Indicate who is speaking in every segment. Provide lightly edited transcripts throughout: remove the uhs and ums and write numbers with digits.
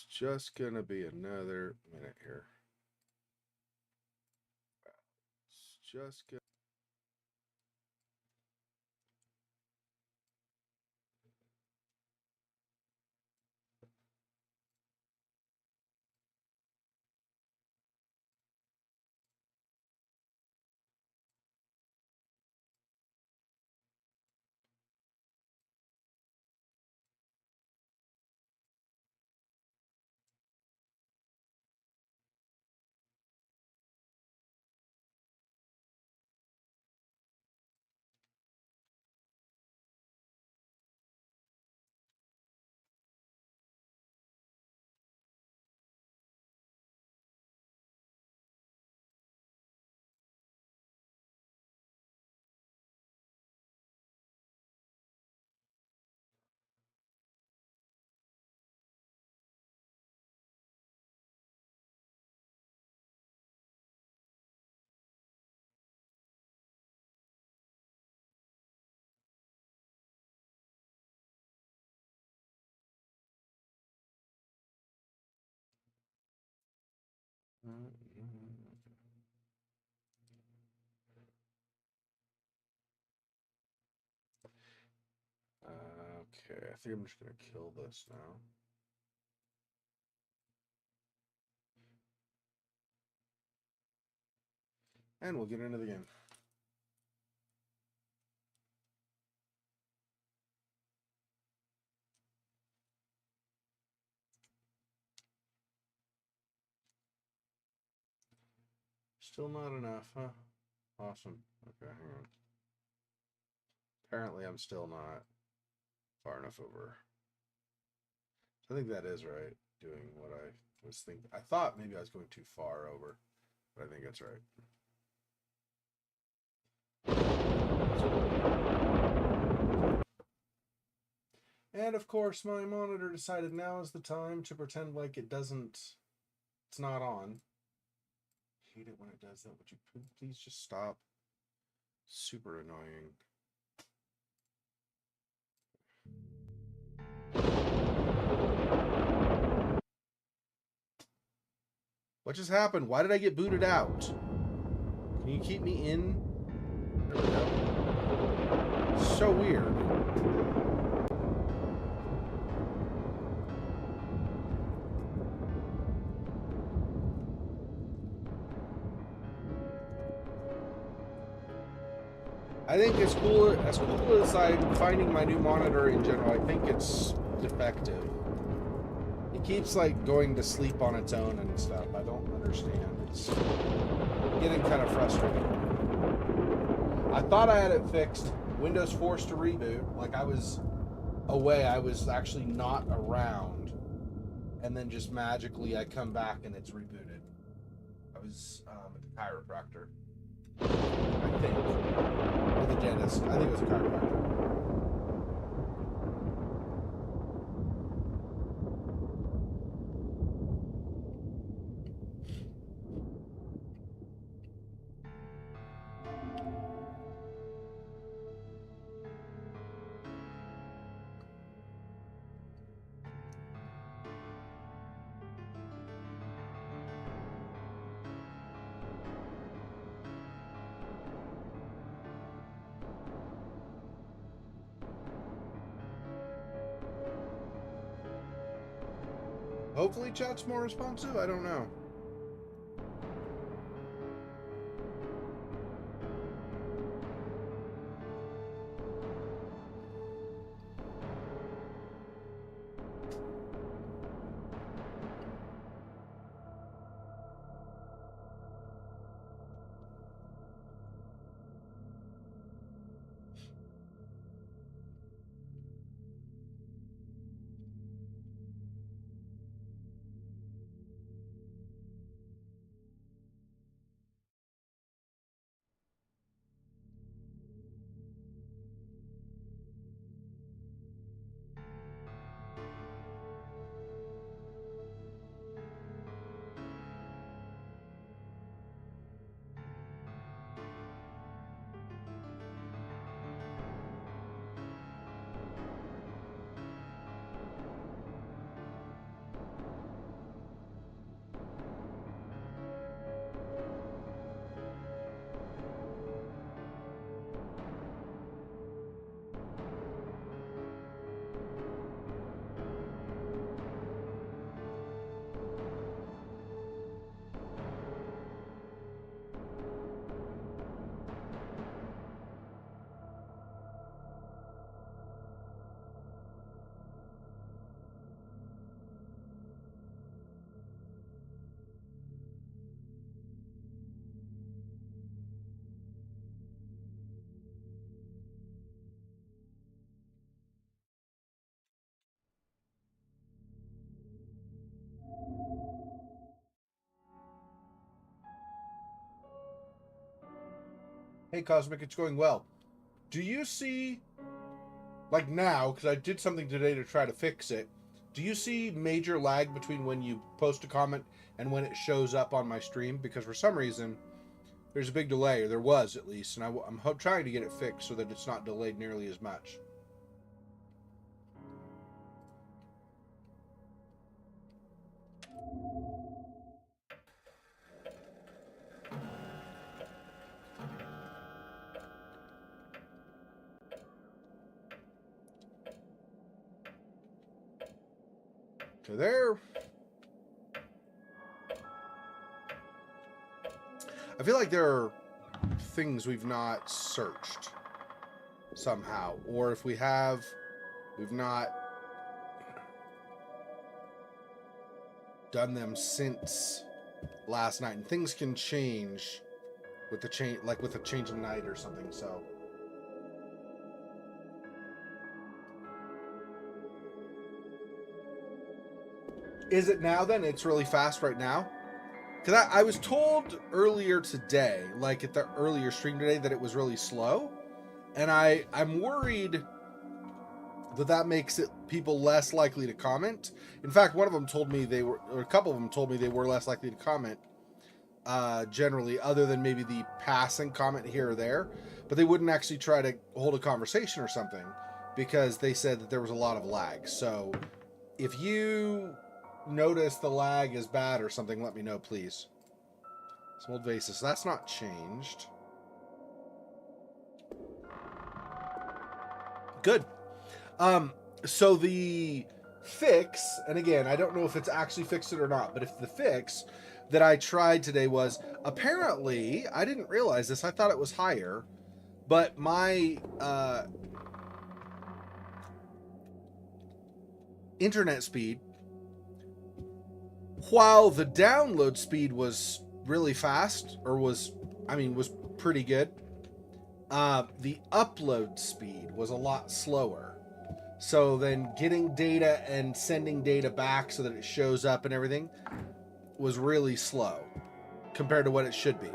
Speaker 1: just gonna be another minute here. It's just gonna. Okay, I think I'm just gonna kill this now. And we'll get into the game. Still not enough, huh? Awesome. Okay, hang on. Apparently I'm still not far enough over. I think that is right, doing what I was thinking. I thought maybe I was going too far over, but I think that's right. And of course, my monitor decided now is the time to pretend like it's not on. I hate it when it does that. Would you please just stop? Super annoying. What just happened? Why did I get booted out? Can you keep me in? There we go. So weird. I think as cool as I'm finding my new monitor in general, I think it's defective. It keeps like going to sleep on its own and stuff. I don't understand. It's getting kind of frustrating. I thought I had it fixed. Windows forced to reboot. Like I was away. I was actually not around. And then just magically I come back and it's rebooted. I was at the chiropractor. I think. Or the dentist. I think it was a chiropractor. Hopefully chat's more responsive. I don't know. Hey, Cosmic, it's going well. Do you see, like now, because I did something today to try to fix it, do you see major lag between when you post a comment and when it shows up on my stream? Because for some reason, there's a big delay, or there was at least, and I'm trying to get it fixed so that it's not delayed nearly as much. Okay, there. I feel like there are things we've not searched somehow, or if we have, we've not done them since last night, and things can change with the change, like with a change in night or something. So is it now then? It's really fast right now? Because I was told earlier today, like at the earlier stream today, that it was really slow. And I'm worried that makes it people less likely to comment. In fact, one of them told me they were, or a couple of them told me they were less likely to comment generally, other than maybe the passing comment here or there. But they wouldn't actually try to hold a conversation or something because they said that there was a lot of lag. So if you notice the lag is bad or something, let me know, please. Some old vases. So that's not changed. Good. So the fix, and again, I don't know if it's actually fixed it or not, but if the fix that I tried today was, apparently, I didn't realize this, I thought it was higher, but my internet speed, while the download speed was really fast, or was pretty good, the upload speed was a lot slower. So then getting data and sending data back so that it shows up and everything was really slow compared to what it should be.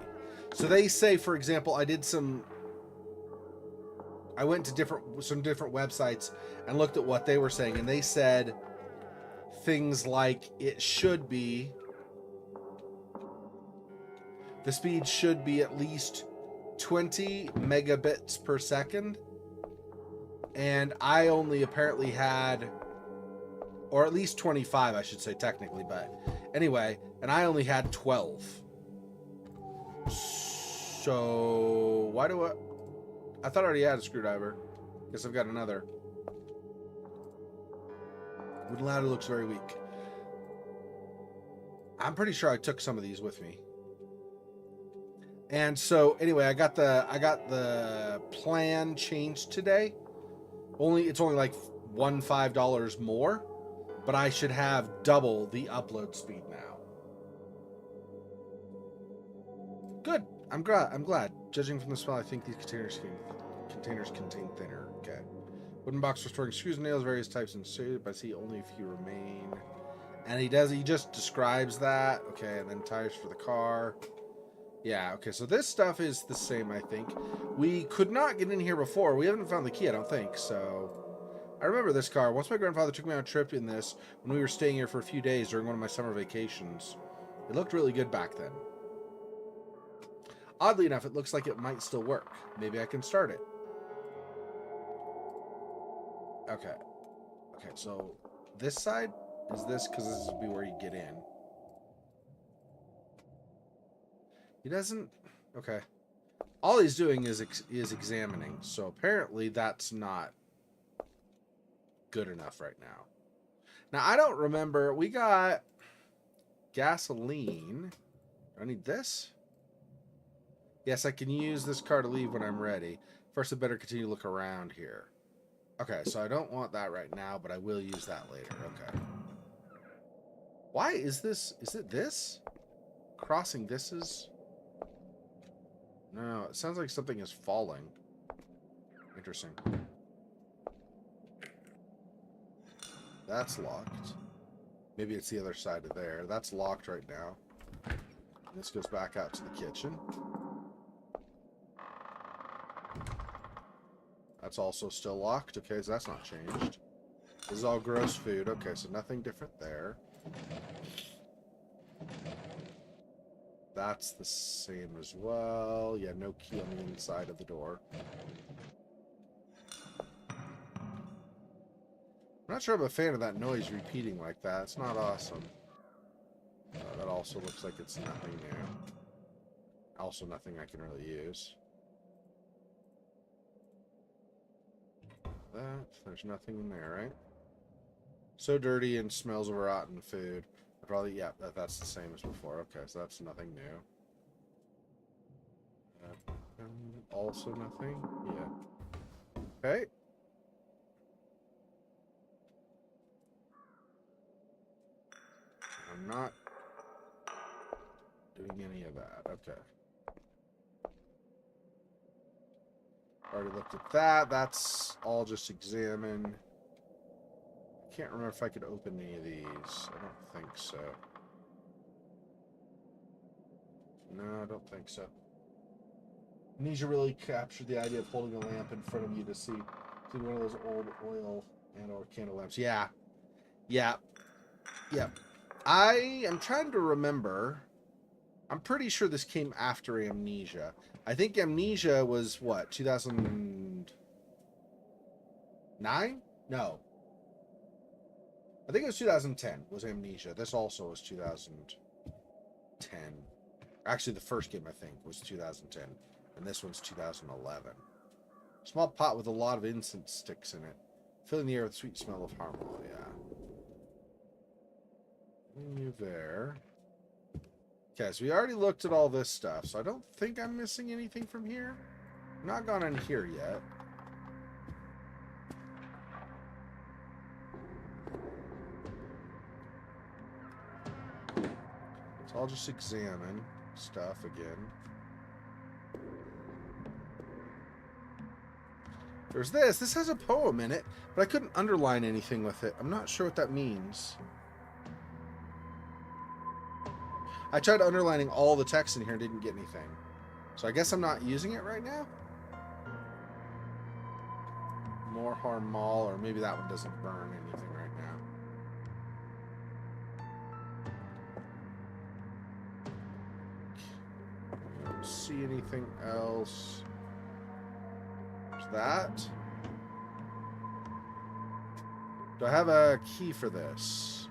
Speaker 1: So they say, for example, I went to some different websites and looked at what they were saying, and they said things like the speed should be at least 20 megabits per second, and I only apparently had, or at least 25, I should say technically, but anyway, and I only had 12. So why do I thought I already had a screwdriver. Guess I've got another. Wooden ladder looks very weak. I'm pretty sure I took some of these with me. And so anyway, I got the plan changed today. It's only like $5 more, but I should have double the upload speed now. Good. I'm glad. Judging from the smell, I think these containers contain thinner. Okay. Wooden box for storing screws and nails, various types and shape. I see only a few remain. And he just describes that. Okay, and then tires for the car. Yeah, okay, so this stuff is the same, I think. We could not get in here before. We haven't found the key, I don't think, so... I remember this car. Once my grandfather took me on a trip in this when we were staying here for a few days during one of my summer vacations. It looked really good back then. Oddly enough, it looks like it might still work. Maybe I can start it. Okay. Okay, so this side is this, because this would be where you get in. He doesn't... Okay. All he's doing is examining, so apparently that's not good enough right now. Now, I don't remember... We got gasoline. Do I need this? Yes, I can use this car to leave when I'm ready. First, I better continue to look around here. Okay, so I don't want that right now, but I will use that later. Okay. Why is this? Is it this? Crossing this is... No, it sounds like something is falling. Interesting. That's locked. Maybe it's the other side of there. That's locked right now. This goes back out to the kitchen. That's also still locked. Okay, so that's not changed. This is all gross food. Okay, so nothing different there. That's the same as well. Yeah, no key on the inside of the door. I'm not sure I'm a fan of that noise repeating like that. It's not awesome. That also looks like it's nothing new. Also nothing I can really use. There's nothing in there, right? So dirty and smells of rotten food. Probably, yeah, that's the same as before. Okay, so that's nothing new. Also nothing? Yeah. Okay. I'm not doing any of that. Okay. Already looked at that. That's all just examine. Can't remember if I could open any of these. I don't think so. No, I don't think so. Amnesia really captured the idea of holding a lamp in front of you to see one of those old oil and or candle lamps. Yeah. Yeah. Yeah. I am trying to remember. I'm pretty sure this came after Amnesia. I think Amnesia was what, 2009? No. I think it was 2010 was Amnesia. This also was 2010. Actually, the first game, I think, was 2010. And this one's 2011. Small pot with a lot of incense sticks in it. Filling the air with sweet smell of harmony. Yeah. You there. Okay, so we already looked at all this stuff, so I don't think I'm missing anything from here. I'm not gone in here yet. So I'll just examine stuff again. There's this. This has a poem in it, but I couldn't underline anything with it. I'm not sure what that means. I tried underlining all the text in here and didn't get anything. So I guess I'm not using it right now? More harm mall, or maybe that one doesn't burn anything right now. I don't see anything else. There's that. Do I have a key for this?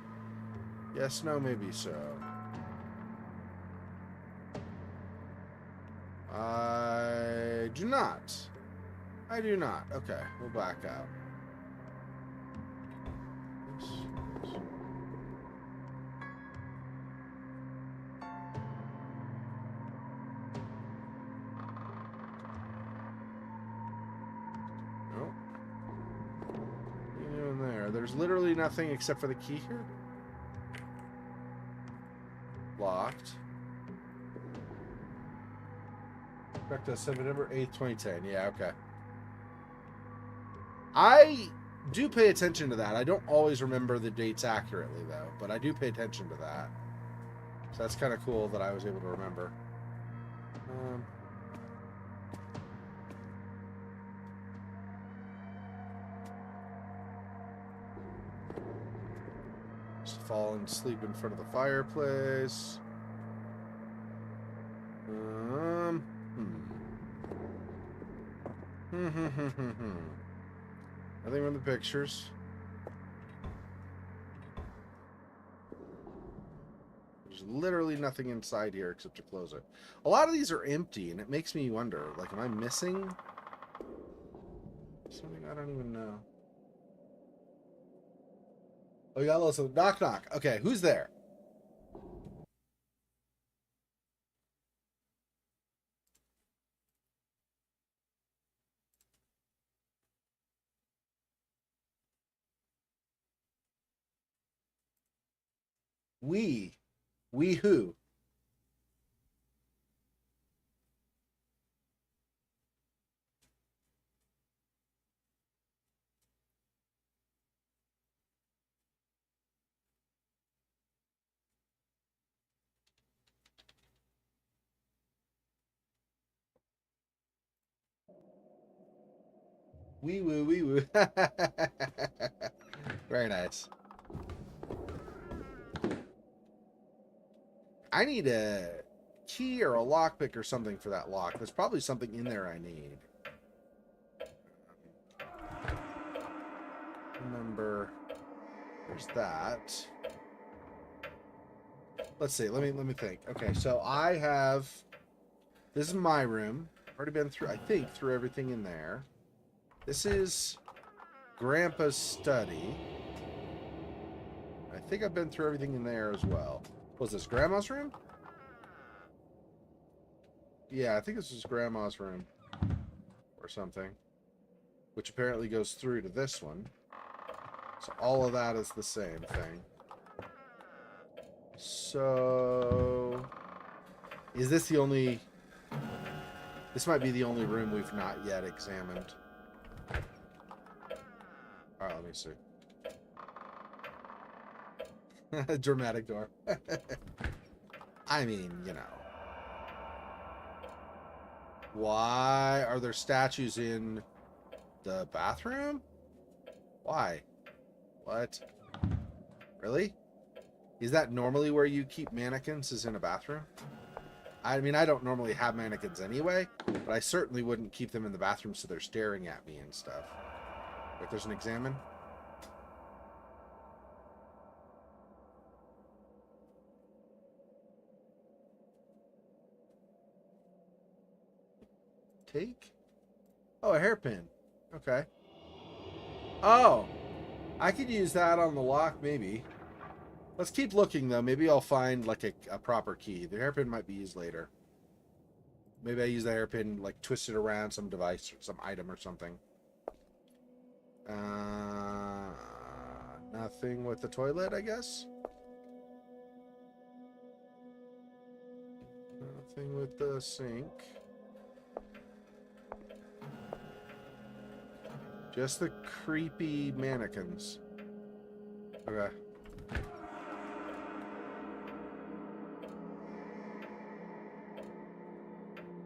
Speaker 1: Yes, no, maybe so. I do not. I do not. Okay, we'll back out. Nope. Nothing in there. There's literally nothing except for the key here. Locked. Back to September 8th, 2010. Yeah, okay. I do pay attention to that. I don't always remember the dates accurately, though, but I do pay attention to that. So that's kind of cool that I was able to remember. Just fall and sleep in front of the fireplace. Nothing from the pictures. There's literally nothing inside here except to close it. A lot of these are empty, and it makes me wonder, like, am I missing something? I don't even know. Oh, you got a little knock knock. Okay, who's there? We who? Wee woo, wee woo. Very nice. I need a key or a lockpick or something for that lock. There's probably something in there I need. Remember, there's that. Let's see. Let me think. Okay, so I have. This is my room. Already been through. I think through everything in there. This is Grandpa's study. I think I've been through everything in there as well. Was this Grandma's room? Yeah, I think this is Grandma's room. Or something. Which apparently goes through to this one. So all of that is the same thing. So... Is this the only... This might be the only room we've not yet examined. Alright, let me see. Dramatic door. I mean, you know. Why are there statues in the bathroom? Why? What? Really? Is that normally where you keep mannequins, is in a bathroom? I mean, I don't normally have mannequins anyway, but I certainly wouldn't keep them in the bathroom so they're staring at me and stuff. Like, there's an examine. Take? Oh, a hairpin. Okay. Oh! I could use that on the lock, maybe. Let's keep looking, though. Maybe I'll find, like, a proper key. The hairpin might be used later. Maybe I use the hairpin, like, twist it around some device or some item or something. Nothing with the toilet, I guess? Nothing with the sink. Just the creepy mannequins. Okay.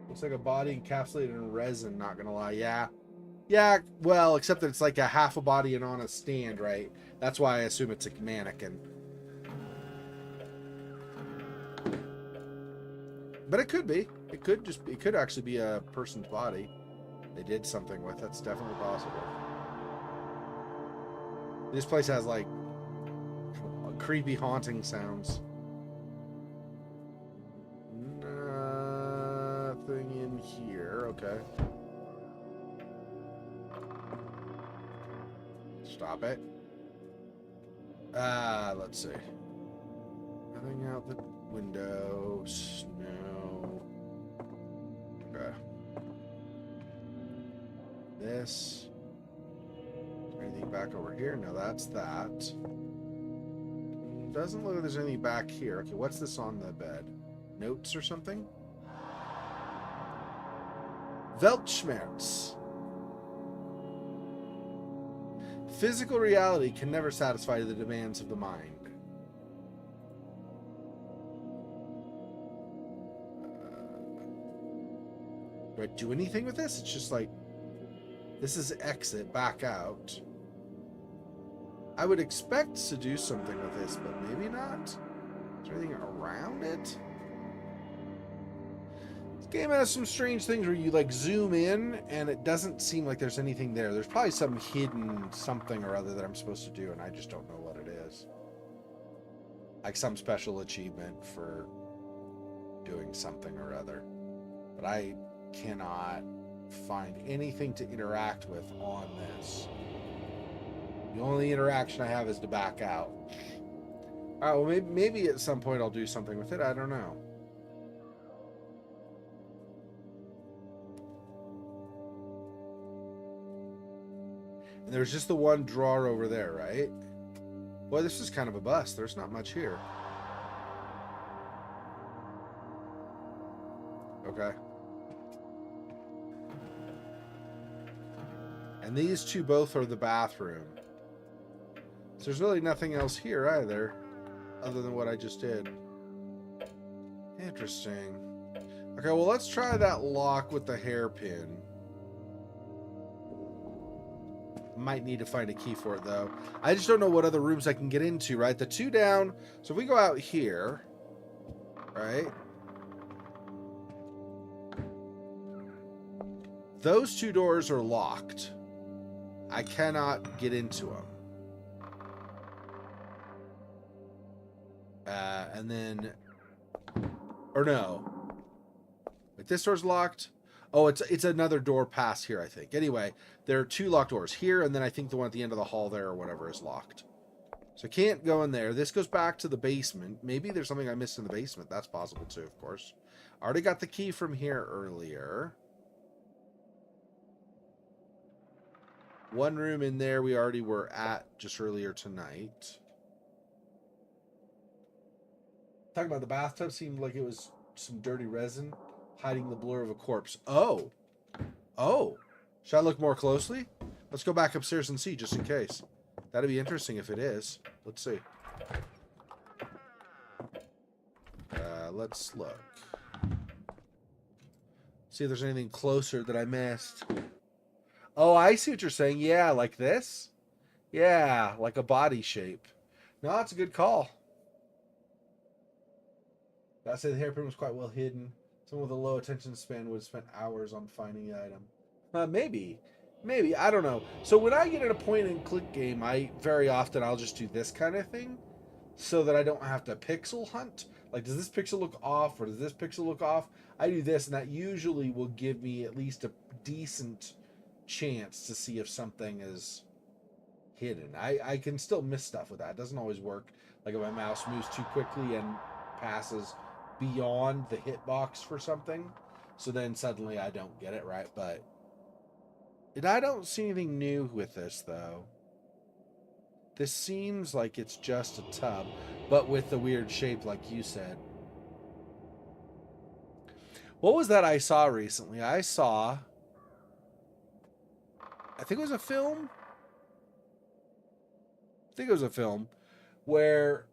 Speaker 1: Looks like a body encapsulated in resin, not gonna lie. Yeah. Yeah, well, except that it's like a half a body and on a stand, right? That's why I assume it's a mannequin. But it could be. It could actually be a person's body they did something with. That's definitely possible. This place has, like, creepy haunting sounds. Nothing in here. Okay. Stop it. Let's see. Nothing out the window. Snow. Okay. This. Anything back over here? No, that's that. Doesn't look like there's anything back here. Okay, what's this on the bed? Notes or something? Weltschmerz. Physical reality can never satisfy the demands of the mind. Do I do anything with this? It's just like, this is exit, back out. I would expect to do something with this, but maybe not. Is there anything around it? This game has some strange things where you, like, zoom in and it doesn't seem like there's anything there. There's probably some hidden something or other that I'm supposed to do, and I just don't know what it is. Like some special achievement for doing something or other. But I cannot find anything to interact with on this. The only interaction I have is to back out. Alright, well, maybe at some point I'll do something with it. I don't know. And there's just the one drawer over there, right? Boy, this is kind of a bust. There's not much here. Okay. And these two both are the bathroom. So there's really nothing else here either, other than what I just did. Interesting. Okay, well, let's try that lock with the hairpin. Might need to find a key for it, though. I just don't know what other rooms I can get into, right? The 2 down. So if we go out here, right? Those 2 doors are locked. I cannot get into them. And then... Or no. Wait, this door's locked. Oh, it's another door past here, I think. Anyway, there are 2 locked doors here, and then I think the one at the end of the hall there or whatever is locked. So I can't go in there. This goes back to the basement. Maybe there's something I missed in the basement. That's possible too, of course. I already got the key from here earlier. One room in there we already were at just earlier tonight. Talking about the bathtub, seemed like it was some dirty resin hiding the blur of a corpse. Oh. Oh. Should I look more closely? Let's go back upstairs and see, just in case. That'd be interesting if it is. Let's see. Let's look. See if there's anything closer that I missed. Oh, I see what you're saying. Yeah, like this? Yeah, like a body shape. No, that's a good call. I'd say the hairpin was quite well hidden. Someone with a low attention span would have spent hours on finding the item. Maybe. Maybe. I don't know. So when I get in a point-and-click game, I'll just do this kind of thing so that I don't have to pixel hunt. Like, does this pixel look off or does this pixel look off? I do this, and that usually will give me at least a decent chance to see if something is hidden. I can still miss stuff with that. It doesn't always work. Like if my mouse moves too quickly and passes beyond the hitbox for something, so then suddenly I don't get it right. But I don't see anything new with this, though. This seems like it's just a tub, but with the weird shape like you said. What was that I saw recently? I think it was a film. I think it was a film where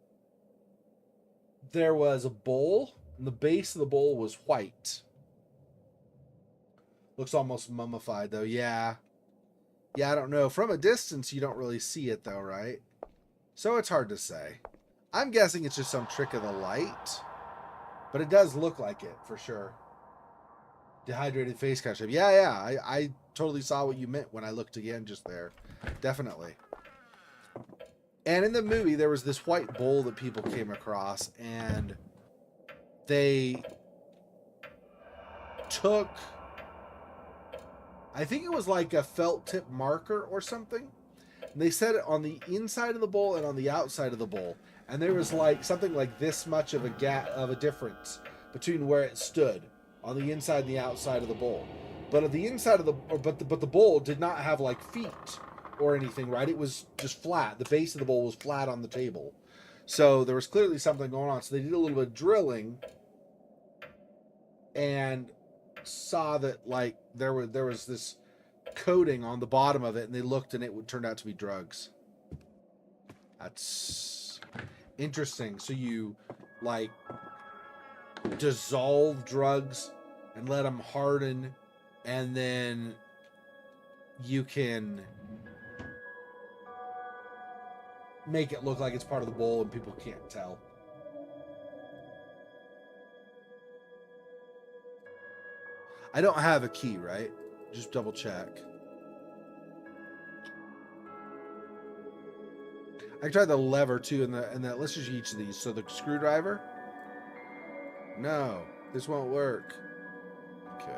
Speaker 1: there was a bowl, and the base of the bowl was white. Looks almost mummified, though. Yeah. Yeah, I don't know. From a distance, you don't really see it, though, right? So it's hard to say. I'm guessing it's just some trick of the light. But it does look like it, for sure. Dehydrated face kind of shape. Yeah. I totally saw what you meant when I looked again just there. Definitely. And in the movie, there was this white bowl that people came across, and they took, I think it was like a felt tip marker or something, and they set it on the inside of the bowl and on the outside of the bowl, and there was like something like this much of a gap of a difference between where it stood on the inside and the outside of the bowl. But at the inside of the, but the bowl did not have like feet or anything, right? It was just flat. The base of the bowl was flat on the table. So there was clearly something going on. So they did a little bit of drilling and saw that like there was this coating on the bottom of it, and they looked and it turned out to be drugs. That's interesting. So you like dissolve drugs and let them harden, and then you can make it look like it's part of the bowl and people can't tell. I don't have a key, right? Just double check. I tried the lever too, and that. Let's just use each of these. So the screwdriver. No, this won't work. Okay,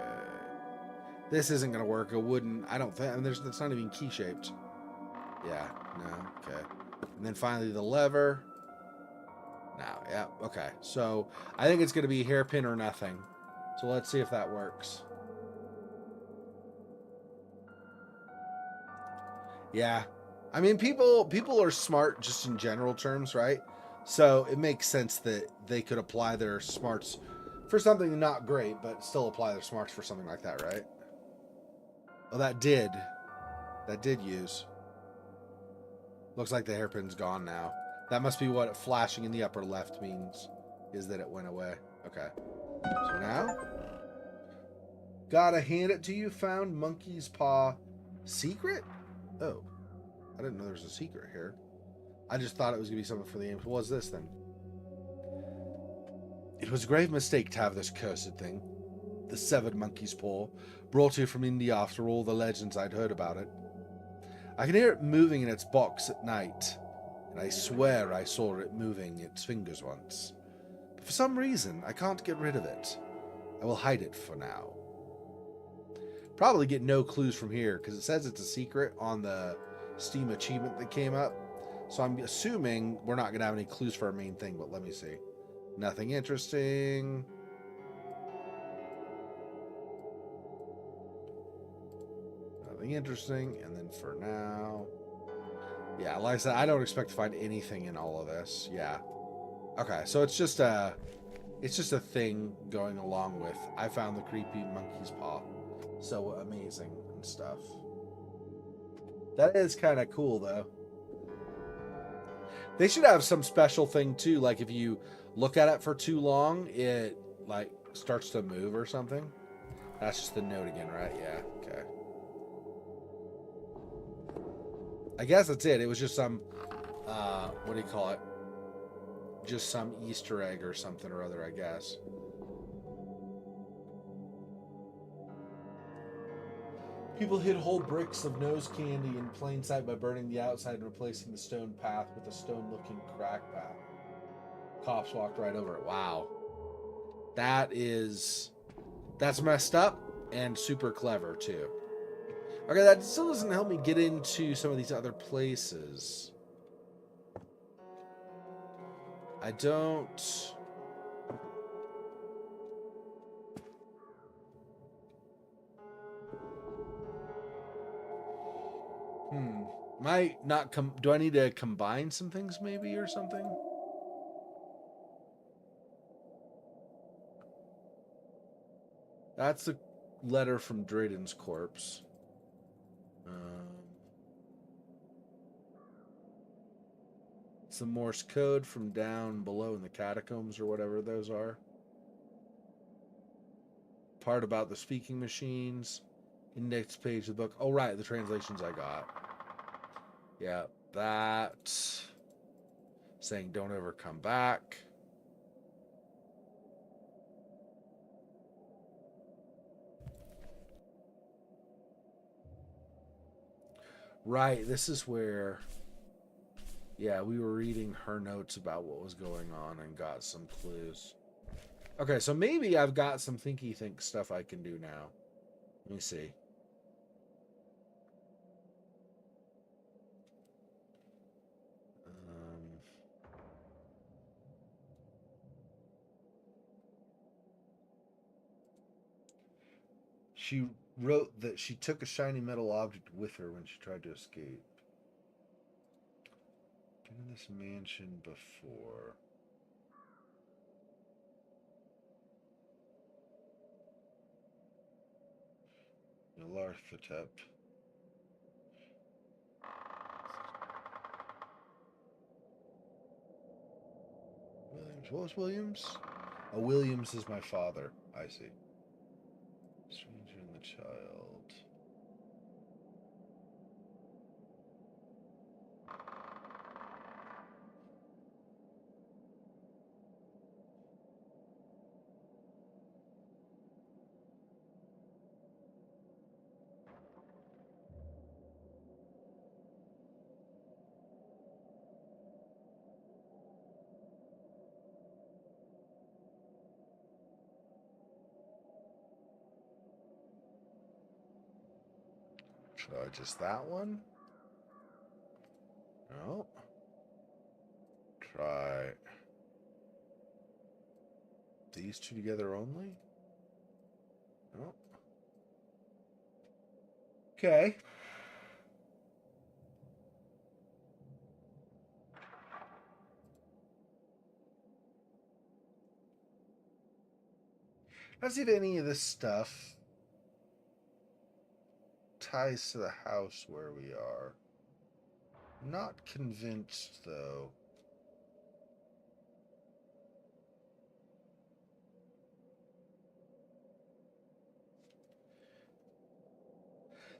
Speaker 1: this isn't gonna work. It wouldn't. I don't think. I mean, that's not even key shaped. Yeah. No. Okay. And then finally the lever. Now, yeah. Okay. So I think it's gonna be hairpin or nothing. So let's see if that works. Yeah. I mean, people are smart just in general terms, right? So it makes sense that they could apply their smarts for something not great, but still apply their smarts for something like that, right? Well, that did use. Looks like the hairpin's gone now. That must be what flashing in the upper left means, is that it went away. Okay. So now, gotta hand it to you. Found monkey's paw secret? Oh, I didn't know there was a secret here. I just thought it was going to be something for the aim. What was this then? It was a grave mistake to have this cursed thing, the severed monkey's paw, brought here from India after all the legends I'd heard about it. I can hear it moving in its box at night, and I swear I saw it moving its fingers once. But for some reason, I can't get rid of it. I will hide it for now. Probably get no clues from here, because it says it's a secret on the Steam achievement that came up. So I'm assuming we're not going to have any clues for our main thing, but let me see. Nothing interesting. Nothing interesting. And then for now... Yeah, like I said, I don't expect to find anything in all of this. Yeah. Okay, so it's just a thing going along with I found the creepy monkey's paw. So amazing and stuff. That is kind of cool, though. They should have some special thing, too. Like, if you look at it for too long, it, like, starts to move or something. That's just the note again, right? Yeah, okay. I guess that's it. It was just some, what do you call it? Just some Easter egg or something or other, I guess. People hid whole bricks of nose candy in plain sight by burning the outside and replacing the stone path with a stone-looking crack path. Cops walked right over it. Wow. That's messed up and super clever, too. Okay, that still doesn't help me get into some of these other places. I don't... Might not come... Do I need to combine some things maybe or something? That's a letter from Drayden's corpse. Some Morse code from down below in the catacombs or whatever those are. Part about the speaking machines. Index page of the book. Oh, right, the translations I got. Yeah, that. Saying don't ever come back. Right, this is where... Yeah, we were reading her notes about what was going on and got some clues. Okay, so maybe I've got some thinky think stuff I can do now. Let me see. She wrote that she took a shiny metal object with her when she tried to escape. Been in this mansion before. Loath Nolder. Williams. What was Williams? Oh, Williams is my father. I see. Stranger and the child. Try just that one? No. Try these two together only? No. Okay. Let's see if any of this stuff ties to the house where we are. Not convinced, though.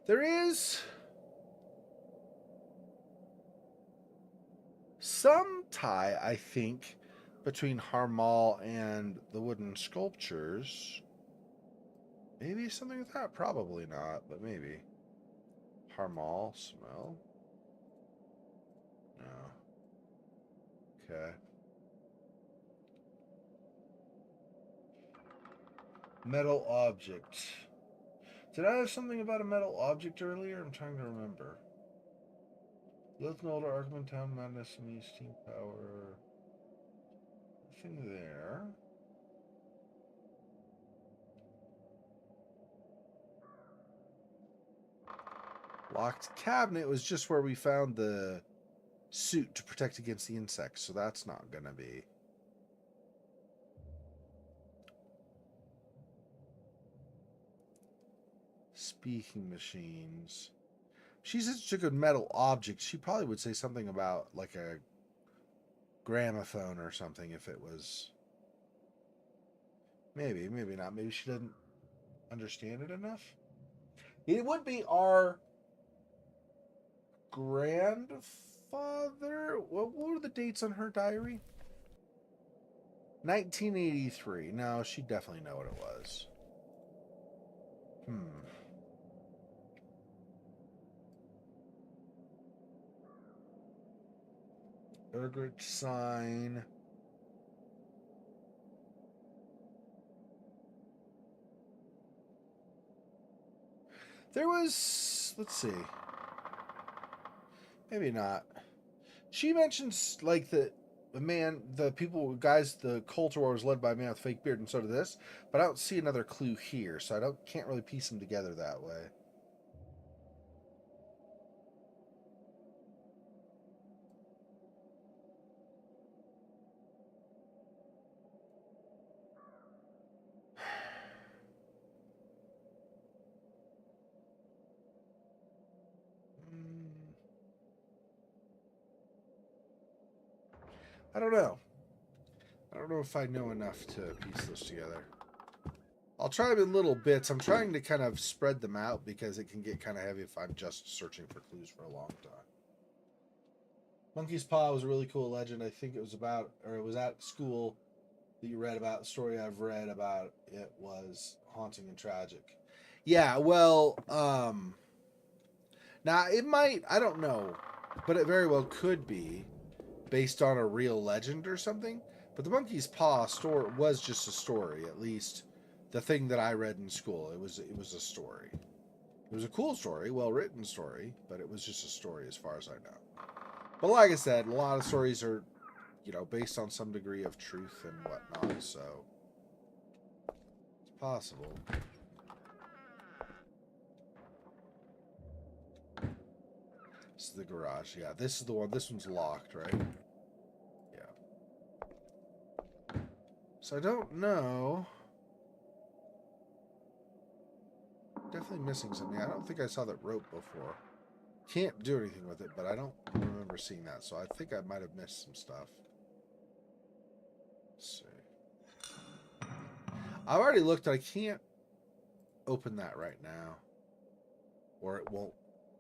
Speaker 1: There is some tie, I think, between Harmal and the wooden sculptures. Maybe something with that? Probably not, but maybe. Harmal, smell? No. Okay. Metal object. Did I have something about a metal object earlier? I'm trying to remember. Loath Nolder, Arkman Town, Madness, and Steam Power. Nothing there. Locked cabinet was just where we found the suit to protect against the insects, so that's not gonna be. Speaking machines. She's such a good metal object. She probably would say something about like a gramophone or something if it was. Maybe, maybe not. Maybe she doesn't understand it enough. It would be our grandfather. What were the dates on her diary? 1983. No, she'd definitely know what it was. Urgert sign. There was, let's see. Maybe not. She mentions like the guys, the culture war was led by a man with fake beard, and so did this. But I don't see another clue here, so can't really piece them together that way. I don't know. I don't know if I know enough to piece this together. I'll try them in little bits. I'm trying to kind of spread them out because it can get kind of heavy if I'm just searching for clues for a long time. Monkey's Paw was a really cool legend. I think it was about, or it was at school that you read about. The story I've read about it was haunting and tragic. Yeah, well, now it might, I don't know, but it very well could be based on a real legend or something. But the Monkey's Paw story was just a story, at least the thing that I read in school. It was a story. It was a cool story, well written story, but it was just a story as far as I know. But like I said, a lot of stories are, based on some degree of truth and whatnot, so it's possible. This is the garage. Yeah, this is the one. This one's locked, right? Yeah. So I don't know. Definitely missing something. I don't think I saw that rope before. Can't do anything with it, but I don't remember seeing that, so I think I might have missed some stuff. Let's see. I've already looked. I can't open that right now. Or it won't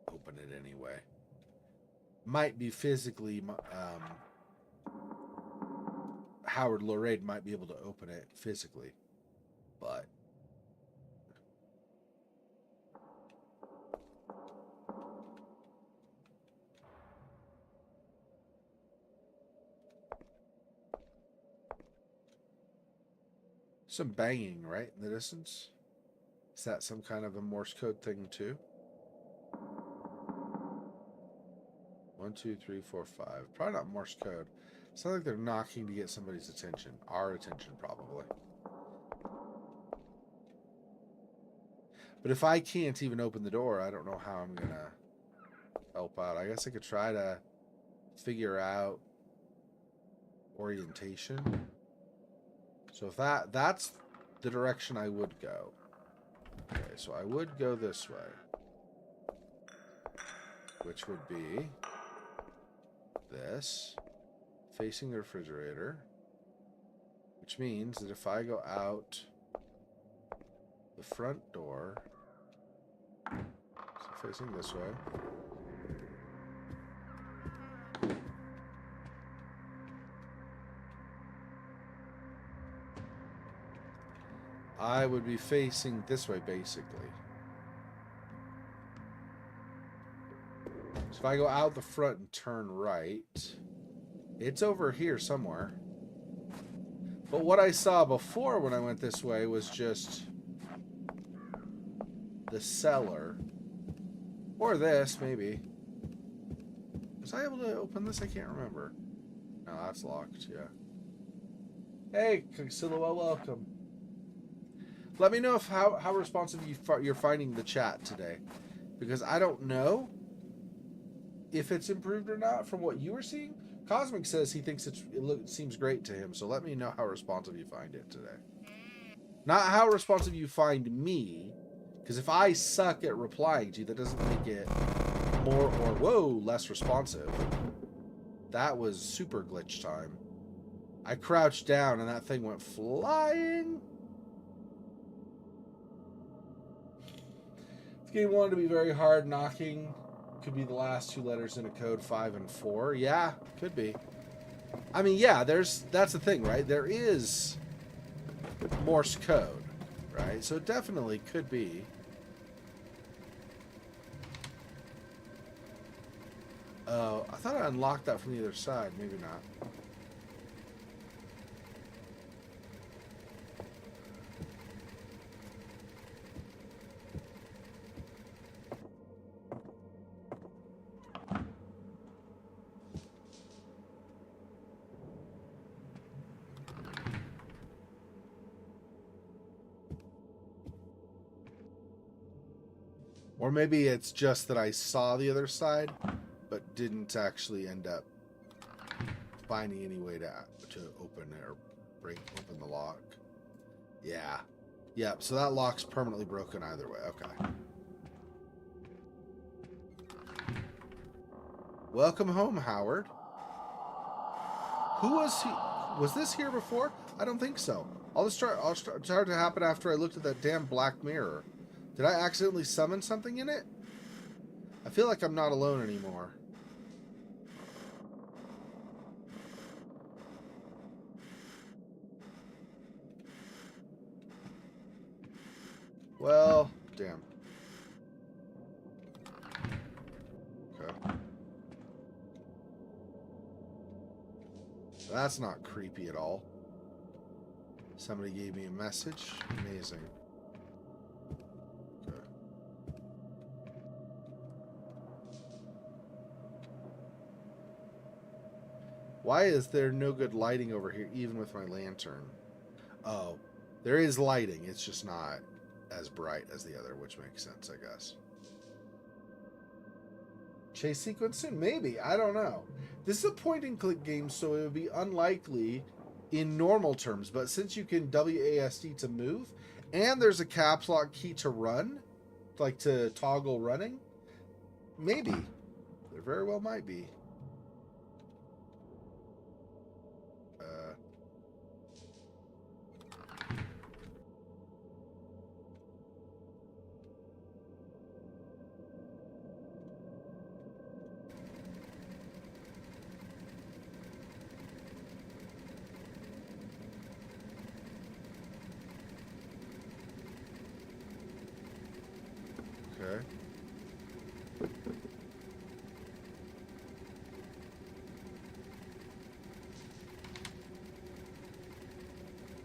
Speaker 1: open it anyway. Might be physically... Howard Loreid might be able to open it physically. But... some banging, right, in the distance? Is that some kind of a Morse code thing, too? 1, 2, 3, 4, 5. Probably not Morse code. Sounds like they're knocking to get somebody's attention. Our attention, probably. But if I can't even open the door, I don't know how I'm going to help out. I guess I could try to figure out orientation. So if that's the direction I would go. Okay, so I would go this way. Which would be this, facing the refrigerator. Which means that if I go out the front door, so facing this way, I would be facing this way, basically. So if I go out the front and turn right, it's over here somewhere. But what I saw before when I went this way was just the cellar. Or this, maybe. Was I able to open this? I can't remember. No, that's locked, yeah. Hey, Silhouette, welcome. Let me know if how responsive you're finding the chat today. Because I don't know if it's improved or not from what you were seeing. Cosmic says he thinks it seems great to him, so let me know how responsive you find it today. Not how responsive you find me, because if I suck at replying to you, that doesn't make it more or, whoa, less responsive. That was super glitch time. I crouched down and that thing went flying. This game wanted to be very hard. Knocking could be the last two letters in a code, 5 and 4. Yeah, could be. I mean, yeah, that's the thing, right? There is Morse code, right? So it definitely could be. Oh, I thought I unlocked that from the other side. Maybe not. Or maybe it's just that I saw the other side, but didn't actually end up finding any way to open it or open the lock. Yeah. Yep, so that lock's permanently broken either way. Okay. Welcome home, Howard. Who was he? Was this here before? I don't think so. I'll start to happen after I looked at that damn black mirror. Did I accidentally summon something in it? I feel like I'm not alone anymore. Well, damn. Okay. That's not creepy at all. Somebody gave me a message. Amazing. Okay. Why is there no good lighting over here, even with my lantern? Oh, there is lighting. It's just not as bright as the other, which makes sense, I guess. Chase sequence soon? Maybe. I don't know. This is a point-and-click game, so it would be unlikely in normal terms. But since you can WASD to move, and there's a caps lock key to run, like to toggle running, maybe. There very well might be. Okay.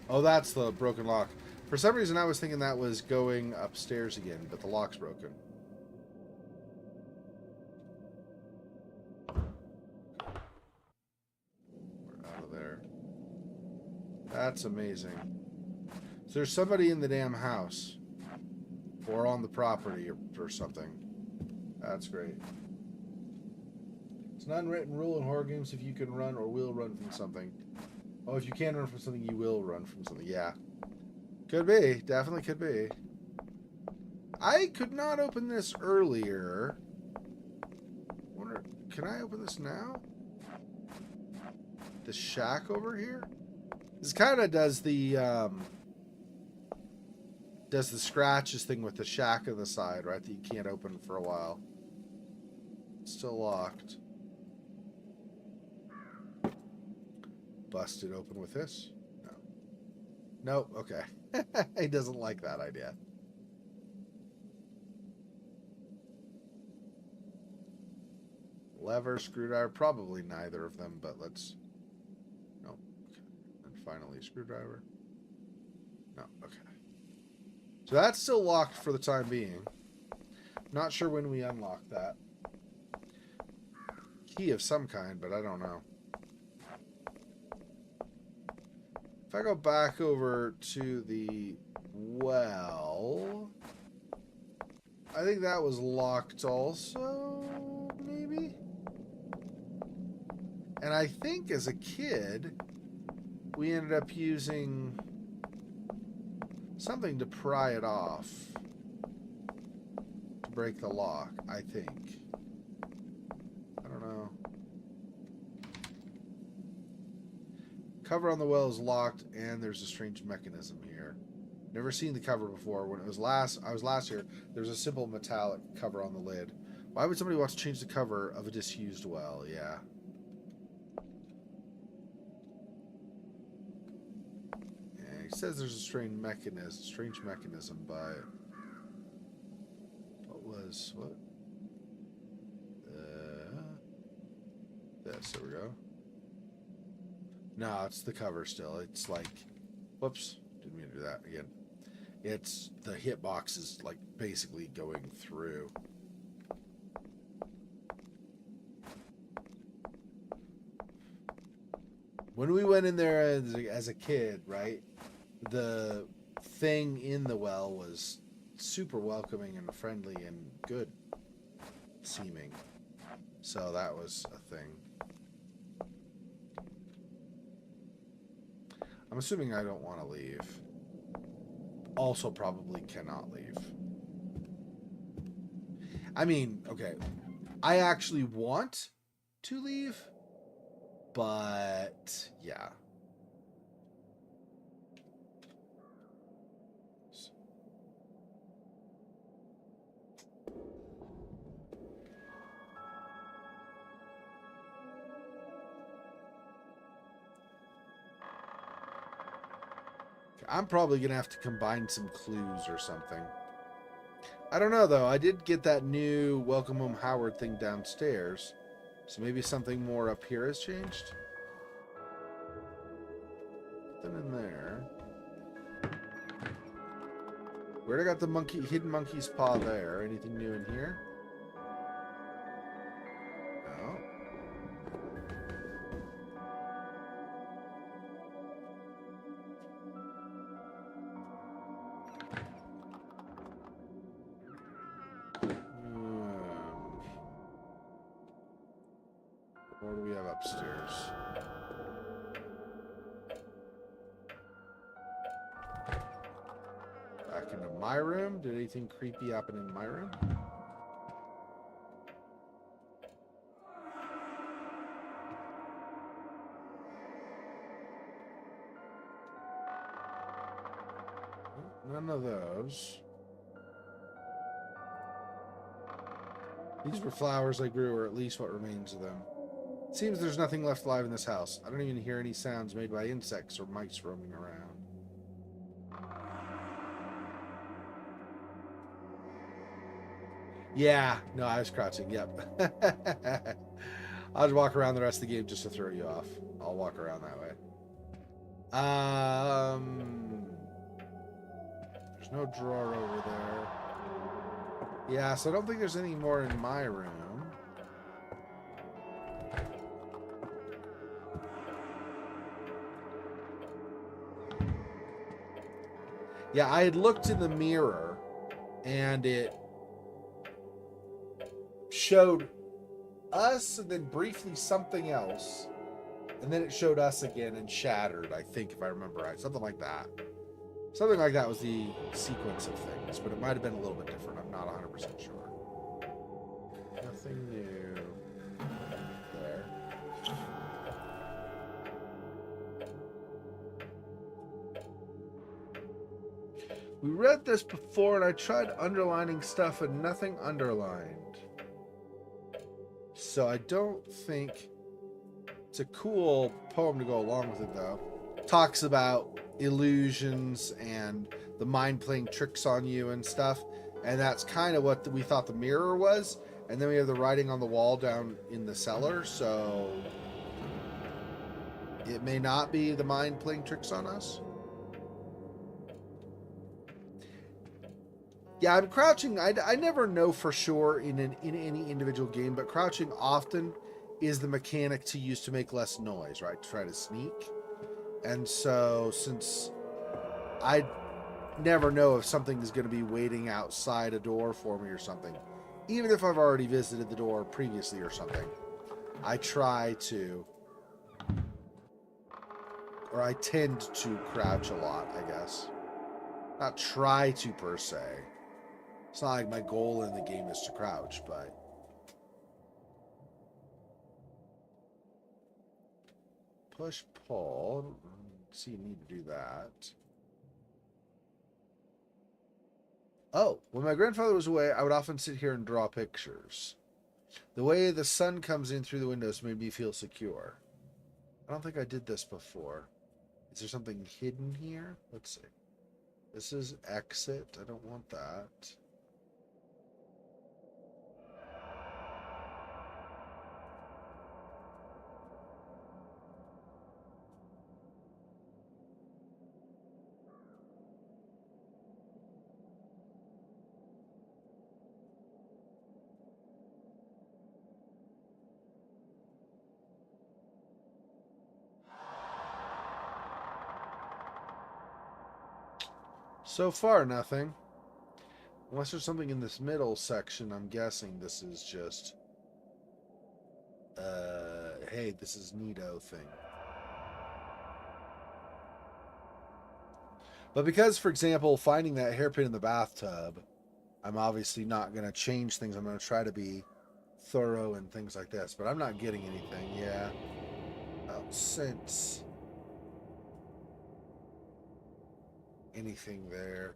Speaker 1: Oh, that's the broken lock. For some reason, I was thinking that was going upstairs again, but the lock's broken. We're out of there. That's amazing. So there's somebody in the damn house. Or on the property or something. That's great. It's an unwritten rule in horror games: if you can run or will run from something. Oh, if you can run from something, you will run from something. Yeah. Could be. Definitely could be. I could not open this earlier. Wonder, can I open this now? The shack over here? This kind of does the scratches thing with the shack on the side, right? That you can't open for a while. It's still locked. Busted open with this? No. Nope. Okay. He doesn't like that idea. Lever, screwdriver, probably neither of them, but let's... Nope. Okay. And finally, screwdriver. No, okay. So that's still locked for the time being. Not sure when we unlock that. Key of some kind, but I don't know. If I go back over to the well... I think that was locked also, maybe? And I think as a kid, we ended up using something to pry it off. To break the lock, I think. I don't know. Cover on the well is locked, and there's a strange mechanism here. Never seen the cover before. When I was last here, there was a simple metallic cover on the lid. Why would somebody want to change the cover of a disused well? Yeah. Yeah, he says there's a strange mechanism, but what? This, there we go. No, it's the cover still. It's like, whoops, didn't mean to do that again. It's the hitbox is like basically going through. When we went in there as a kid, right, the thing in the well was super welcoming and friendly and good seeming. So that was a thing. I'm assuming I don't want to leave. Also probably cannot leave. I mean, okay. I actually want to leave, but yeah. I'm probably going to have to combine some clues or something. I don't know, though. I did get that new Welcome Home Howard thing downstairs. So maybe something more up here has changed? Nothing in there. Where'd I got the hidden monkey's paw there? Anything new in here? No. What do we have upstairs? Back into my room. Did anything creepy happen in my room? None of those. These were flowers I grew, or at least what remains of them. It seems there's nothing left alive in this house. I don't even hear any sounds made by insects or mice roaming around. Yeah, no, I was crouching, yep. I'll just walk around the rest of the game just to throw you off. I'll walk around that way. There's no drawer over there. Yeah, so I don't think there's any more in my room. Yeah, I had looked in the mirror and it showed us and then briefly something else. And then it showed us again and shattered, I think, if I remember right. Something like that. Something like that was the sequence of things, but it might have been a little bit different. I'm not 100% sure. Nothing new there. We read this before, and I tried underlining stuff, and nothing underlined. So I don't think... It's a cool poem to go along with it, though. Talks about illusions and the mind playing tricks on you and stuff. And that's kind of what we thought the mirror was. And then we have the writing on the wall down in the cellar, so it may not be the mind playing tricks on us. Yeah, I'm crouching. I never know for sure in any individual game, but crouching often is the mechanic to use to make less noise, right? To try to sneak. And so since I never know if something is going to be waiting outside a door for me or something, even if I've already visited the door previously or something, I try to, or I tend to crouch a lot, I guess. Not try to per se. It's not like my goal in the game is to crouch, but push, pull. I don't see you need to do that. Oh, when my grandfather was away, I would often sit here and draw pictures. The way the sun comes in through the windows made me feel secure. I don't think I did this before. Is there something hidden here? Let's see. This is exit. I don't want that. So far, nothing. Unless there's something in this middle section, I'm guessing this is just... hey, this is neato thing. But because, for example, finding that hairpin in the bathtub, I'm obviously not going to change things. I'm going to try to be thorough and things like this. But I'm not getting anything, yeah. Since... anything there.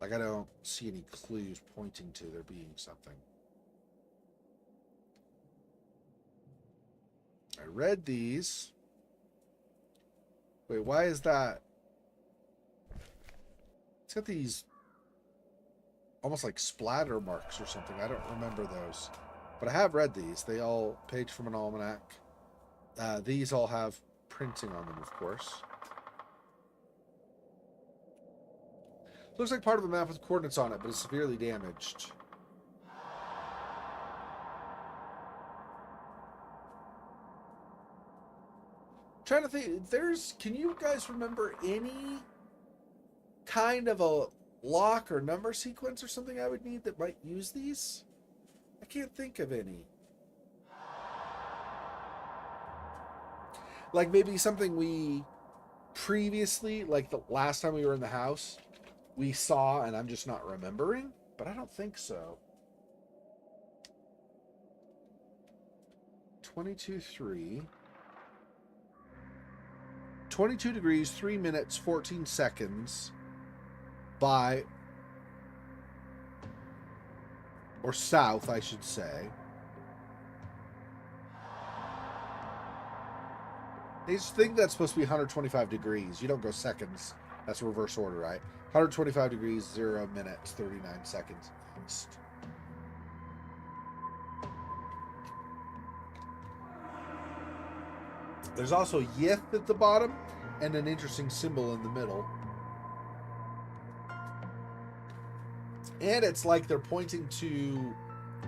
Speaker 1: Like, I don't see any clues pointing to there being something. I read these. Wait, why is that? It's got these almost like splatter marks or something. I don't remember those. But I have read these. They all page from an almanac. These all have printing on them, of course. Looks like part of a map with coordinates on it, but it's severely damaged. I'm trying to think, can you guys remember any kind of a lock or number sequence or something I would need that might use these? I can't think of any. Like maybe something we previously, like the last time we were in the house, we saw and I'm just not remembering, but I don't think so. 22:3. 22 degrees, 3 minutes, 14 seconds by, or south, I should say. I just think that's supposed to be 125 degrees. You don't go seconds. That's reverse order, right? 125 degrees, 0 minutes, 39 seconds east. There's also Yith at the bottom and an interesting symbol in the middle. And it's like they're pointing to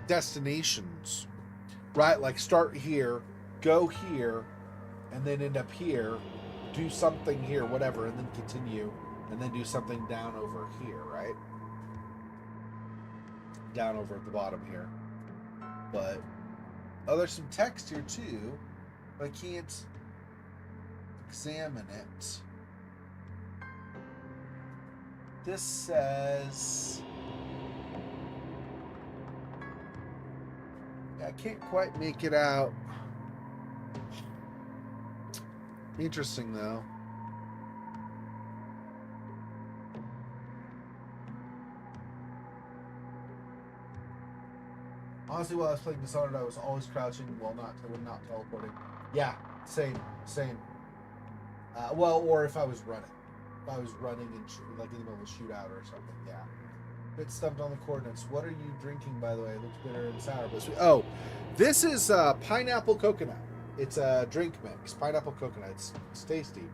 Speaker 1: destinations, right? Like start here, go here, and then end up here, do something here, whatever, and then continue, and then do something down over here, right? Down over at the bottom here. But, oh, there's some text here too, but I can't examine it. This says... I can't quite make it out. Interesting, though. Honestly, while I was playing Dishonored, I was always crouching when not teleporting. Yeah, same. Well, or if I was running. If I was running and like in the middle of a shootout or something, yeah. Bit stumped on the coordinates. What are you drinking, by the way? It looks bitter and sour, but sweet. Oh, this is pineapple coconut. It's a drink mix. Pineapple coconut. It's tasty.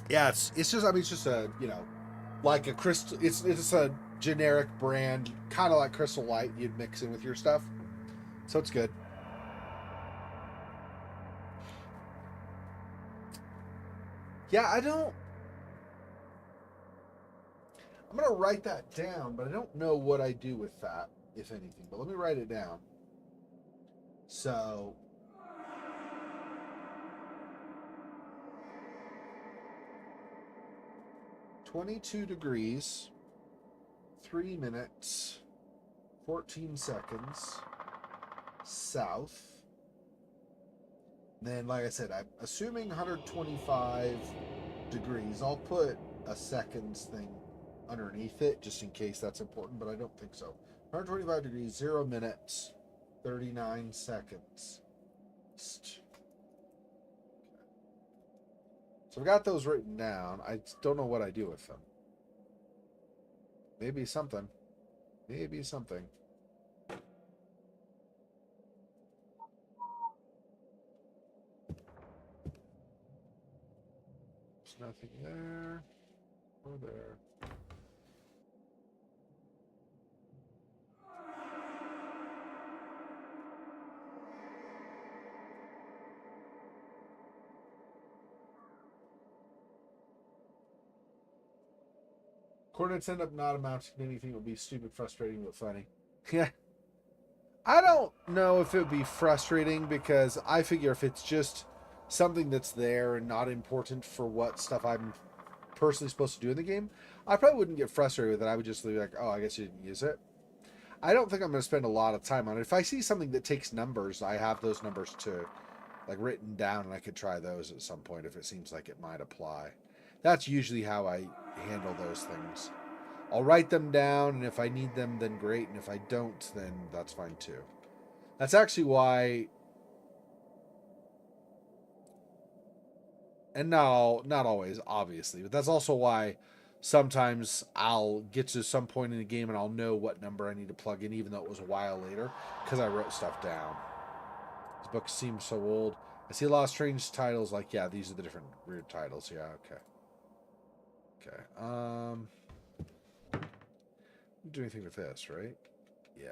Speaker 1: Yeah, it's just, I mean, it's just a, like a crystal. It's a generic brand, kind of like Crystal Light. You'd mix in with your stuff, so it's good. Yeah, I'm gonna write that down, but I don't know what I do with that, if anything. But let me write it down. So 22 degrees, 3 minutes, 14 seconds, south. Then, like I said, I'm assuming 125 degrees. I'll put a seconds thing underneath it just in case that's important, but I don't think so. 125 degrees, 0 minutes, 39 seconds. So I've got those written down. I don't know what I do with them. Maybe something. Maybe something. There's nothing there or there. Coordinates end up not amounting to anything. It would be stupid, frustrating, but funny. Yeah. I don't know if it would be frustrating because I figure if it's just something that's there and not important for what stuff I'm personally supposed to do in the game, I probably wouldn't get frustrated with it. I would just be like, oh, I guess you didn't use it. I don't think I'm going to spend a lot of time on it. If I see something that takes numbers, I have those numbers to like written down, and I could try those at some point if it seems like it might apply. That's usually how I handle those things. I'll write them down, and if I need them, then great, and if I don't, then that's fine too. That's actually why, and not always, obviously, but that's also why sometimes I'll get to some point in the game and I'll know what number I need to plug in, even though it was a while later, because I wrote stuff down. This book seems so old. I see a lot of strange titles. Like, yeah, these are the different weird titles. Yeah, okay. Okay. Do anything with this, right? Yeah.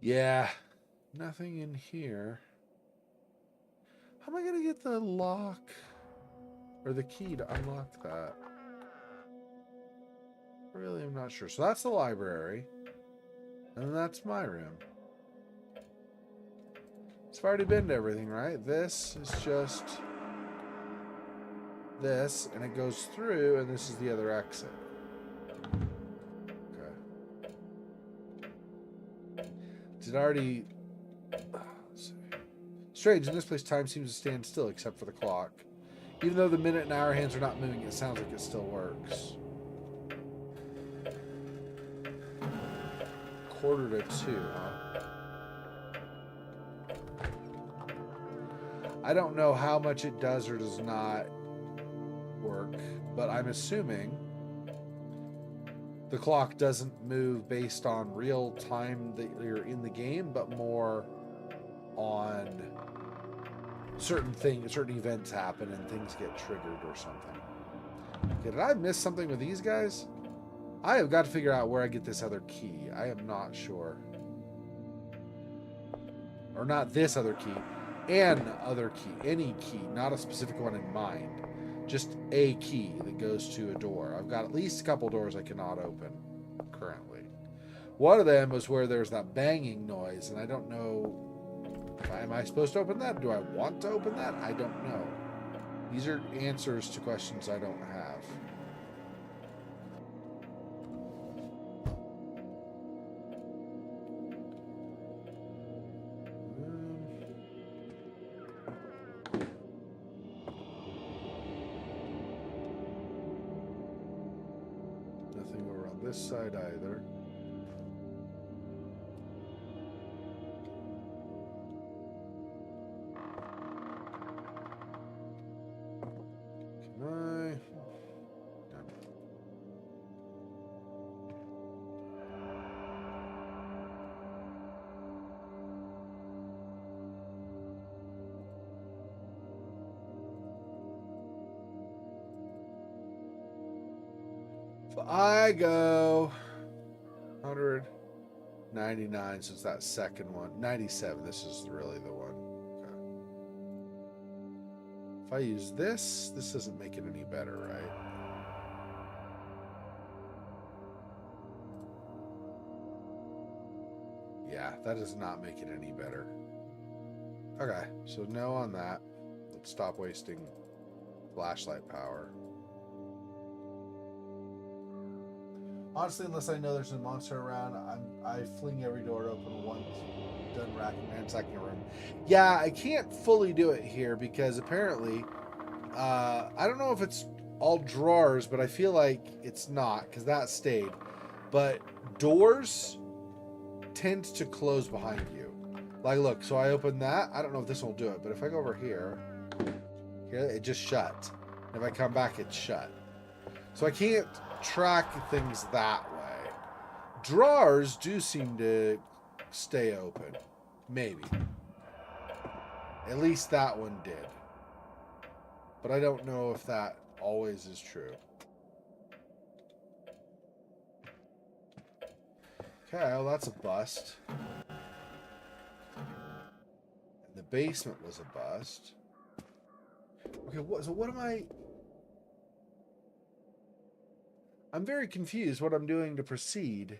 Speaker 1: Yeah. Nothing in here. How am I going to get the lock or the key to unlock that? Really, I'm not sure. So that's the library. And that's my room. So I've already been to everything, right? This is just this, and it goes through, and this is the other exit. Okay. Did I already... Let's see. Strange, in this place time seems to stand still except for the clock. Even though the minute and hour hands are not moving, it sounds like it still works. 1:45, huh? I don't know how much it does or does not work, but I'm assuming the clock doesn't move based on real time that you're in the game, but more on certain events happen and things get triggered or something. Okay, did I miss something with these guys? I have got to figure out where I get this other key. I am not sure. Or not this other key. An other key. Any key. Not a specific one in mind. Just a key that goes to a door. I've got at least a couple doors I cannot open currently. One of them was where there's that banging noise, and I don't know... Am I supposed to open that? Do I want to open that? I don't know. These are answers to questions I don't have. this side either. Can I? So I go 199, so it's that second one. 97, this is really the one. Okay. If I use this doesn't make it any better, right? Yeah, that does not make it any better. Okay, so no on that. Let's stop wasting flashlight power. Honestly, unless I know there's a monster around, I fling every door open once, done ransacking a room. Yeah, I can't fully do it here because apparently, I don't know if it's all drawers, but I feel like it's not because that stayed. But doors tend to close behind you. Like, look, so I open that. I don't know if this will do it, but if I go over here, it just shut. And if I come back, it's shut. So I can't track things that way. Drawers do seem to stay open. Maybe. At least that one did. But I don't know if that always is true. Okay, well, that's a bust. And the basement was a bust. Okay, so what am I... I'm very confused what I'm doing to proceed.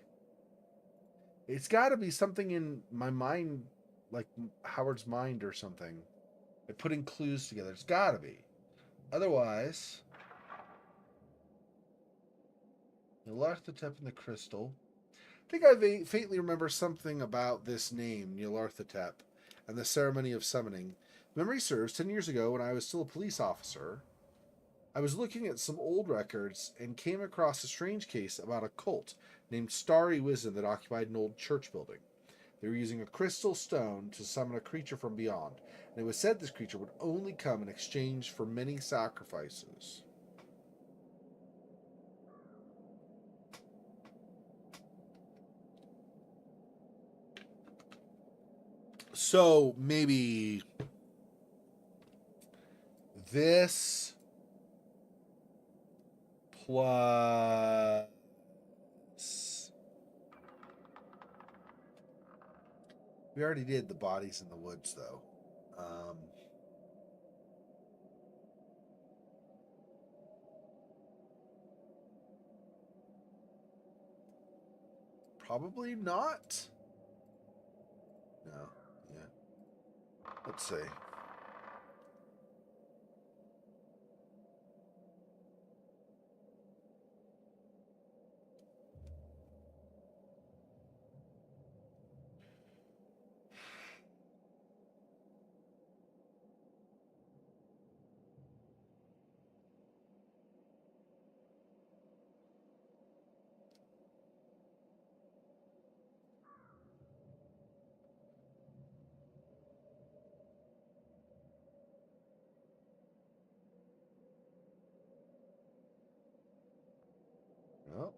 Speaker 1: It's got to be something in my mind, like Howard's mind or something. Like putting clues together. It's got to be. Otherwise, Nyarlathotep and the crystal. I think I faintly remember something about this name, Nyarlathotep, and the ceremony of summoning. Memory serves, 10 years ago, when I was still a police officer, I was looking at some old records and came across a strange case about a cult named Starry Wisdom that occupied an old church building. They were using a crystal stone to summon a creature from beyond, and it was said this creature would only come in exchange for many sacrifices. So maybe this plus we already did the bodies in the woods though. Probably not. No. Yeah. Let's see. No.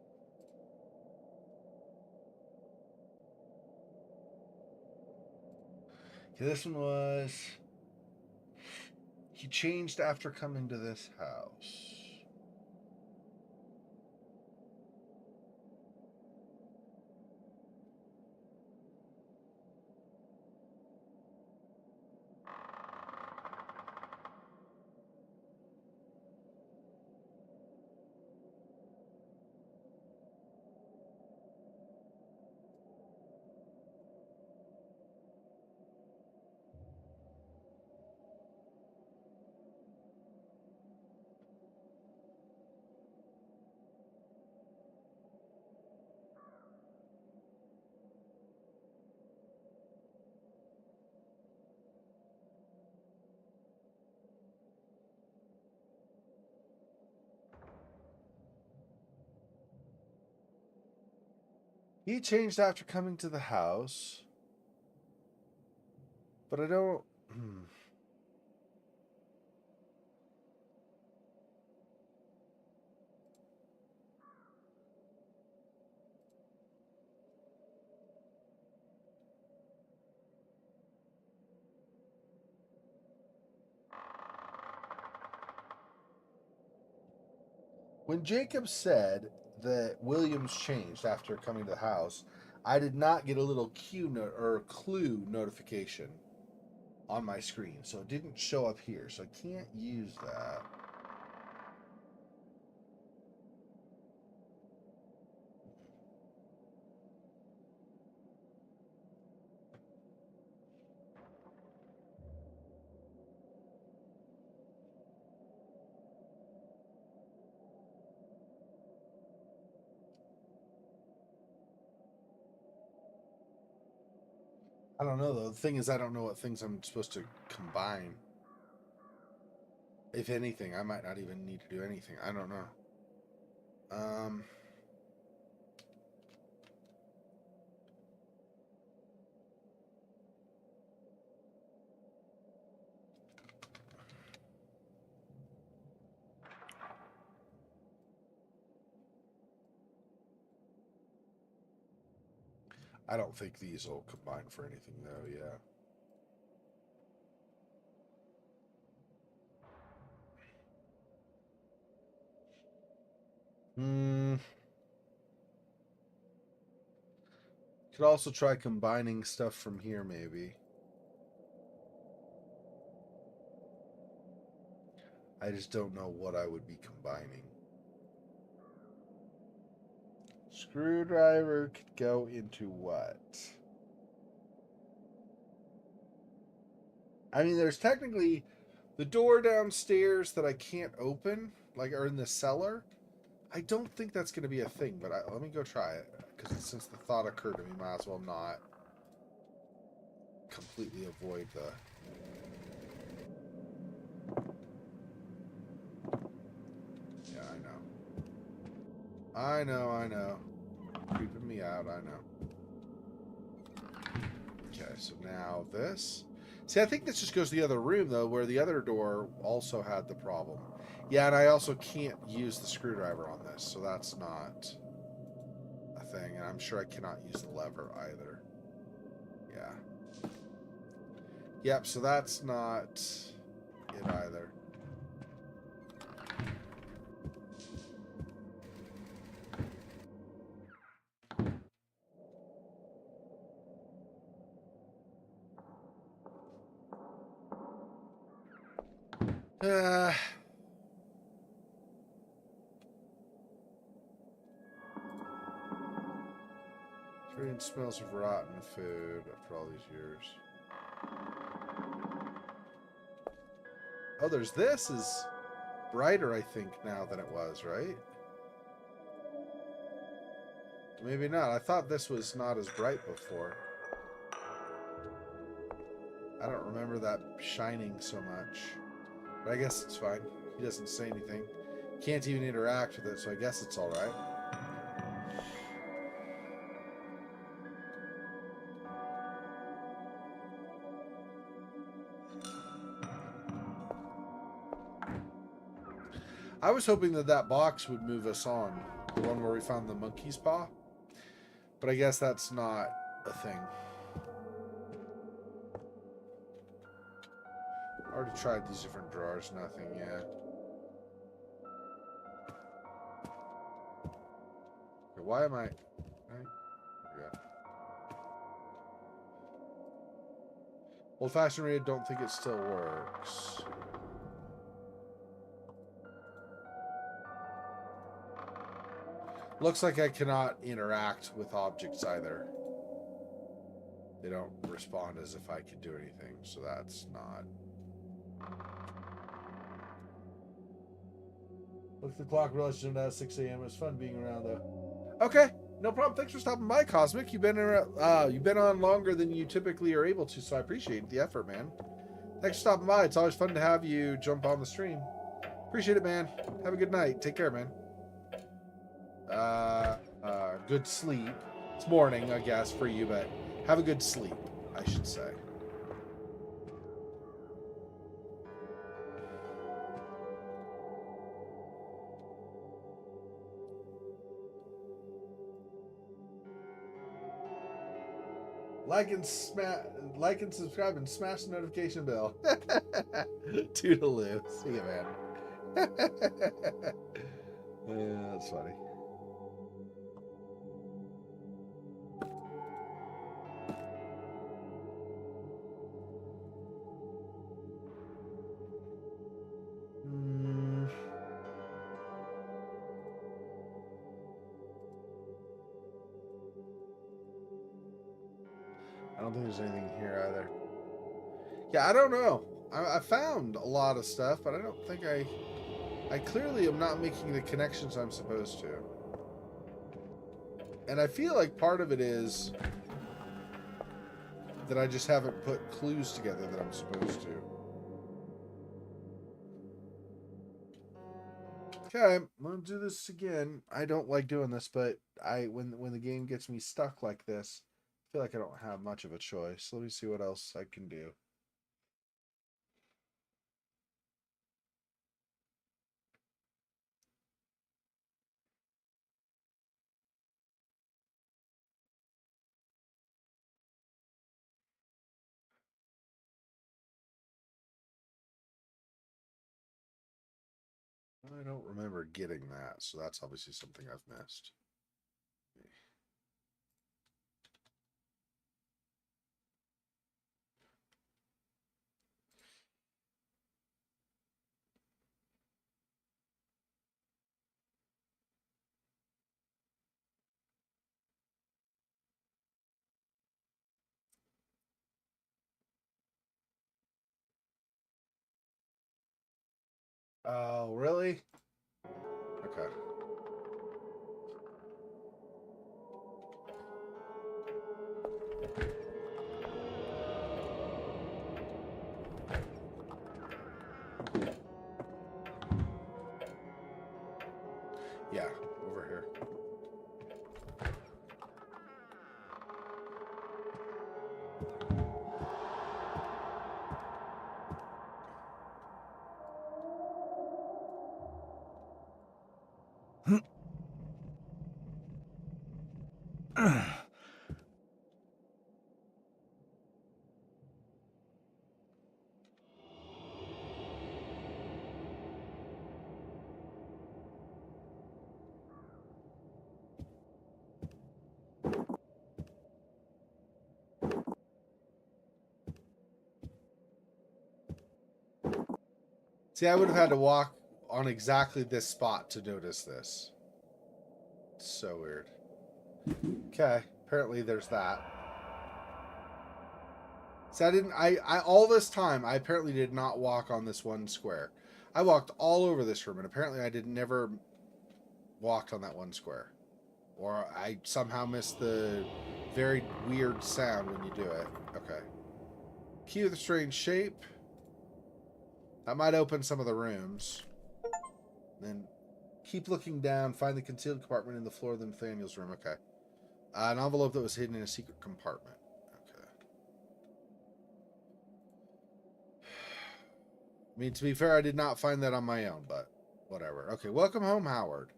Speaker 1: Okay, this one was he changed after coming to this house. He changed after coming to the house. But I don't... When Jacob said that Williams changed after coming to the house, I did not get a little clue notification on my screen, so it didn't show up here, so I can't use that. I don't know, though. The thing is, I don't know what things I'm supposed to combine. If anything, I might not even need to do anything. I don't know. I don't think these will combine for anything, though, yeah. Could also try combining stuff from here, maybe. I just don't know what I would be combining. Screwdriver could go into what? I mean, there's technically the door downstairs that I can't open, like, or in the cellar. I don't think that's going to be a thing, but let me go try it. Because since the thought occurred to me, might as well not completely avoid the... Yeah, I know. Creeping me out, I know. Okay, so now this. See, I think this just goes to the other room, though, where the other door also had the problem. Yeah, and I also can't use the screwdriver on this, so that's not a thing. And I'm sure I cannot use the lever either. Yeah. Yep, so that's not it either. Strange smells of rotten food after all these years. Oh, there's this is brighter, I think, now than it was, right? Maybe not. I thought this was not as bright before. I don't remember that shining so much. But I guess it's fine. He doesn't say anything. Can't even interact with it, so I guess it's alright. I was hoping that that box would move us on. The one where we found the monkey's paw. But I guess that's not a thing. I already tried these different drawers. Nothing yet. Okay, why am I... Old-fashioned read, don't think it still works. Looks like I cannot interact with objects either. They don't respond as if I could do anything, so that's not. Look at the clock, realized it's now 6 a.m. It was fun being around, though. Okay, no problem. Thanks for stopping by, Cosmic. You've been on longer than you typically are able to, so I appreciate the effort, man. Thanks for stopping by. It's always fun to have you jump on the stream. Appreciate it, man. Have a good night. Take care, man. Good sleep. It's morning, I guess, for you, but have a good sleep, I should say. Like and subscribe and smash the notification bell. Toodaloo. See you, man. Yeah, that's funny. I don't think there's anything here either. Yeah, I don't know. I found a lot of stuff, but I don't think I clearly am not making the connections I'm supposed to. And I feel like part of it is that I just haven't put clues together that I'm supposed to. Okay, I'm gonna do this again. I don't like doing this, but when the game gets me stuck like this, I feel like I don't have much of a choice. Let me see what else I can do. I don't remember getting that, so that's obviously something I've missed. Oh, really? Okay. Yeah, over here. See, I would have had to walk on exactly this spot to notice this. It's so weird. Okay, apparently there's that. See, I all this time, I apparently did not walk on this one square. I walked all over this room, and apparently I did never walked on that one square. Or I somehow missed the very weird sound when you do it. Okay. Key with a strange shape. That might open some of the rooms. Then keep looking down. Find the concealed compartment in the floor of the Nathaniel's room. Okay. An envelope that was hidden in a secret compartment. Okay. I mean, to be fair, I did not find that on my own, but whatever. Okay, welcome home, Howard.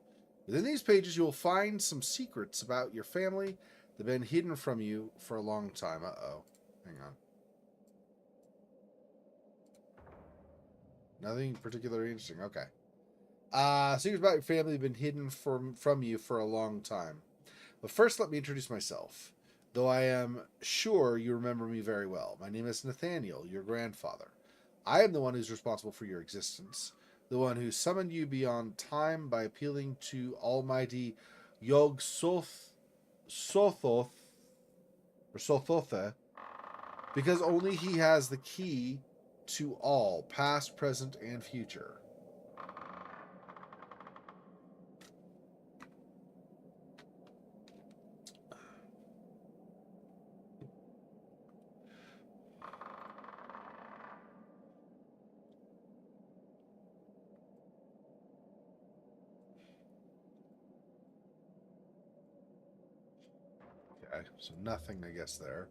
Speaker 1: Within these pages, you will find some secrets about your family that have been hidden from you for a long time. Uh-oh. Hang on. Nothing particularly interesting. Okay. Secrets about your family have been hidden from you for a long time. But first, let me introduce myself. Though I am sure you remember me very well. My name is Nathaniel, your grandfather. I am the one who's responsible for your existence, the one who summoned you beyond time by appealing to Almighty Yog Sothoth, or Sothotha, because only he has the key to all, past, present, and future. Okay, so nothing, I guess, there.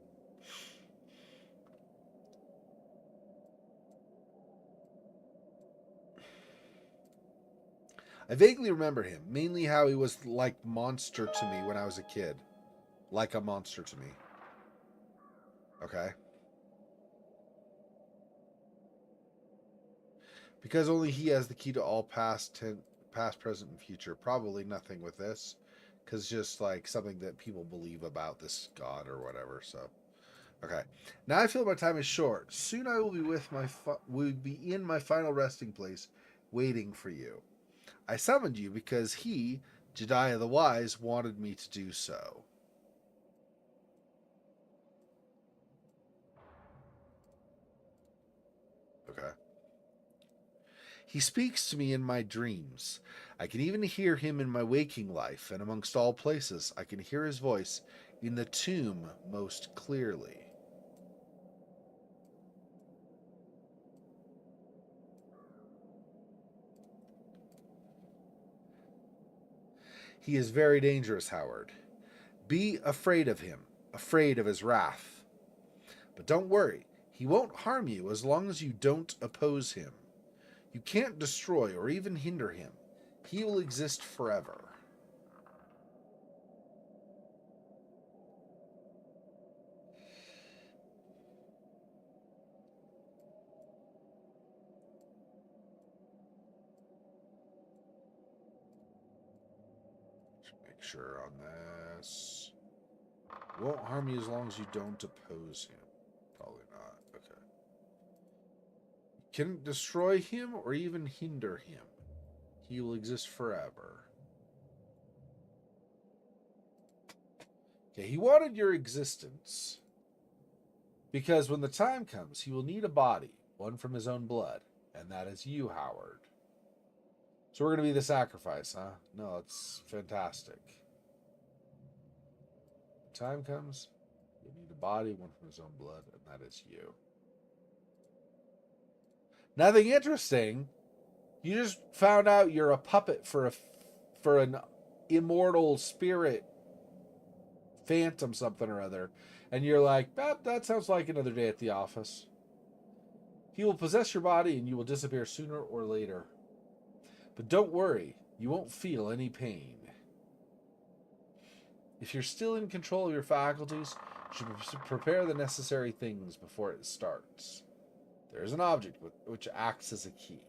Speaker 1: I vaguely remember him, mainly how he was like monster to me when I was a kid. Like a monster to me. Okay. Because only he has the key to all past, present, and future. Probably nothing with this, because just like something that people believe about this god or whatever. So, okay. Now I feel my time is short. Soon I will be will be in my final resting place, waiting for you. I summoned you because he, Jediah the Wise, wanted me to do so. Okay. He speaks to me in my dreams. I can even hear him in my waking life, and amongst all places, I can hear his voice in the tomb most clearly. He is very dangerous, Howard. Be afraid of him, afraid of his wrath. But don't worry, he won't harm you as long as you don't oppose him. You can't destroy or even hinder him. He will exist forever. Make sure on this. Won't harm you as long as you don't oppose him. Probably not. Okay. Can destroy him or even hinder him. He will exist forever. Okay, he wanted your existence because when the time comes, he will need a body, one from his own blood, and that is you, Howard. So we're going to be the sacrifice, huh? No, it's fantastic. Time comes, you need a body, one from his own blood, and that is you. Nothing interesting. You just found out you're a puppet for an immortal spirit phantom something or other, and you're like, that sounds like another day at the office. He will possess your body and you will disappear sooner or later. But don't worry, you won't feel any pain. If you're still in control of your faculties, you should prepare the necessary things before it starts. There is an object which acts as a key.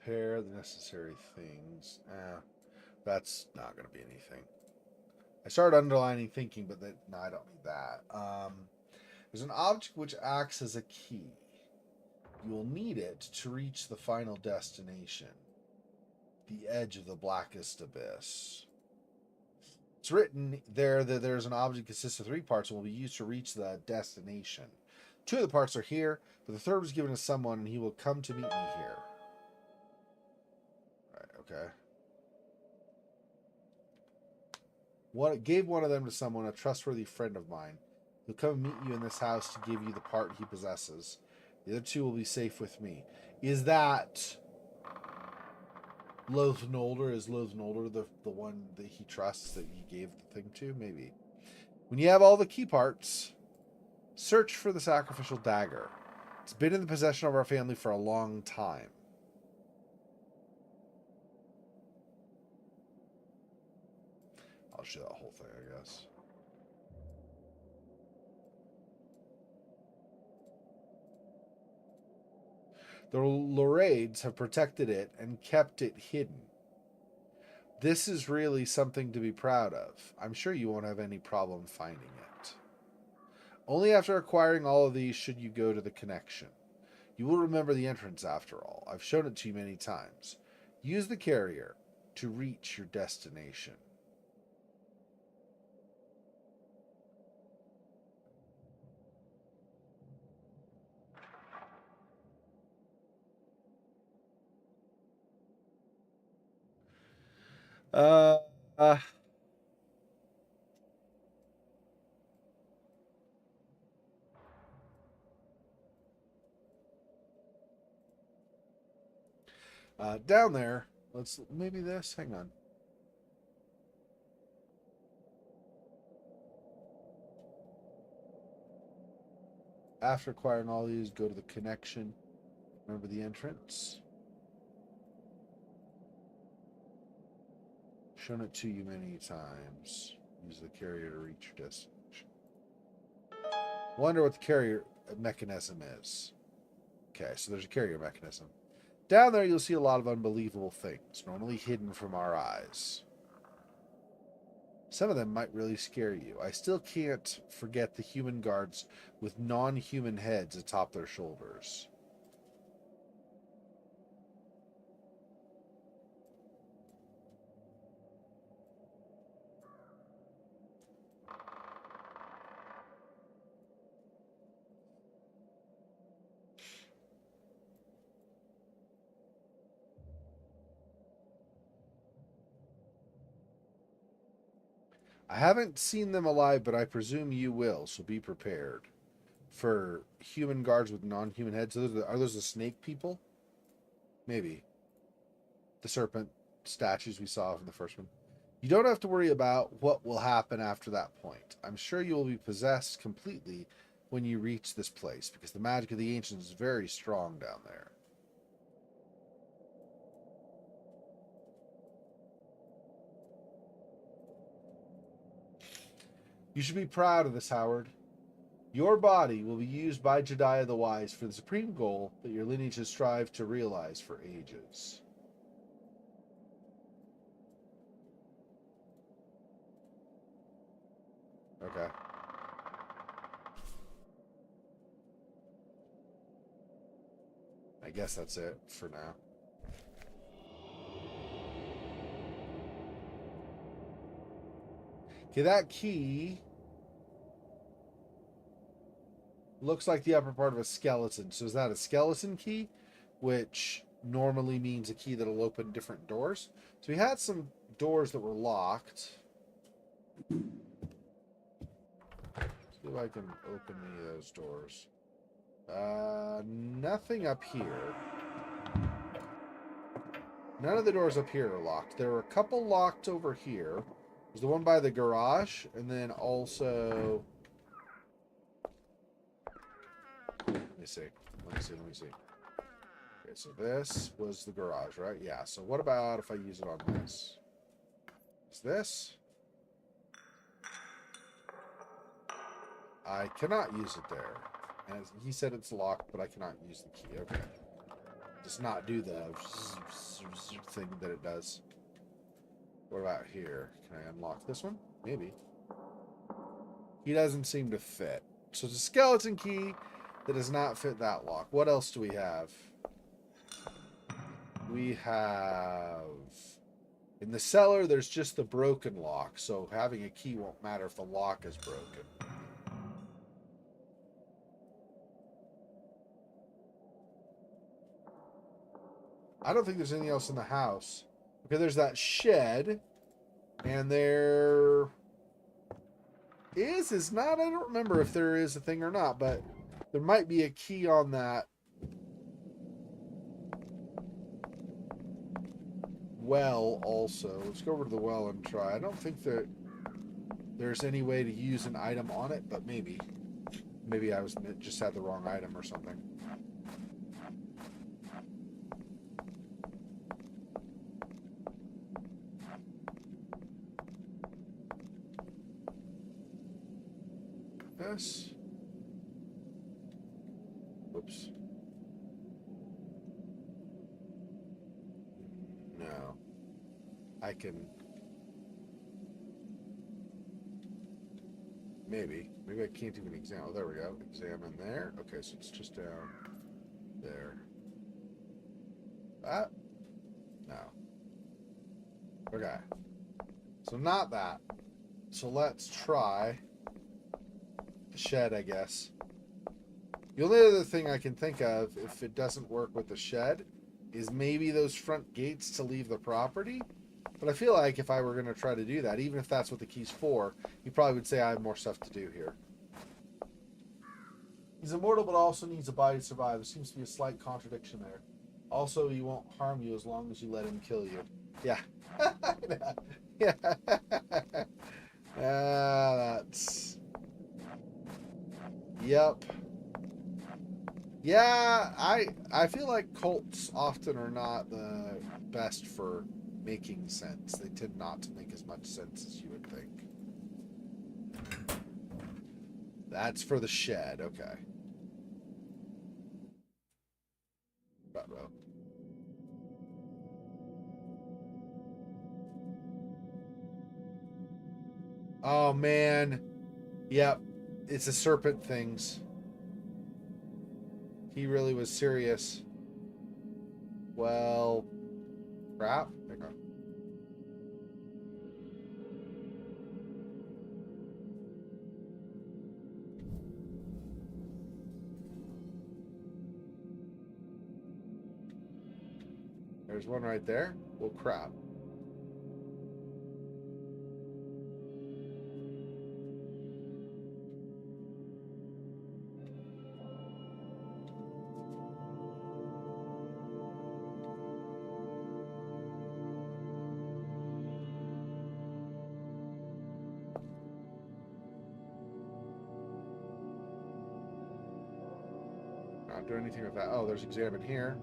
Speaker 1: Prepare the necessary things. That's not going to be anything. I started underlining thinking, but no, I don't need that. There's an object which acts as a key. You will need it to reach the final destination, the edge of the blackest abyss. It's written there that there's an object that consists of three parts and will be used to reach the destination. Two of the parts are here, but the third was given to someone, and he will come to meet me here. Right, okay. Gave one of them to someone, a trustworthy friend of mine. He'll come and meet you in this house to give you the part he possesses. The other two will be safe with me. Is that Loath Nolder? Is Loath Nolder the one that he trusts that he gave the thing to? Maybe. When you have all the key parts, search for the sacrificial dagger. It's been in the possession of our family for a long time. I'll show that whole thing, I guess. The Loreids have protected it and kept it hidden. This is really something to be proud of. I'm sure you won't have any problem finding it. Only after acquiring all of these should you go to the connection. You will remember the entrance after all. I've shown it to you many times. Use the carrier to reach your destination. Uh, uh Down there, maybe this. Hang on. After acquiring all these, go to the connection. Remember the entrance. Shown it to you many times. Use the carrier to reach your destination. Wonder what the carrier mechanism is. Okay, so there's a carrier mechanism. Down there, you'll see a lot of unbelievable things, normally hidden from our eyes. Some of them might really scare you. I still can't forget the human guards with non-human heads atop their shoulders. I haven't seen them alive, but I presume you will, so be prepared. For human guards with non-human heads, are those the snake people? Maybe. The serpent statues we saw from the first one. You don't have to worry about what will happen after that point. I'm sure you will be possessed completely when you reach this place, because the magic of the ancients is very strong down there. You should be proud of this, Howard. Your body will be used by Jediah the Wise for the supreme goal that your lineage has strived to realize for ages. Okay. I guess that's it for now. Okay, that key looks like the upper part of a skeleton. So is that a skeleton key? Which normally means a key that'll open different doors. So we had some doors that were locked. See if I can open any of those doors. Nothing up here. None of the doors up here are locked. There are a couple locked over here. There's the one by the garage, and then also... Let me see. Okay, so this was the garage, right? Yeah, so what about if I use it on this? Is this? I cannot use it there. And he said it's locked, but I cannot use the key. Okay. Does not do the thing that it does. What about here? Can I unlock this one? Maybe. He doesn't seem to fit. So it's a skeleton key that does not fit that lock. What else do we have? We have... In the cellar, there's just the broken lock. So having a key won't matter if the lock is broken. I don't think there's anything else in the house. Okay, there's that shed. And there is not. I don't remember if there is a thing or not, but there might be a key on that well also. Let's go over to the well and try. I don't think that there's any way to use an item on it, but maybe. Maybe I just had the wrong item or something. This. Whoops. No. I can... Maybe. Maybe I can't even examine. Oh, there we go. Examine there. Okay, so it's just down there. That? No. Okay. So not that. So let's try the shed, I guess. The only other thing I can think of, if it doesn't work with the shed, is maybe those front gates to leave the property. But I feel like if I were going to try to do that, even if that's what the key's for, you probably would say I have more stuff to do here. He's immortal, but also needs a body to survive. There seems to be a slight contradiction there. Also, he won't harm you as long as you let him kill you. Yeah. Yeah. That's... Yep. Yeah, I feel like cults often are not the best for making sense. They tend not to make as much sense as you would think. That's for the shed, okay. Uh-oh. Oh man. Yep. It's the serpent things. He really was serious. Well, crap. Hang on. There's one right there. Well, crap. Not do anything with that. Oh, there's examine here.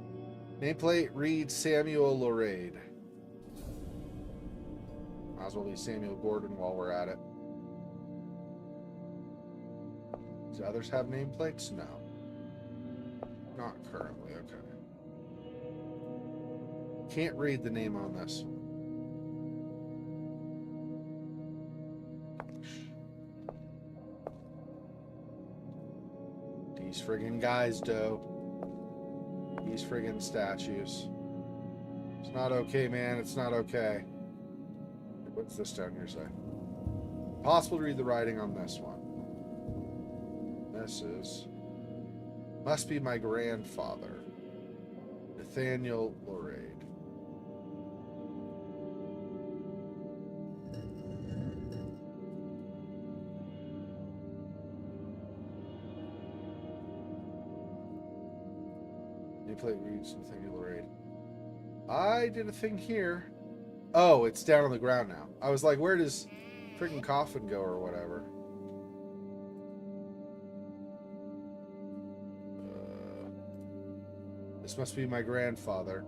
Speaker 1: Nameplate reads Samuel Loreid. Might as well be Samuel Gordon while we're at it. Do others have nameplates? No. Not currently, okay. Can't read the name on this. These friggin' guys, Doe. These friggin' statues. It's not okay, man. It's not okay. What's this down here say? Impossible to read the writing on this one. This is... Must be my grandfather. Nathaniel Loreid. Nameplate reads Nathaniel Loreid. I did a thing here. Oh, it's down on the ground now. I was like, where does freaking coffin go or whatever? This must be my grandfather,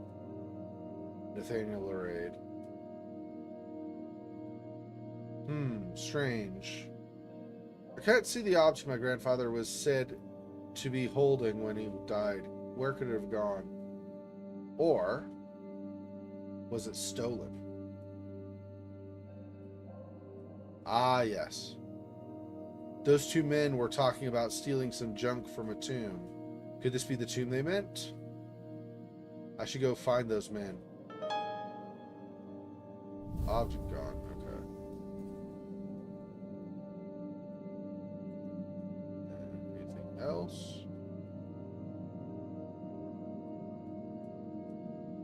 Speaker 1: Nathaniel Loreid. Strange. I can't see the object my grandfather was said to be holding when he died. Where could it have gone? Or was it stolen? Ah, yes. Those two men were talking about stealing some junk from a tomb. Could this be the tomb they meant? I should go find those men. Object gone. Okay. Anything else?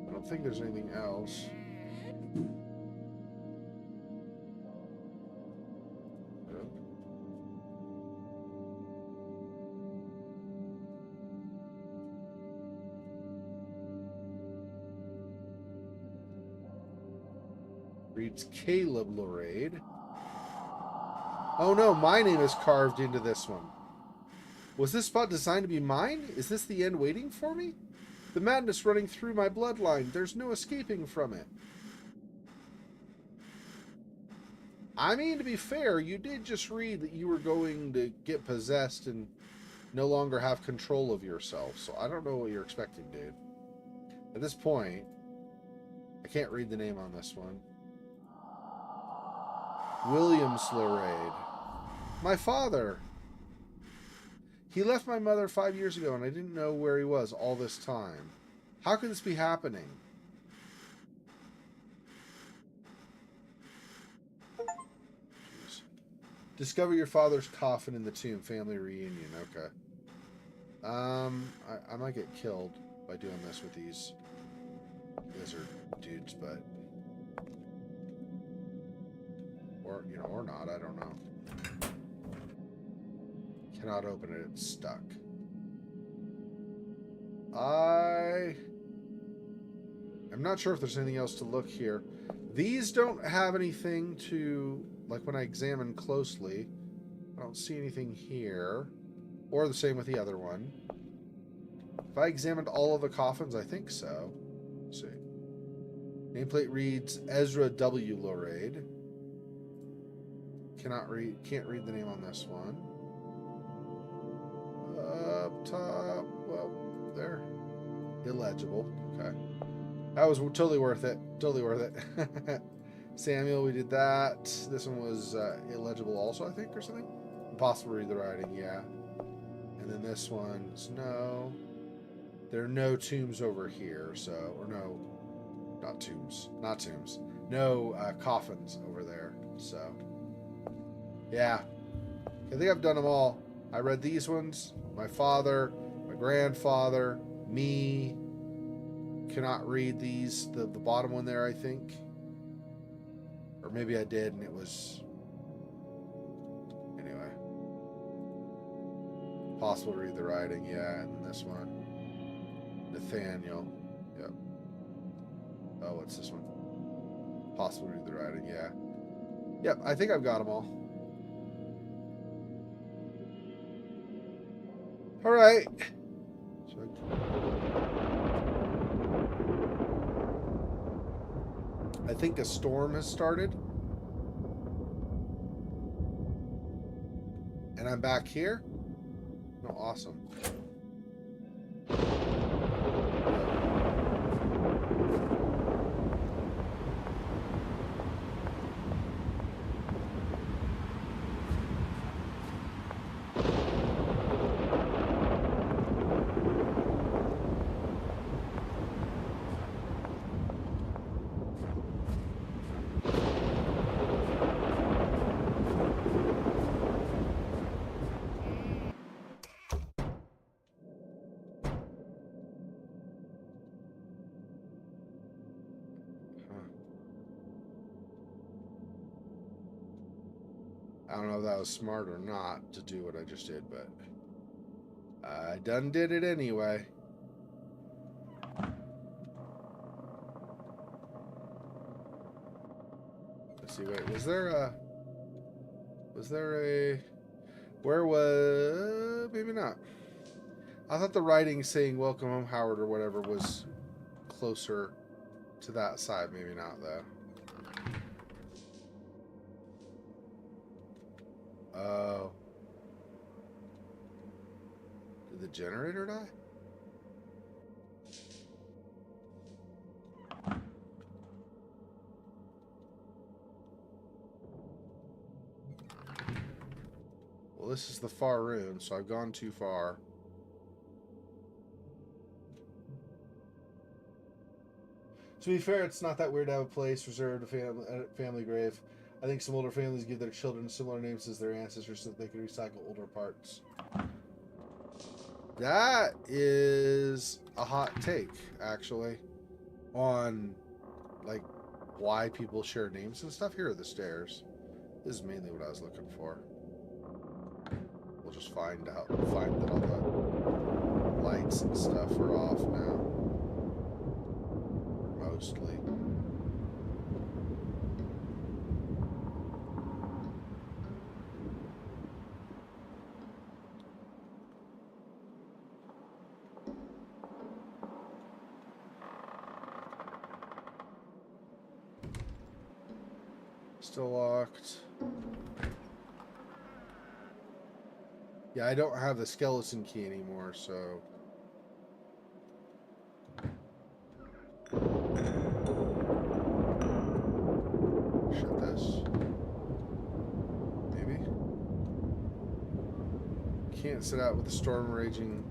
Speaker 1: I don't think there's anything else. Reads Caleb Loreid. Oh no, my name is carved into this one. Was this spot designed to be mine? Is this the end waiting for me? The madness running through my bloodline. There's no escaping from it. I mean, to be fair, you did just read that you were going to get possessed and no longer have control of yourself. So I don't know what you're expecting, dude. At this point, I can't read the name on this one. Williams Loreid. My father. He left my mother 5 years ago and I didn't know where he was all this time. How could this be happening? Jeez. Discover your father's coffin in the tomb. Family reunion. Okay. I might get killed by doing this with these lizard dudes, but... Or, you know, or not. I don't know. Cannot open it. It's stuck. I'm not sure if there's anything else to look here. These don't have anything to, like when I examine closely, I don't see anything here. Or the same with the other one. If I examined all of the coffins, I think so. Let's see. Nameplate reads Ezra W. Loreid. Can't read the name on this one. Up top, well, there. Illegible. Okay. That was totally worth it. Totally worth it. Samuel, we did that. This one was illegible also, I think, or something. Impossible to read the writing, yeah. And then this one's no. There are no tombs over here, so, or no, not tombs. No coffins over there, so. Yeah. I think I've done them all. I read these ones. My father, my grandfather, me. Cannot read these. The bottom one there, I think. Or maybe I did and it was... Anyway. Possible to read the writing, yeah. And this one. Nathaniel. Yep. Oh, what's this one? Possible to read the writing, yeah. Yep, I think I've got them all. Alright. I think a storm has started. And I'm back here? No, awesome. I don't know if that was smart or not to do what I just did, but I done did it anyway. Let's see, wait, was there a... Where was... Maybe not. I thought the writing saying welcome home Howard or whatever was closer to that side. Maybe not, though. Oh. Did the generator die? Well, this is the far room, so I've gone too far. To be fair, it's not that weird to have a place reserved a family grave. I think some older families give their children similar names as their ancestors so that they can recycle older parts. That is a hot take, actually, on, like, why people share names and stuff. Here are the stairs. This is mainly what I was looking for. We'll just find that all the lights and stuff are off now. Mostly. Still locked. Yeah, I don't have the skeleton key anymore, so... Shut this. Maybe? Can't sit out with the storm raging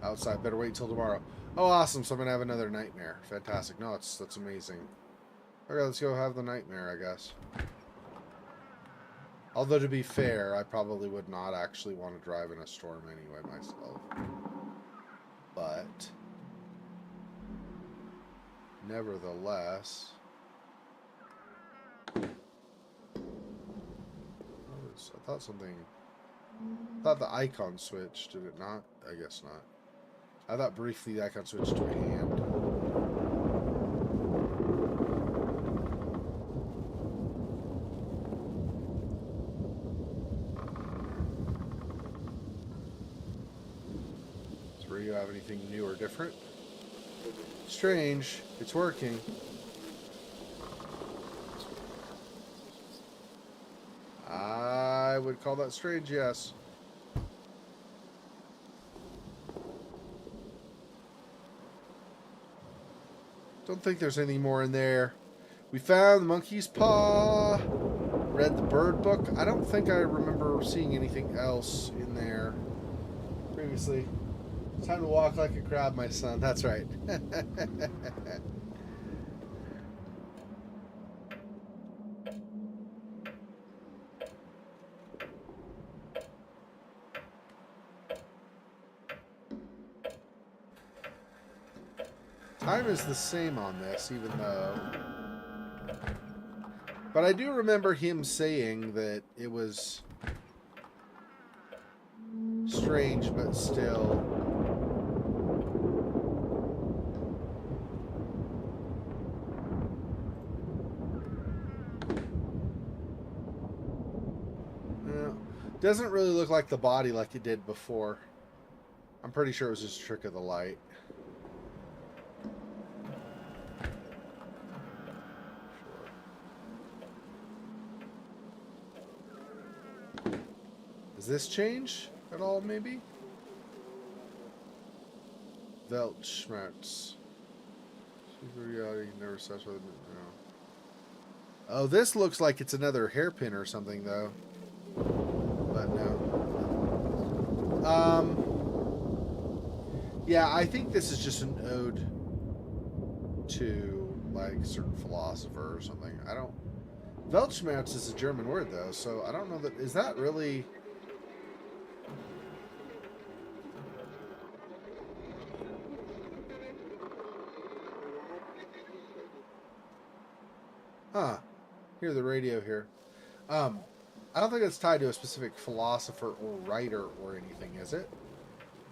Speaker 1: outside. Better wait till tomorrow. Oh, awesome. So I'm going to have another nightmare. Fantastic. No, that's amazing. Okay, let's go have the nightmare, I guess. Although, to be fair, I probably would not actually want to drive in a storm anyway myself. But, nevertheless... I thought something... I thought the icon switched, did it not? I guess not. I thought briefly the icon switched to a hand. anything new or different. Strange. It's working. I would call that strange, yes. Don't think there's any more in there. We found the monkey's paw. Read the bird book. I don't think I remember seeing anything else in there previously. It's time to walk like a crab, my son. That's right. Time is the same on this, even though... But I do remember him saying that it was strange, but still... Doesn't really look like the body like it did before. I'm pretty sure it was just a trick of the light. Does this change at all, maybe? Weltschmerz. Super reality never stops with it. No. Oh, this looks like it's another hairpin or something, though. But no. Yeah, I think this is just an ode to, like, a certain philosopher or something. I don't... Weltschmerz is a German word, though, so I don't know that... Is that really... Huh. Hear the radio here. I don't think it's tied to a specific philosopher or writer or anything, is it?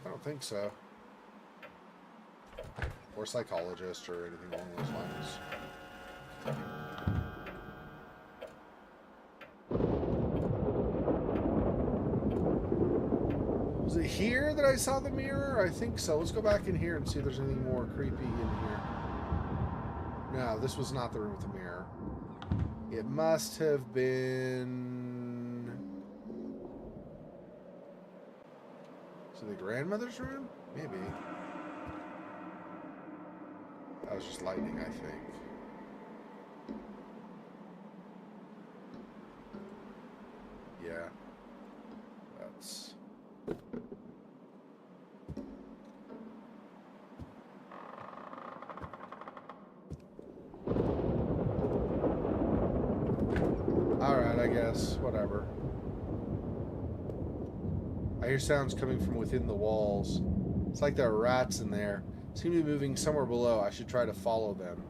Speaker 1: I don't think so. Or psychologist or anything along those lines. Was it here that I saw the mirror? I think so. Let's go back in here and see if there's anything more creepy in here. No, this was not the room with the mirror. It must have been... Is it the grandmother's room? Maybe. That was just lightning, I think. Yeah. That's... Alright, I guess. Whatever. I hear sounds coming from within the walls. It's like there are rats in there. Seem to be moving somewhere below. I should try to follow them.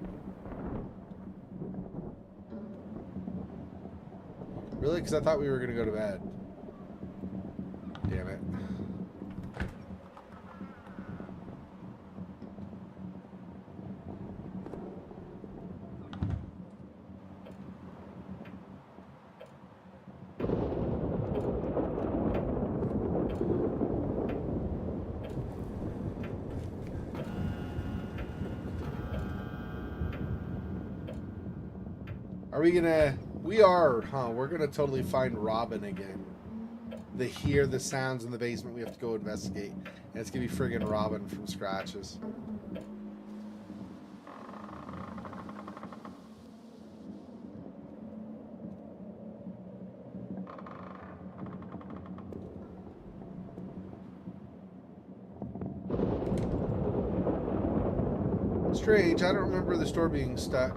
Speaker 1: Really? Because I thought we were going to go to bed. Damn it. Are we gonna... We are, huh? We're gonna totally find Robin again. They hear the sounds in the basement. We have to go investigate. And it's gonna be friggin' Robin from Scratches. Strange. I don't remember the store being stuck.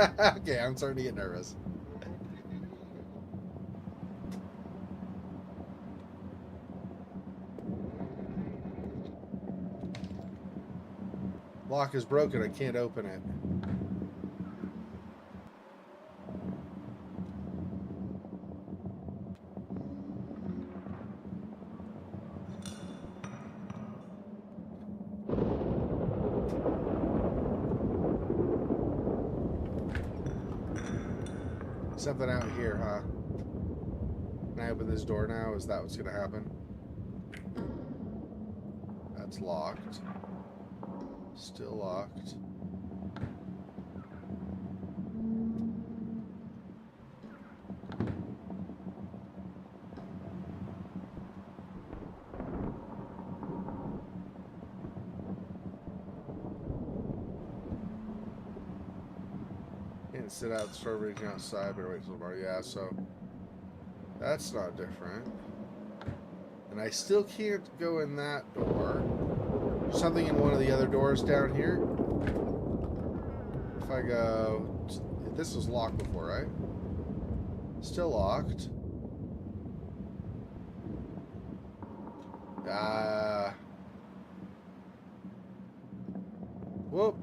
Speaker 1: Okay, I'm starting to get nervous. Lock is broken. I can't open it. Something out here, huh? open this door now? Is that what's gonna happen? That's locked. Still locked. Can't sit out, start reaching outside, but wait till tomorrow. Yeah, so that's not different. And I still can't go in that door. There's something in one of the other doors down here. If I go... This was locked before, right? Still locked. Whoop.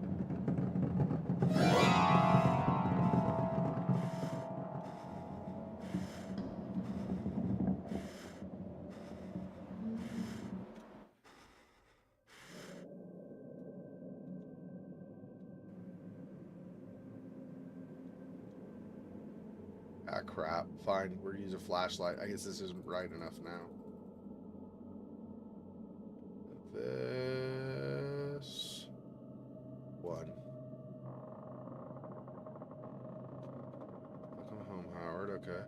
Speaker 1: Ah, crap. Fine, we're gonna use a flashlight. I guess this isn't bright enough now. This one. Welcome home, Howard. Okay.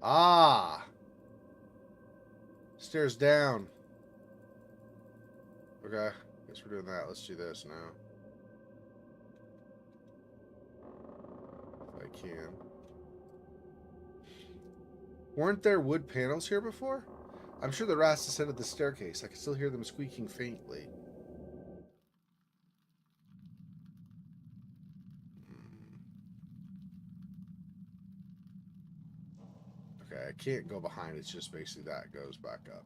Speaker 1: Ah! Stairs down. Okay. Guess we're doing that. Let's do this now. If I can. Weren't there wood panels here before? I'm sure the rats descended the staircase. I can still hear them squeaking faintly. Okay, I can't go behind. It's just basically that goes back up.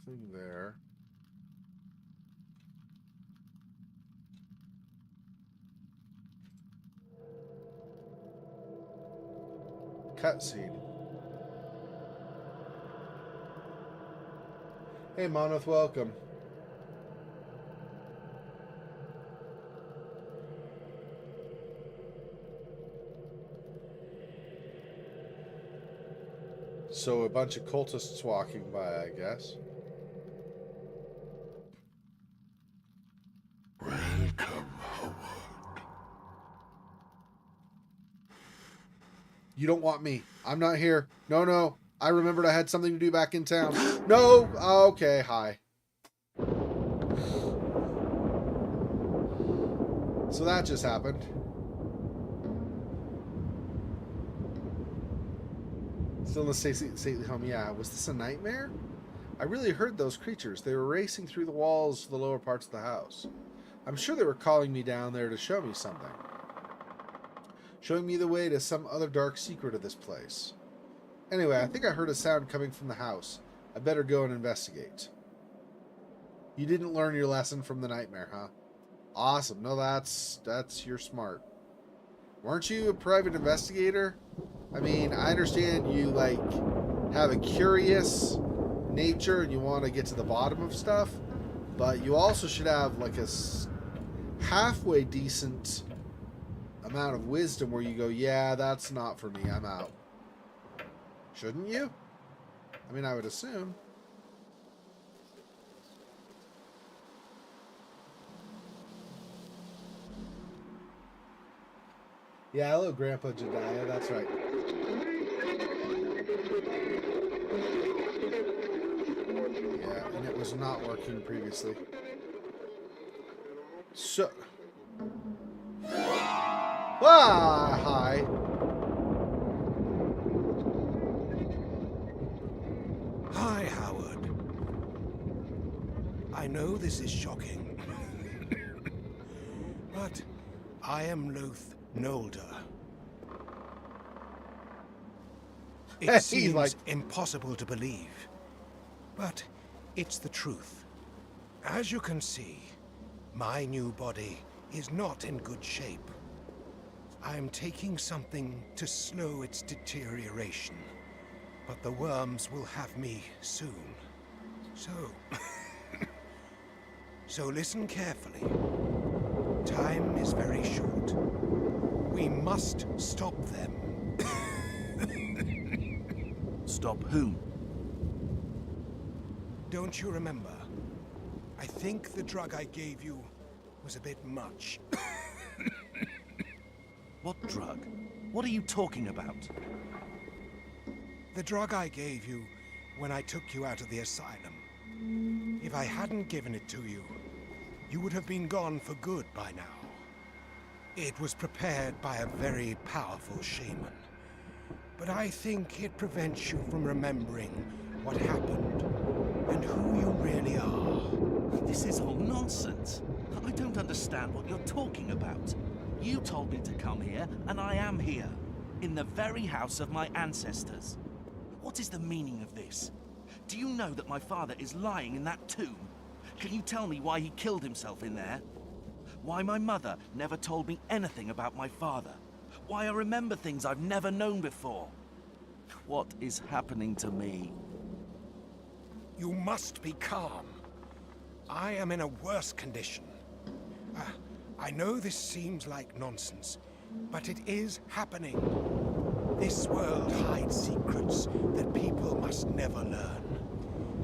Speaker 1: Nothing there. Cutscene. Hey, Monolith, welcome. So a bunch of cultists walking by, I guess.
Speaker 2: Welcome, Howard.
Speaker 1: You don't want me. I'm not here. No, no. I remembered I had something to do back in town. No! Okay, hi. So that just happened. Still in the stately home. Yeah, was this a nightmare? I really heard those creatures. They were racing through the walls of the lower parts of the house. I'm sure they were calling me down there to show me something. Showing me the way to some other dark secret of this place. Anyway, I think I heard a sound coming from the house. I better go and investigate. You didn't learn your lesson from the nightmare, huh? Awesome. No, that's you're smart. Weren't you a private investigator? I mean, I understand you, like, have a curious nature and you want to get to the bottom of stuff, but you also should have, like, a halfway decent amount of wisdom where you go, yeah, that's not for me, I'm out. Shouldn't you? I mean, I would assume. Yeah, hello, Grandpa Jediah. That's right. Yeah, and it was not working previously. So... Ah, hi.
Speaker 3: I know this is shocking, but I am Loath Nolder. It
Speaker 1: He's
Speaker 3: seems
Speaker 1: like-
Speaker 3: impossible to believe, but it's the truth. As you can see, my new body is not in good shape. I'm taking something to slow its deterioration, but the worms will have me soon. So listen carefully. Time is very short. We must stop them.
Speaker 4: Stop whom?
Speaker 3: Don't you remember? I think the drug I gave you was a bit much.
Speaker 4: What drug? What are you talking about?
Speaker 3: The drug I gave you when I took you out of the asylum. If I hadn't given it to you, you would have been gone for good by now. It was prepared by a very powerful shaman. But I think it prevents you from remembering what happened and who you really are.
Speaker 4: This is all nonsense. I don't understand what you're talking about. You told me to come here, and I am here. In the very house of my ancestors. What is the meaning of this? Do you know that my father is lying in that tomb? Can you tell me why he killed himself in there? Why my mother never told me anything about my father? Why I remember things I've never known before? What is happening to me?
Speaker 3: You must be calm. I am in a worse condition. I know this seems like nonsense, but it is happening. This world hides secrets that people must never learn.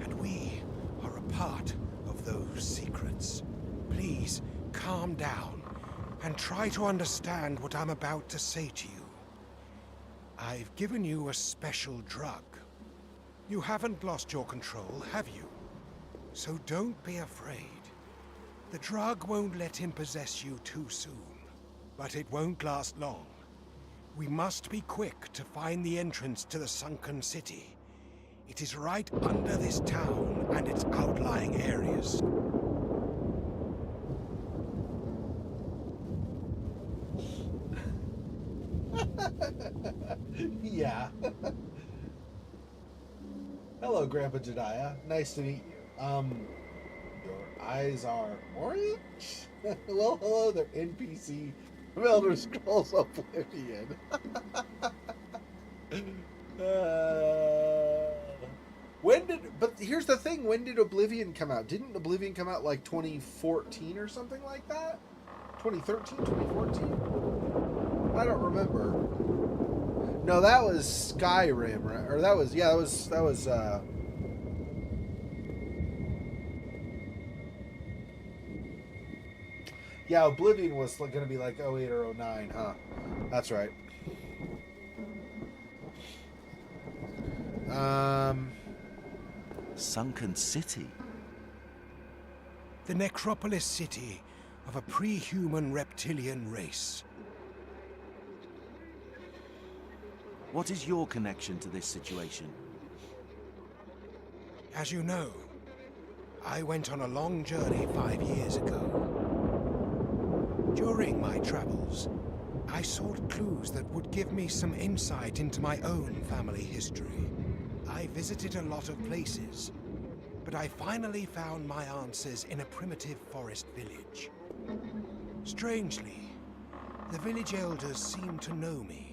Speaker 3: And we are a part of those secrets. Please, calm down and try to understand what I'm about to say to you. I've given you a special drug. You haven't lost your control, have you? So don't be afraid. The drug won't let him possess you too soon, but it won't last long. We must be quick to find the entrance to the sunken city. It is right under this town and its outlying areas.
Speaker 1: Yeah. Hello, Grandpa Jediah. Nice to meet you. Your eyes are orange? Well, hello there, NPC from Elder Scrolls Oblivion. But here's the thing, when did Oblivion come out? Didn't Oblivion come out like 2014 or something like that? 2013, 2014? I don't remember. No, that was Skyrim, right? Or that was, yeah, Oblivion was going to be like 08 or 09, huh? That's right.
Speaker 4: Sunken City?
Speaker 3: The necropolis city of a pre-human reptilian race.
Speaker 4: What is your connection to this situation?
Speaker 3: As you know, I went on a long journey 5 years ago. During my travels, I sought clues that would give me some insight into my own family history. I visited a lot of places, but I finally found my answers in a primitive forest village. Strangely, the village elders seemed to know me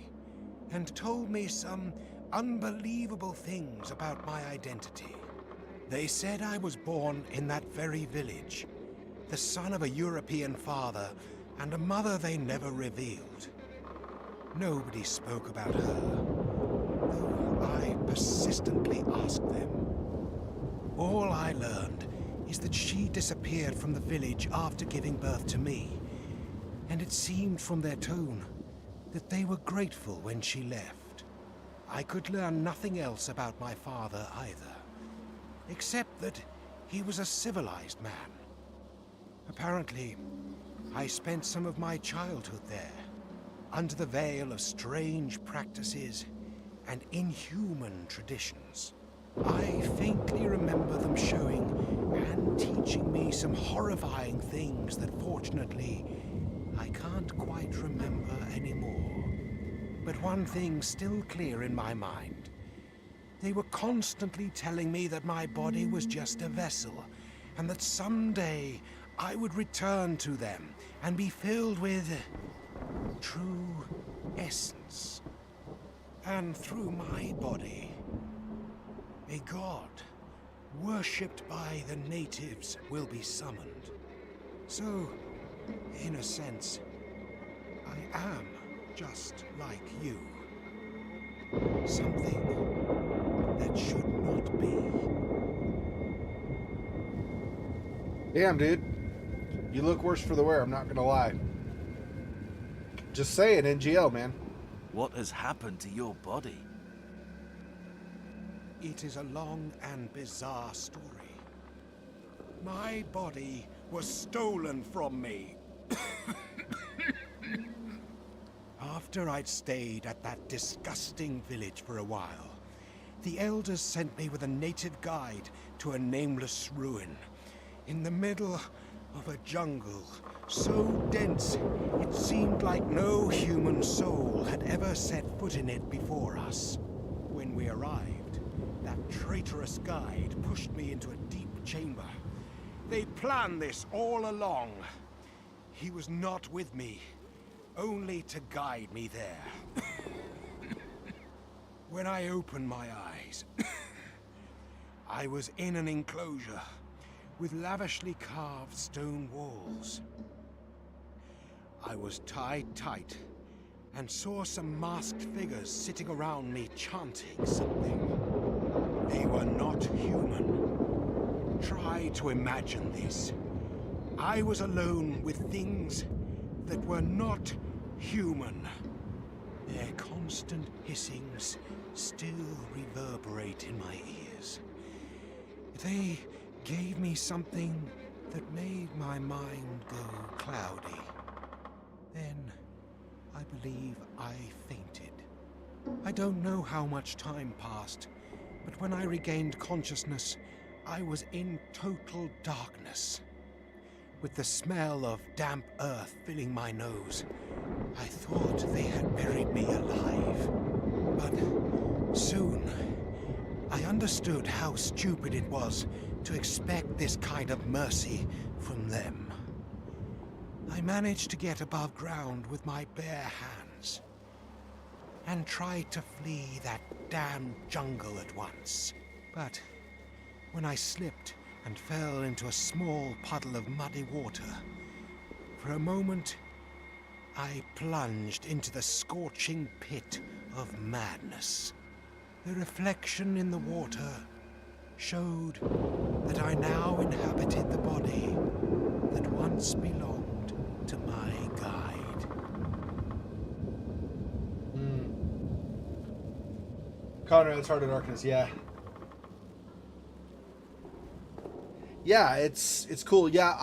Speaker 3: and told me some unbelievable things about my identity. They said I was born in that very village, the son of a European father and a mother they never revealed. Nobody spoke about her, though I persistently asked them. All I learned is that she disappeared from the village after giving birth to me, and it seemed from their tone that they were grateful when she left. I could learn nothing else about my father either, except that he was a civilized man. Apparently, I spent some of my childhood there, under the veil of strange practices and inhuman traditions. I faintly remember them showing and teaching me some horrifying things that fortunately I can't quite remember anymore. But one thing's still clear in my mind. They were constantly telling me that my body was just a vessel, and that someday I would return to them and be filled with true essence. And through my body, a god, worshipped by the natives, will be summoned. So, in a sense, I am just like you. Something that should not be.
Speaker 1: Damn, dude. You look worse for the wear, I'm not gonna lie. Just saying, NGL, man.
Speaker 4: What has happened to your body?
Speaker 3: It is a long and bizarre story. My body was stolen from me. After I'd stayed at that disgusting village for a while, the elders sent me with a native guide to a nameless ruin in the middle of a jungle so dense it seemed like no human soul had ever set foot in it before us. When we arrived, that traitorous guide pushed me into a deep chamber. They planned this all along. He was not with me, only to guide me there. When I opened my eyes, I was in an enclosure with lavishly carved stone walls. I was tied tight and saw some masked figures sitting around me chanting something. They were not human. Try to imagine this. I was alone with things that were not human. Their constant hissings still reverberate in my ears. They gave me something that made my mind go cloudy. Then, I believe I fainted. I don't know how much time passed, but when I regained consciousness, I was in total darkness. With the smell of damp earth filling my nose, I thought they had buried me alive. But soon, I understood how stupid it was to expect this kind of mercy from them. I managed to get above ground with my bare hands and tried to flee that damn jungle at once. But when I slipped and fell into a small puddle of muddy water, for a moment I plunged into the scorching pit of madness. The reflection in the water showed that I now inhabited the body that once belonged to my guide.
Speaker 1: Conrad's Heart of Darkness, yeah. Yeah, it's cool. Yeah,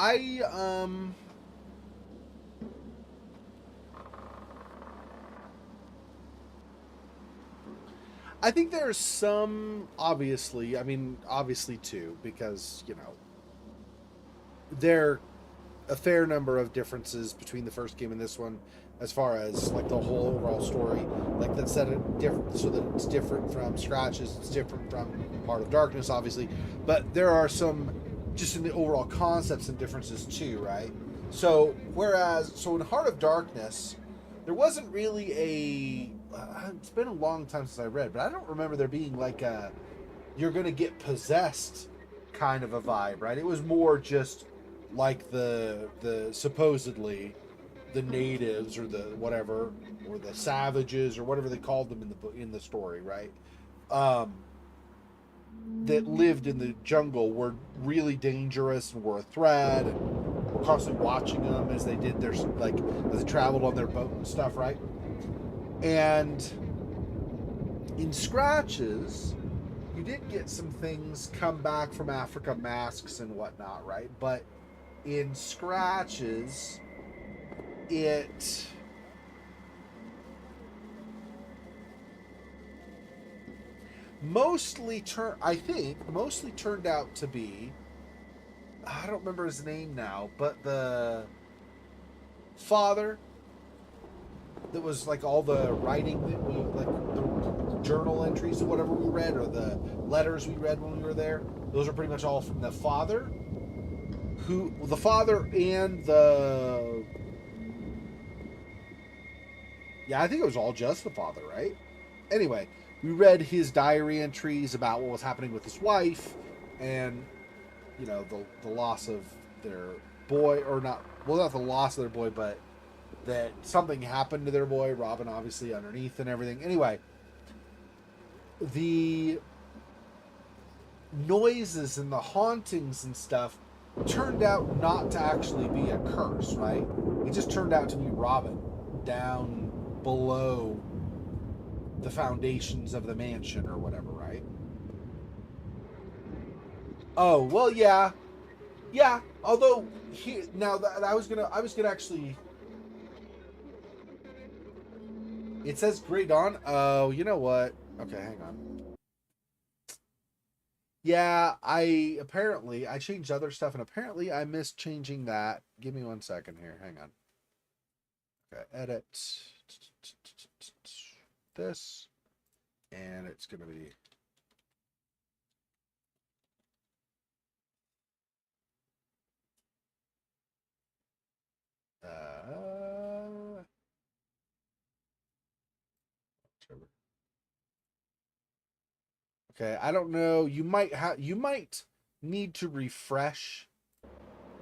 Speaker 1: I think there's some, obviously, I mean, obviously too, because, you know, there are a fair number of differences between the first game and this one, as far as, like, the whole overall story, like, that set it different, so that it's different from Scratches, it's different from Heart of Darkness, obviously, but there are some, just in the overall concepts and differences too, right? So, in Heart of Darkness, there wasn't really a, it's been a long time since I read, but I don't remember there being like a, you're gonna get possessed kind of a vibe, right? It was more just like the supposedly the natives or the whatever, or the savages or whatever they called them in the story, right? That lived in the jungle were really dangerous and were a threat, and were constantly watching them as they did their, like, as they traveled on their boat and stuff, right? And in Scratches, you did get some things come back from Africa, masks and whatnot, right? But in Scratches, it mostly turned out to be, I don't remember his name now, but the father that was like all the writing that we, like the journal entries or whatever we read, or the letters we read when we were there, those are pretty much all from the father, and the, yeah, I think it was all just the father, right? Anyway, we read his diary entries about what was happening with his wife, and the loss of their boy, or not the loss of their boy, but that something happened to their boy, Robin obviously underneath and everything. Anyway, the noises and the hauntings and stuff turned out not to actually be a curse, right? It just turned out to be Robin down below the foundations of the mansion or whatever, right? Oh, well, yeah. Yeah, although now that I was gonna actually, it says Grey Dawn. Oh, you know what? Okay, hang on. Yeah, I changed other stuff, and apparently I missed changing that. Give me 1 second here. Hang on. Okay, edit this, and it's gonna be. Okay, I don't know. You might need to refresh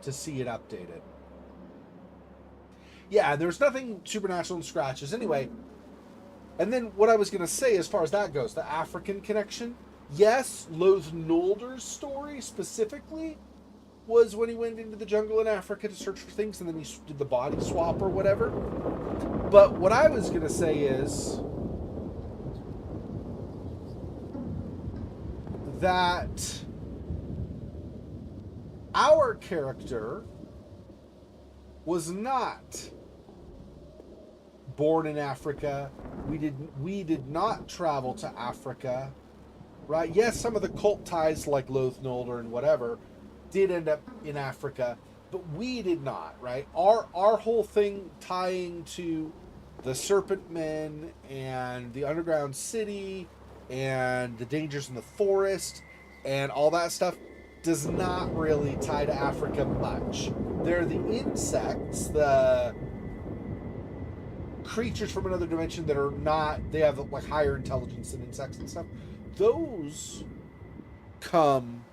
Speaker 1: to see it updated. Yeah, there's nothing supernatural in scratches anyway. And then what I was going to say as far as that goes, the African connection. Yes, Loath Nolder's story specifically was when he went into the jungle in Africa to search for things, and then he did the body swap or whatever. But what I was going to say is that our character was not born in Africa. We did not travel to Africa, right? Yes, some of the cult ties like Loath Nolder and whatever did end up in Africa, but we did not, right? Our whole thing tying to the Serpent Men and the underground city and the dangers in the forest and all that stuff does not really tie to Africa much. They're the insects, the creatures from another dimension that are not, they have like higher intelligence than insects and stuff. Those come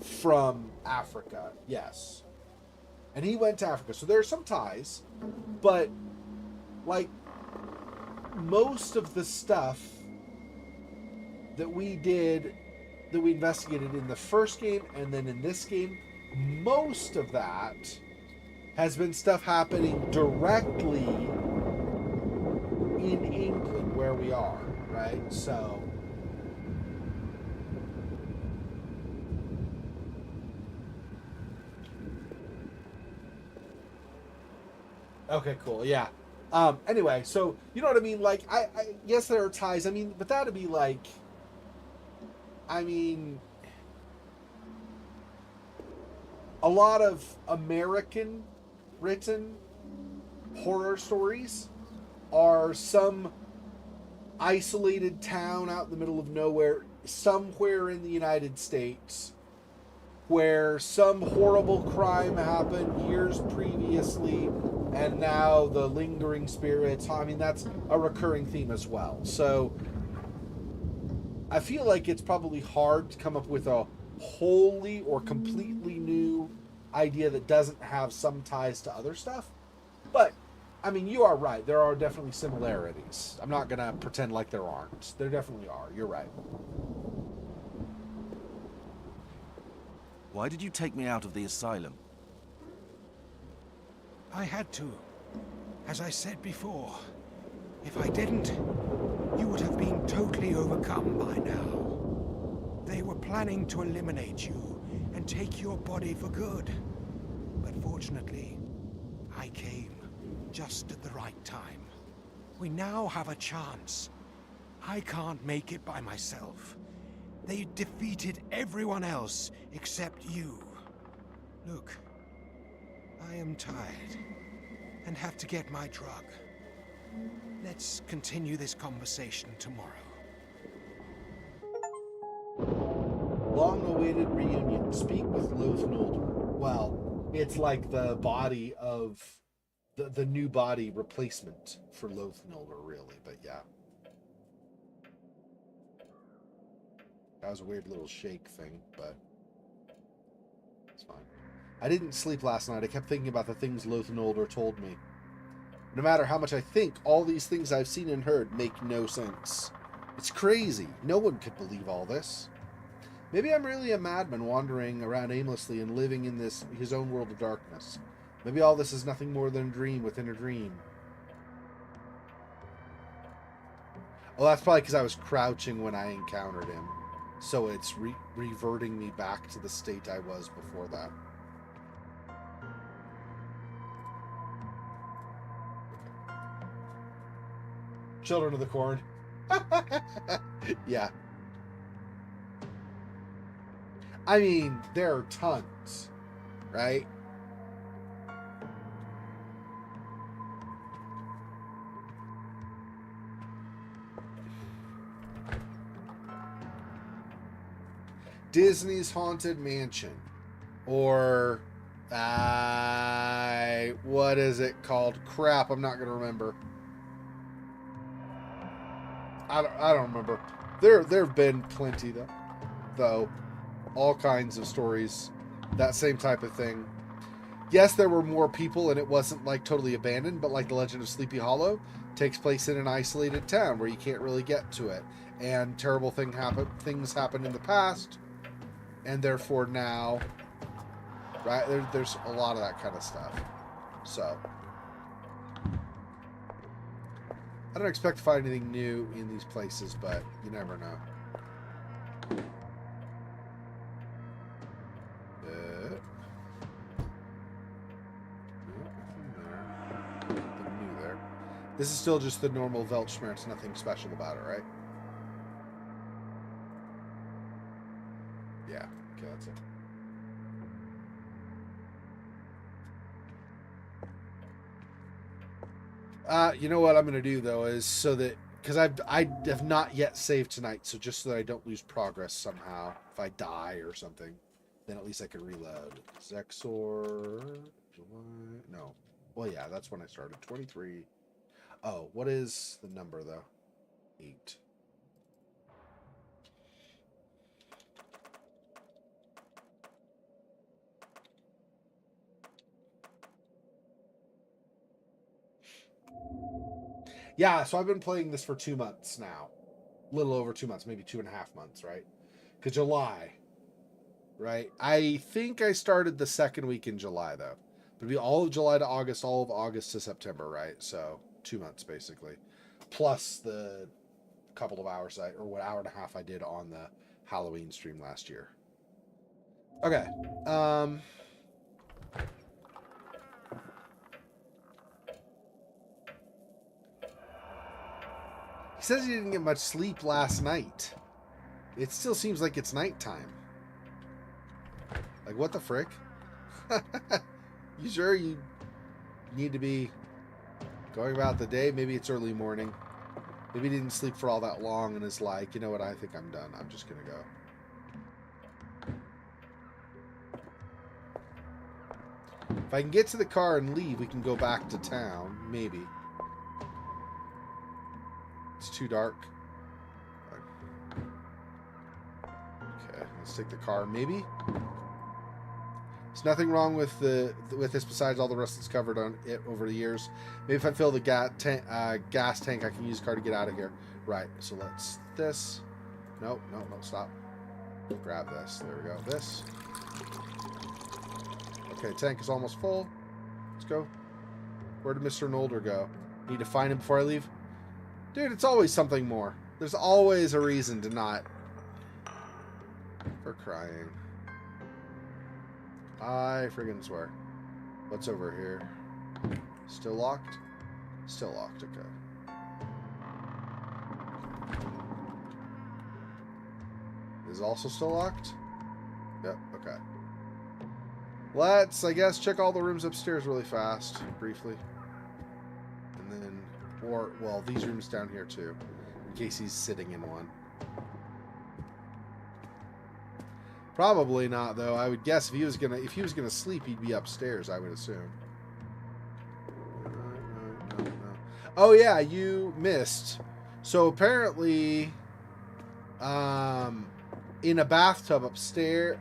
Speaker 1: from Africa, yes. And he went to Africa. So there are some ties, but like most of the stuff that we did, that we investigated in the first game and then in this game, most of that has been stuff happening directly in England where we are, right? So okay, cool. Yeah. Anyway, so you know what I mean? Like, I yes, there are ties. I mean, but that'd be like, I mean, a lot of American written horror stories are some isolated town out in the middle of nowhere, somewhere in the United States, where some horrible crime happened years previously, and now the lingering spirits. I mean, that's a recurring theme as well. So I feel like it's probably hard to come up with a wholly or completely new idea that doesn't have some ties to other stuff. But I mean, you are right. There are definitely similarities. I'm not going to pretend like there aren't. There definitely are. You're right.
Speaker 4: Why did you take me out of the asylum?
Speaker 3: I had to. As I said before, if I didn't, you would have been totally overcome by now. They were planning to eliminate you and take your body for good. But fortunately, I came just at the right time. We now have a chance. I can't make it by myself. They defeated everyone else except you. Look, I am tired and have to get my drug. Let's continue this conversation tomorrow.
Speaker 1: Long-awaited reunion. Speak with Loath Nolder. Well, it's like the body of the new body replacement for Loath Nolder, really. But yeah, that was a weird little shake thing, but it's fine. I didn't sleep last night. I kept thinking about the things Loath Nolder told me. No matter how much I think, all these things I've seen and heard make no sense. It's crazy. No one could believe all this. Maybe I'm really a madman wandering around aimlessly and living in his own world of darkness. Maybe all this is nothing more than a dream within a dream. Oh, that's probably because I was crouching when I encountered him. So it's reverting me back to the state I was before that. Children of the Corn. Yeah. I mean, there are tons, right? Disney's Haunted Mansion. Or, what is it called? Crap, I'm not going to remember. I don't remember. There have been plenty, though. All kinds of stories. That same type of thing. Yes, there were more people and it wasn't like totally abandoned, but like the Legend of Sleepy Hollow takes place in an isolated town where you can't really get to it. And terrible things happened in the past. And therefore now, right, there's a lot of that kind of stuff. So, I don't expect to find anything new in these places, but you never know. This is still just the normal Weltschmerz, nothing special about it, right? Yeah, okay, that's it. You know what I'm going to do, though, is so that... Because I have not yet saved tonight, so just so that I don't lose progress somehow. If I die or something, then at least I can reload. Zexor... July... No. Well, yeah, that's when I started. 23... Oh, what is the number, though? 8. Yeah, so I've been playing this for 2 months now. A little over 2 months, maybe 2.5 months, right? Because July, right? I think I started the second week in July, though. It'd be all of July to August, all of August to September, right? So 2 months, basically. Plus the couple of hours, or what, hour and a half I did on the Halloween stream last year. Okay. He says he didn't get much sleep last night. It still seems like it's nighttime. Like, what the frick? You sure you need to be going about the day? Maybe it's early morning. Maybe he didn't sleep for all that long and is like, you know what, I think I'm done. I'm just going to go. If I can get to the car and leave, we can go back to town. Maybe. It's too dark. Okay, let's take the car. Maybe. There's nothing wrong with this besides all the rust that's covered on it over the years. Maybe if I fill the gas tank, I can use the car to get out of here. Right. So let's this. No, stop. Grab this. There we go. This. Okay, tank is almost full. Let's go. Where did Mr. Nolder go? Need to find him before I leave. Dude, it's always something more. There's always a reason to not. For crying. I friggin' swear. What's over here? Still locked? Still locked, okay. is also still locked? Yep, okay. Let's, I guess, check all the rooms upstairs really fast, briefly. And then, well, these rooms down here too, in case he's sitting in one. Probably not, though. I would guess if he was gonna sleep, he'd be upstairs, I would assume. No. Oh yeah, you missed. So apparently, in a bathtub upstairs,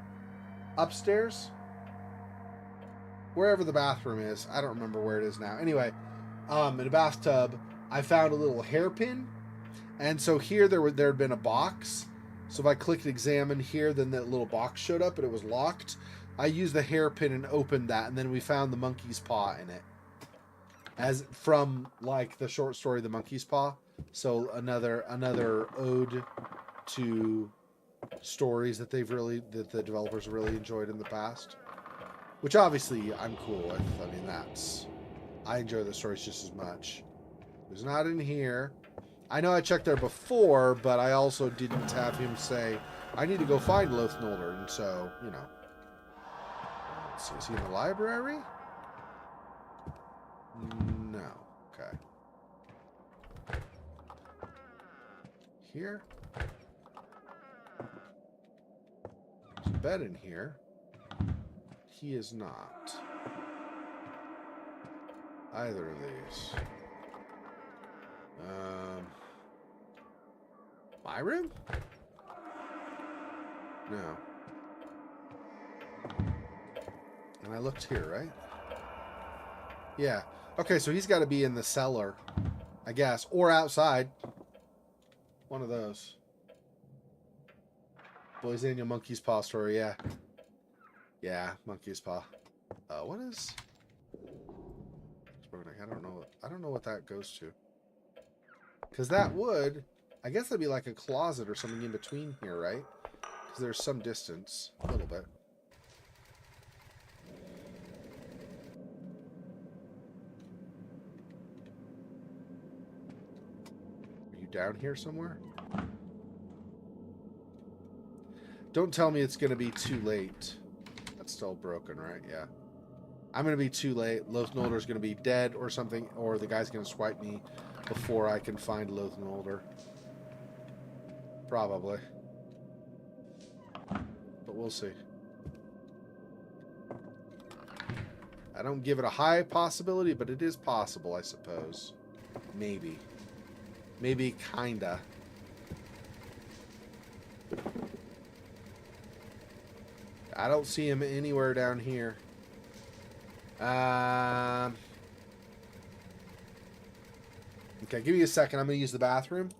Speaker 1: wherever the bathroom is, I don't remember where it is now. Anyway, in a bathtub, I found a little hairpin, and so here there had been a box. So if I clicked examine here, then that little box showed up, and it was locked. I used the hairpin and opened that, and then we found the monkey's paw in it, as from like the short story, The Monkey's Paw. So another ode to stories that the developers really enjoyed in the past, which obviously I'm cool with. I mean, I enjoy the stories just as much. It was not in here. I know I checked there before, but I also didn't have him say, I need to go find Loath Nolder, and so, you know. Let's see, is he in the library? No. Okay. Here? There's a bed in here. He is not. Either of these. My room? No. And I looked here, right? Yeah. Okay, so he's got to be in the cellar, I guess, or outside. One of those. Boys Daniel Monkey's Paw story, yeah. Yeah, Monkey's Paw. What is? I don't know what that goes to. Because that would, I guess that'd be like a closet or something in between here, right? Because there's some distance, a little bit. Are you down here somewhere? Don't tell me it's going to be too late. That's still broken, right? Yeah. I'm going to be too late. Loath Nolder's going to be dead or something, or the guy's going to swipe me before I can find Loath Nolder. Probably. But we'll see. I don't give it a high possibility, but it is possible, I suppose. Maybe. Maybe kinda. I don't see him anywhere down here. Okay, give me a second. I'm going to use the bathroom.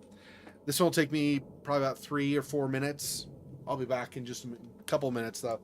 Speaker 1: This will take me probably about 3 or 4 minutes. I'll be back in just a couple minutes, though.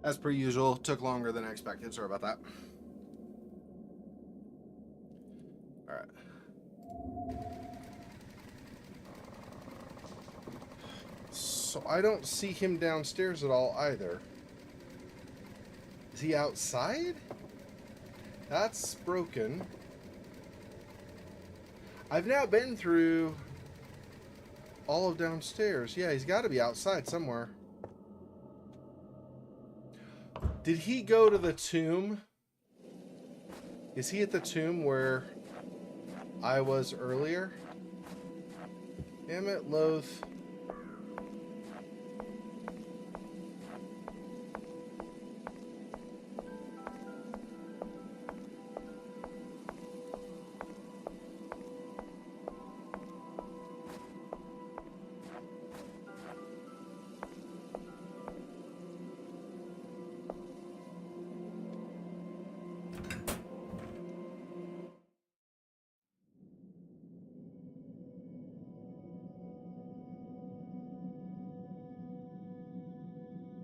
Speaker 1: As per usual, took longer than I expected. Sorry about that. Alright. So I don't see him downstairs at all either. Is he outside? That's broken. I've now been through all of downstairs. Yeah, he's got to be outside somewhere. Did he go to the tomb? Is he at the tomb where I was earlier? Damn it, Loath.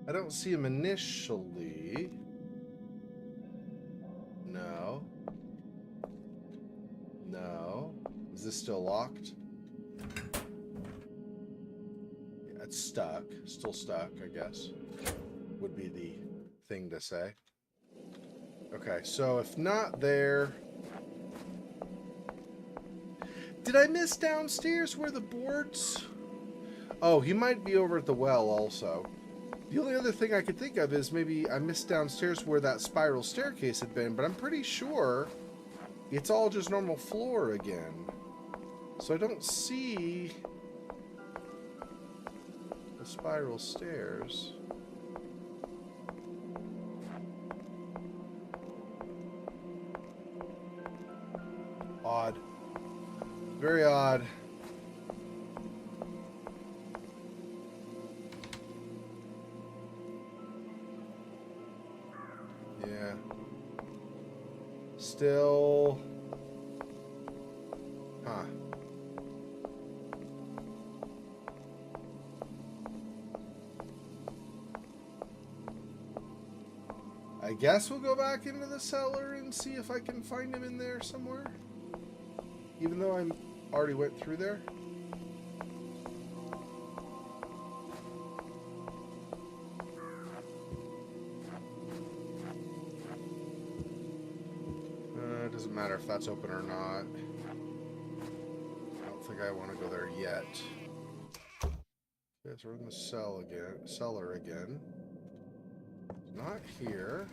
Speaker 1: I don't see him initially. No. No. Is this still locked? Yeah, it's stuck. Still stuck, I guess. Would be the thing to say. Okay, so if not there... Did I miss downstairs where the boards... Oh, he might be over at the well also. The only other thing I could think of is maybe I missed downstairs where that spiral staircase had been, but I'm pretty sure it's all just normal floor again. So I don't see the spiral stairs. Odd. Very odd. Yeah. Still... Huh. I guess we'll go back into the cellar and see if I can find him in there somewhere. Even though I already went through there. It doesn't matter if that's open or not. I don't think I want to go there yet. Okay, so we're in the cellar again. It's not here.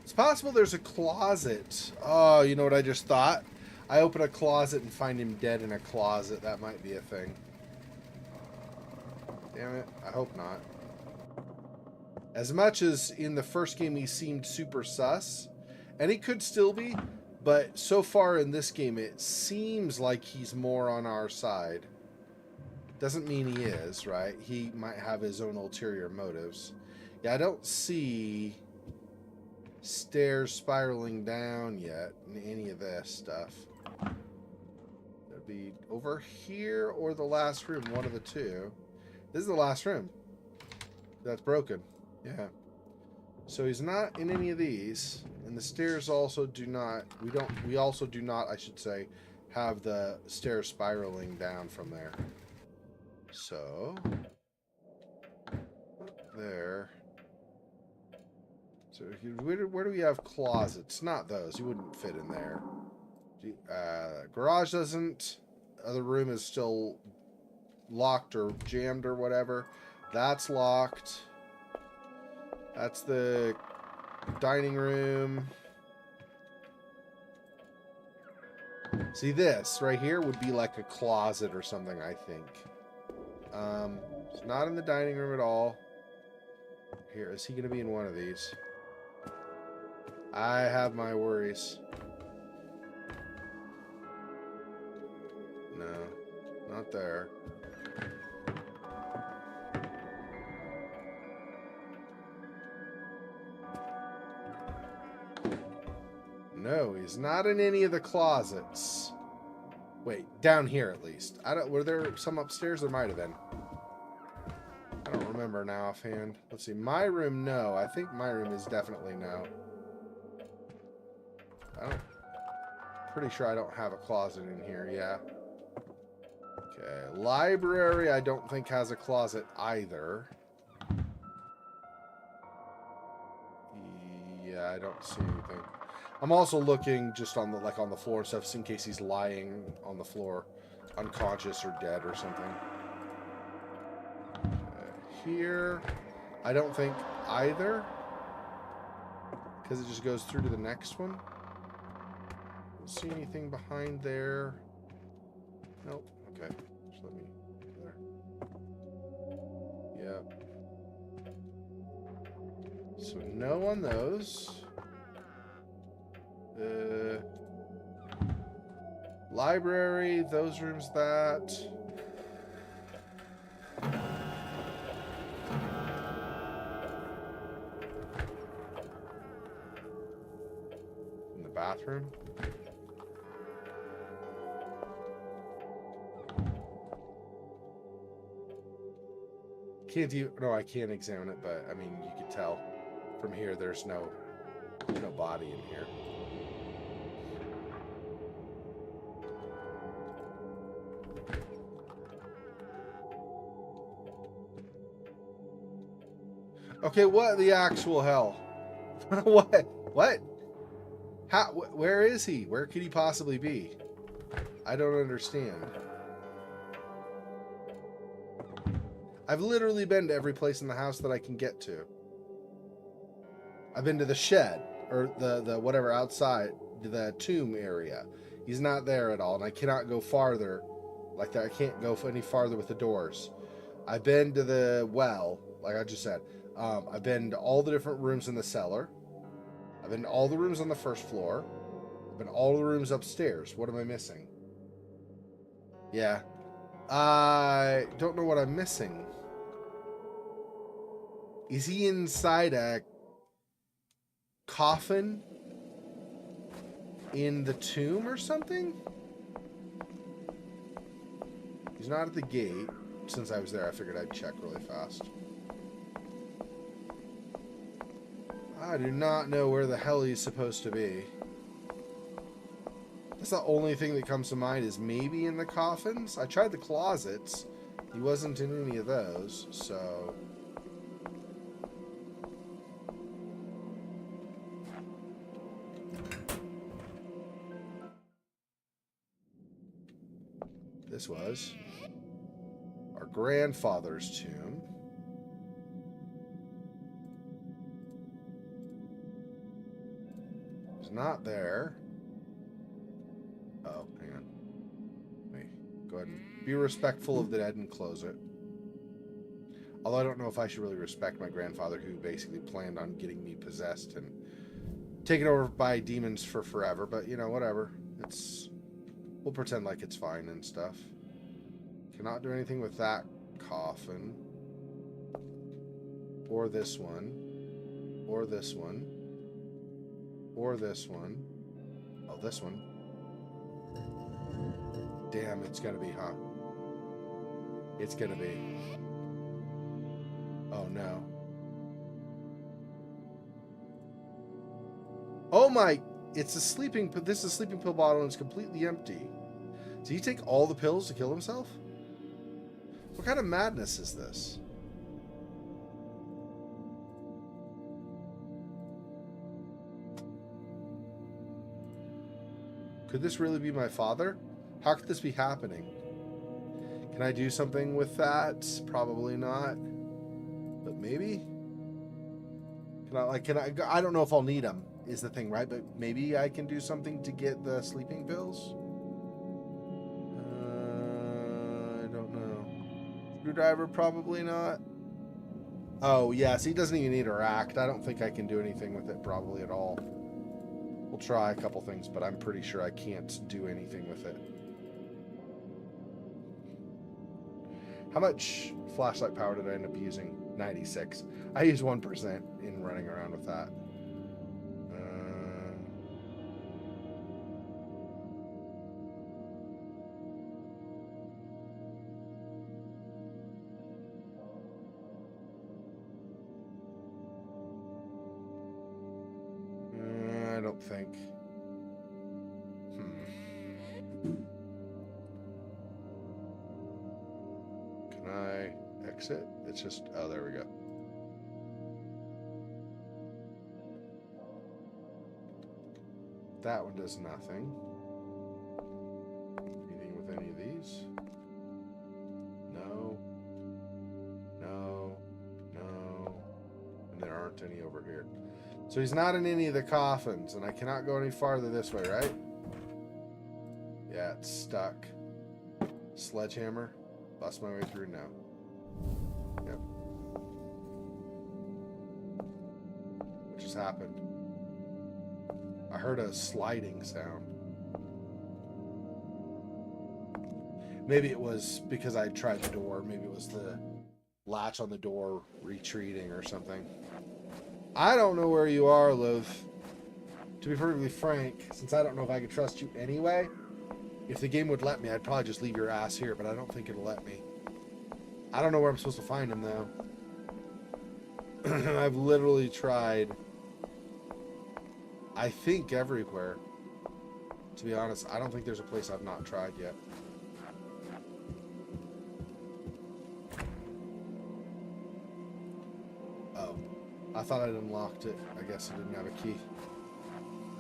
Speaker 1: It's possible there's a closet. Oh, you know what I just thought? I open a closet and find him dead in a closet. That might be a thing. Damn it. I hope not. As much as in the first game he seemed super sus, and he could still be, but so far in this game it seems like he's more on our side. Doesn't mean he is, right? He might have his own ulterior motives. Yeah, I don't see stairs spiraling down yet in any of this stuff. That'd be over here or the last room, one of the two. This is the last room. That's broken. Yeah. So he's not in any of these, and the stairs also do not, we also do not, I should say, have the stairs spiraling down from there. So there. So where do we have closets? Not those. You wouldn't fit in there. Garage doesn't. Other room is still locked or jammed or whatever. That's locked. That's the dining room. See, this right here would be like a closet or something, I think. It's not in the dining room at all. Here, is he going to be in one of these? I have my worries. No, not there. No, he's not in any of the closets. Wait, down here at least. Were there some upstairs? There might have been. I don't remember now offhand. Let's see. My room, no. I think my room is definitely no. Pretty sure I don't have a closet in here. Yeah. Okay. Library, I don't think has a closet either. Yeah, I don't see anything. I'm also looking just on the on the floor and stuff, just in case he's lying on the floor, unconscious or dead or something. Here, I don't think either, because it just goes through to the next one. Don't see anything behind there. Nope. Okay, just let me go there. Yep. So no on those. Library, those rooms, that. In the bathroom. Can't you? No, I can't examine it, but I mean, you could tell from here. There's no body in here. Okay, what the actual hell? What? How? Where is he? Where could he possibly be? I don't understand. I've literally been to every place in the house that I can get to. I've been to the shed, or the whatever outside, the tomb area. He's not there at all, and I cannot go farther like that. I can't go any farther with the doors. I've been to the well, like I just said. I've been to all the different rooms in the cellar. I've been to all the rooms on the first floor. I've been to all the rooms upstairs. What am I missing? Yeah. I don't know what I'm missing. Is he inside a coffin in the tomb or something? He's not at the gate. Since I was there, I figured I'd check really fast. I do not know where the hell he's supposed to be. That's the only thing that comes to mind, is maybe in the coffins. I tried the closets. He wasn't in any of those, so... This was our grandfather's tomb. It's not there. Oh, hang on. Let me go ahead and be respectful of the dead and close it. Although I don't know if I should really respect my grandfather, who basically planned on getting me possessed and taken over by demons for forever. But, you know, whatever. We'll pretend like it's fine and stuff. Cannot do anything with that coffin. Or this one. Or this one. Or this one. Oh, this one. Damn, it's gonna be, huh? It's gonna be. Oh, no. Oh my... It's a sleeping... This is a sleeping pill bottle and it's completely empty. Did he take all the pills to kill himself? What kind of madness is this? Could this really be my father? How could this be happening? Can I do something with that? Probably not. But maybe? I don't know if I'll need them, is the thing, right? But maybe I can do something to get the sleeping pills? I don't know. Screwdriver, probably not. Oh, yes, he doesn't even need a rack. I don't think I can do anything with it probably at all. We'll try a couple things, but I'm pretty sure I can't do anything with it. How much flashlight power did I end up using? 96. I used 1% in running around with that. exit. It's just, oh, there we go. That one does nothing. Anything with any of these? No. No. No. And there aren't any over here. So he's not in any of the coffins, and I cannot go any farther this way, right? Yeah, it's stuck. Sledgehammer. Bust my way through now. Yep. What just happened? I heard a sliding sound. Maybe it was because I tried the door. Maybe it was the latch on the door retreating or something. I don't know where you are, Loath. To be perfectly frank, since I don't know if I could trust you anyway, if the game would let me, I'd probably just leave your ass here, but I don't think it'll let me. I don't know where I'm supposed to find him, though. I've literally tried, I think, everywhere. To be honest, I don't think there's a place I've not tried yet. Oh. I thought I'd unlocked it. I guess I didn't have a key.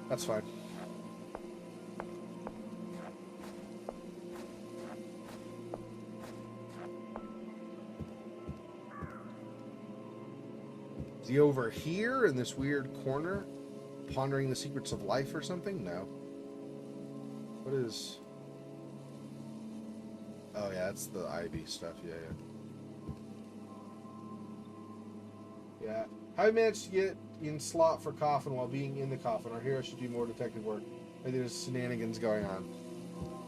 Speaker 1: That's fine. Is he over here in this weird corner? Pondering the secrets of life or something? No. What is... Oh yeah, that's the ivy stuff. Yeah. Yeah. How you managed to get in slot for coffin while being in the coffin? Our hero should do more detective work. Maybe there's shenanigans going on.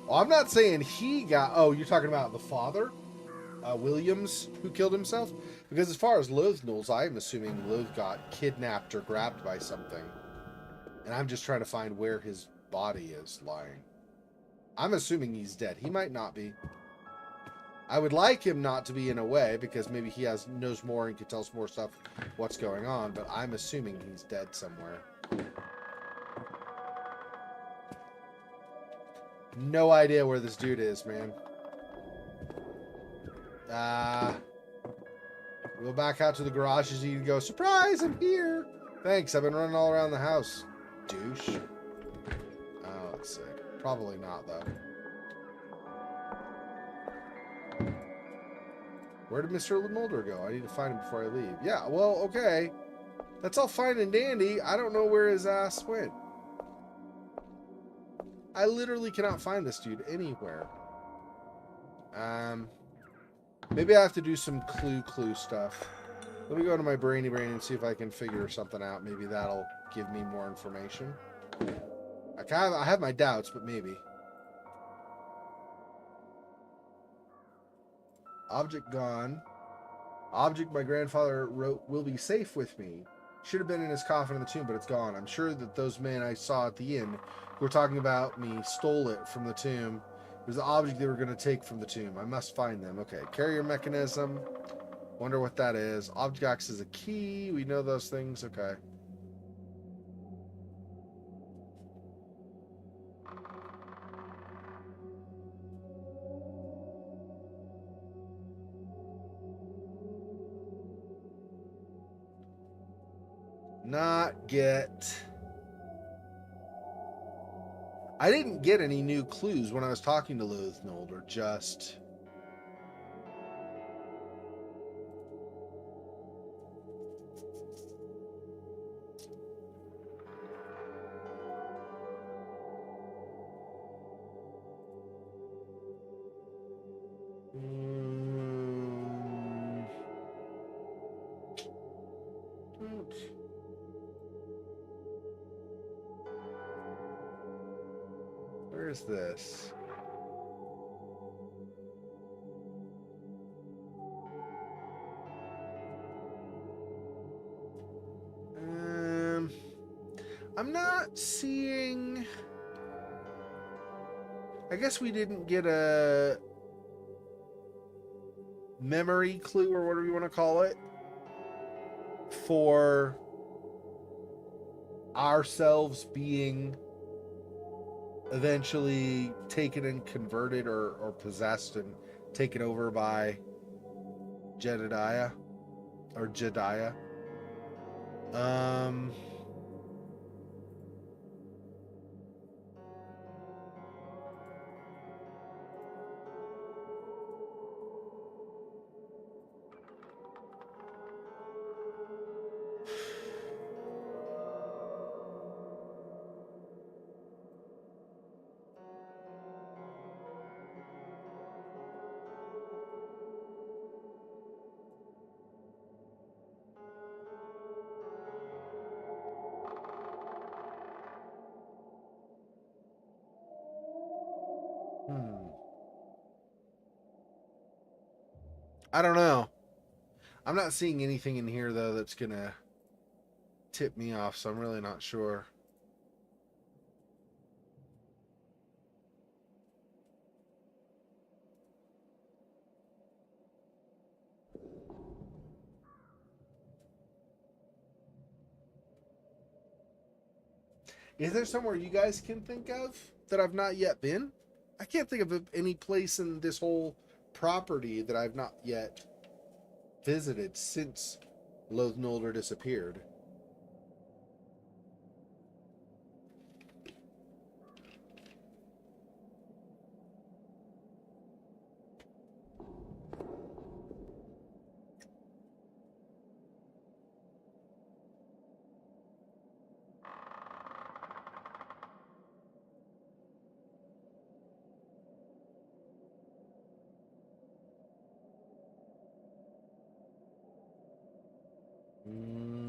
Speaker 1: Well, I'm not saying he got... Oh, you're talking about the father? Williams, who killed himself? Because as far as Loath knows, I'm assuming Loath got kidnapped or grabbed by something. And I'm just trying to find where his body is lying. I'm assuming he's dead. He might not be. I would like him not to be in a way, because maybe he knows more and can tell us more stuff what's going on, but I'm assuming he's dead somewhere. No idea where this dude is, man. Go back out to the garage as you go, surprise, I'm here. Thanks, I've been running all around the house. Douche. Oh, let's see. Probably not, though. Where did Mr. Nolder go? I need to find him before I leave. Yeah, well, okay. That's all fine and dandy. I don't know where his ass went. I literally cannot find this dude anywhere. Maybe I have to do some clue stuff. Let me go to my brainy brain and see if I can figure something out. Maybe that'll give me more information. I have my doubts, but maybe. Object gone. Object my grandfather wrote will be safe with me. Should have been in his coffin in the tomb, but it's gone. I'm sure that those men I saw at the inn who were talking about me stole it from the tomb. It was the object they were going to take from the tomb. I must find them. Okay, carrier mechanism. Wonder what that is. Object acts as a key. We know those things. Okay. Not get... I didn't get any new clues when I was talking to Loath Nolder, just... Where's this? I'm not seeing... I guess we didn't get a memory clue or whatever you want to call it for ourselves being eventually taken and converted or possessed and taken over by Jedediah or Jediah. Um, I don't know. I'm not seeing anything in here though that's gonna tip me off, so I'm really not sure. Is there somewhere you guys can think of that I've not yet been? I can't think of any place in this whole property that I've not yet visited since Loath Nolder disappeared. Mm.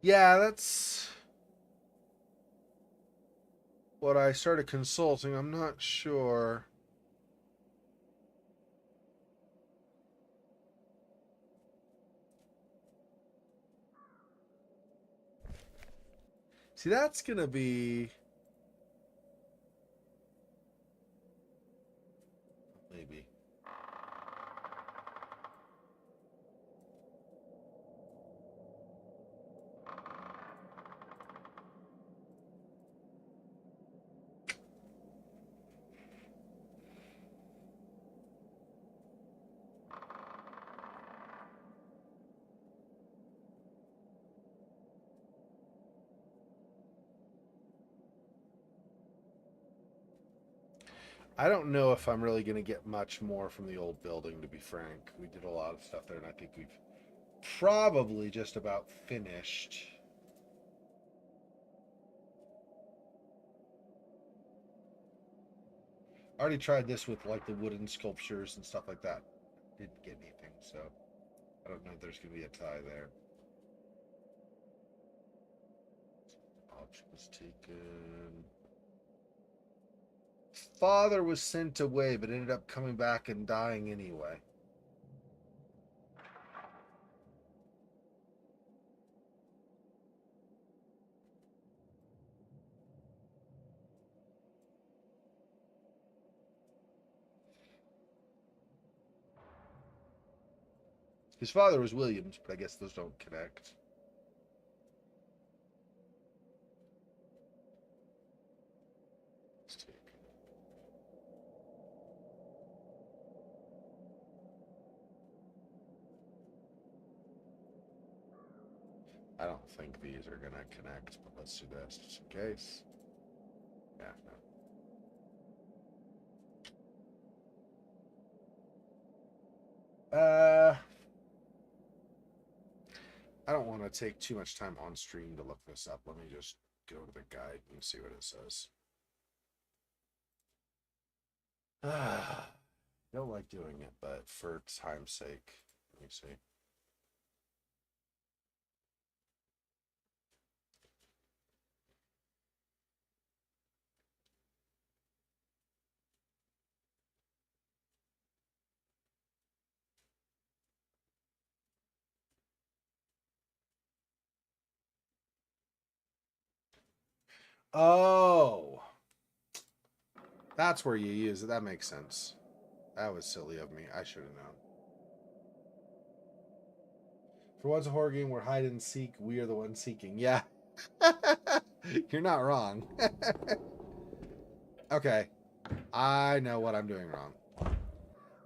Speaker 1: Yeah, that's what I started consulting. I'm not sure. See, that's gonna be maybe. I don't know if I'm really going to get much more from the old building, to be frank. We did a lot of stuff there, and I think we've probably just about finished. I already tried this with like the wooden sculptures and stuff like that. Didn't get anything, so I don't know if there's going to be a tie there. Object was taken. Father was sent away, but ended up coming back and dying anyway. His father was Williams, but I guess those don't connect. Let's take. I don't think these are gonna connect, but let's do this just in case. Yeah, no. I don't want to take too much time on stream to look this up. Let me just go to the guide and see what it says. Don't like doing it, but for time's sake, let me see. Oh. That's where you use it. That makes sense. That was silly of me. I should have known. For once a horror game where hide and seek, we are the ones seeking. Yeah. You're not wrong. Okay. I know what I'm doing wrong.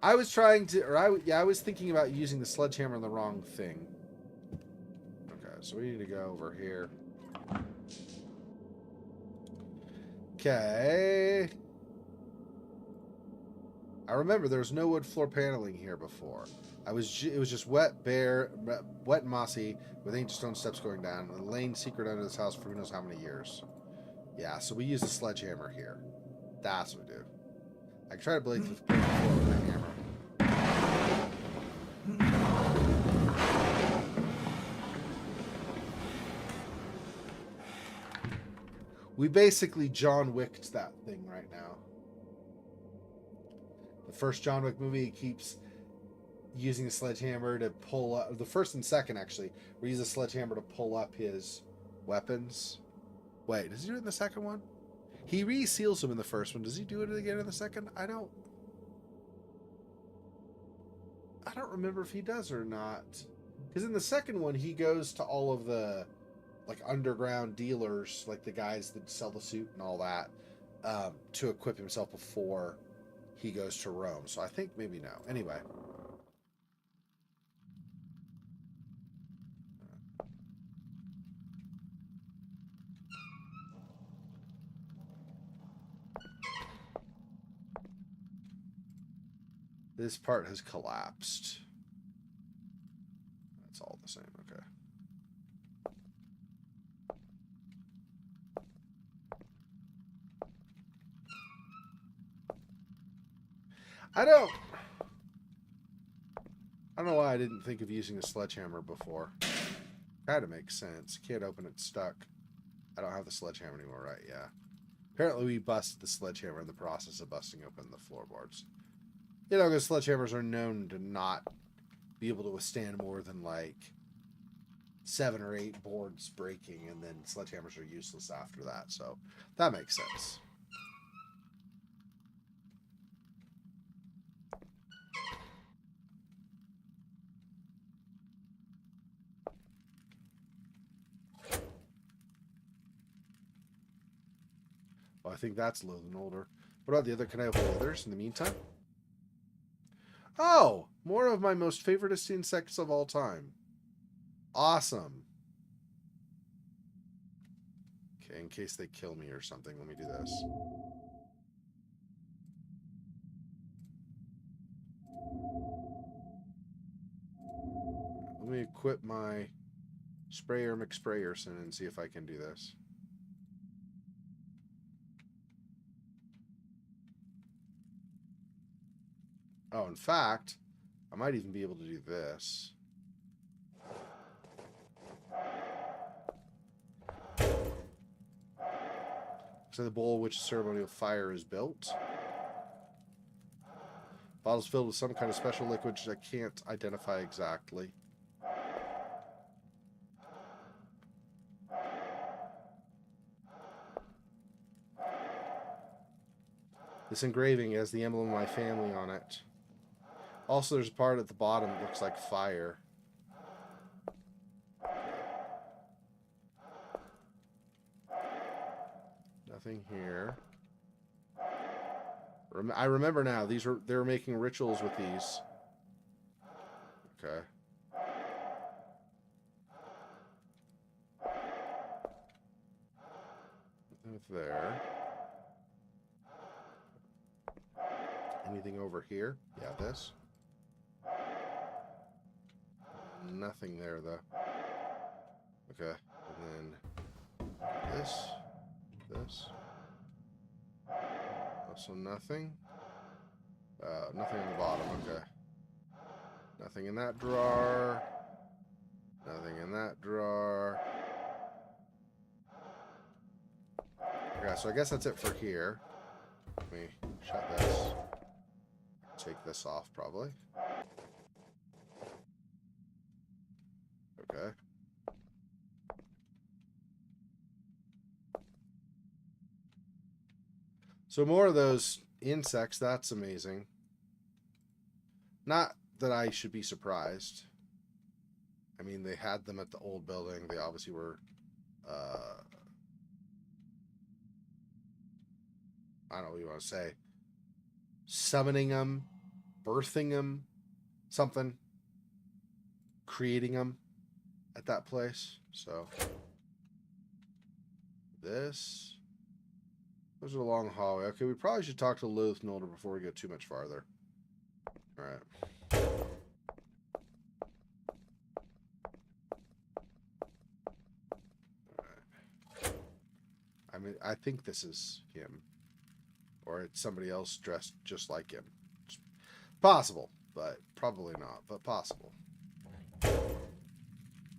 Speaker 1: I was trying to, I was thinking about using the sledgehammer on the wrong thing. Okay, so we need to go over here. Okay. I remember there was no wood floor paneling here before. It was just wet, bare, wet and mossy, with ancient stone steps going down, and a lane secret under this house for who knows how many years. Yeah, so we use the sledgehammer here. That's what we do. I can try to break the floor with that hammer. We basically John Wicked that thing right now. The first John Wick movie keeps using a sledgehammer to pull up. The first and second, actually, we use a sledgehammer to pull up his weapons. Wait, does he do it in the second one? He reseals them in the first one. Does he do it again in the second? I don't remember if he does or not. Because in the second one, he goes to all of the like underground dealers, like the guys that sell the suit and all that, to equip himself before he goes to Rome. So I think maybe no. Anyway. This part has collapsed. That's all the same. Okay. I don't know why I didn't think of using a sledgehammer before. Kind of makes sense. Can't open it stuck. I don't have the sledgehammer anymore, right? Yeah. Apparently we busted the sledgehammer in the process of busting open the floorboards. You know, because sledgehammers are known to not be able to withstand more than like 7 or 8 boards breaking, and then sledgehammers are useless after that. So that makes sense. Well, I think that's Loath Nolder. What about the other? Can I open the others in the meantime? Oh, more of my most favoriteest insects of all time. Awesome. Okay, in case they kill me or something, let me do this. Let me equip my sprayer McSprayerson and see if I can do this. Oh, in fact, I might even be able to do this. So the bowl which ceremonial fire is built. Bottles filled with some kind of special liquid which I can't identify exactly. This engraving has the emblem of my family on it. Also, there's a part at the bottom that looks like fire. Nothing here. I remember now. They were making rituals with these. Okay. Nothing there. Anything over here? Yeah, this. Nothing there, though. Okay. And then this. Also nothing. Nothing on the bottom. Okay. Nothing in that drawer. Nothing in that drawer. Okay, so I guess that's it for here. Let me shut this. Take this off, probably. Okay. So more of those insects. That's amazing. Not that I should be surprised. I mean, they had them at the old building. They obviously were, I don't know what you want to say, summoning them, birthing them, something, creating them at that place. So this was a long hallway. Okay, we probably should talk to Loath Nolder before we go too much farther. All right. I mean, I think this is him. Or it's somebody else dressed just like him. It's possible, but probably not, but possible.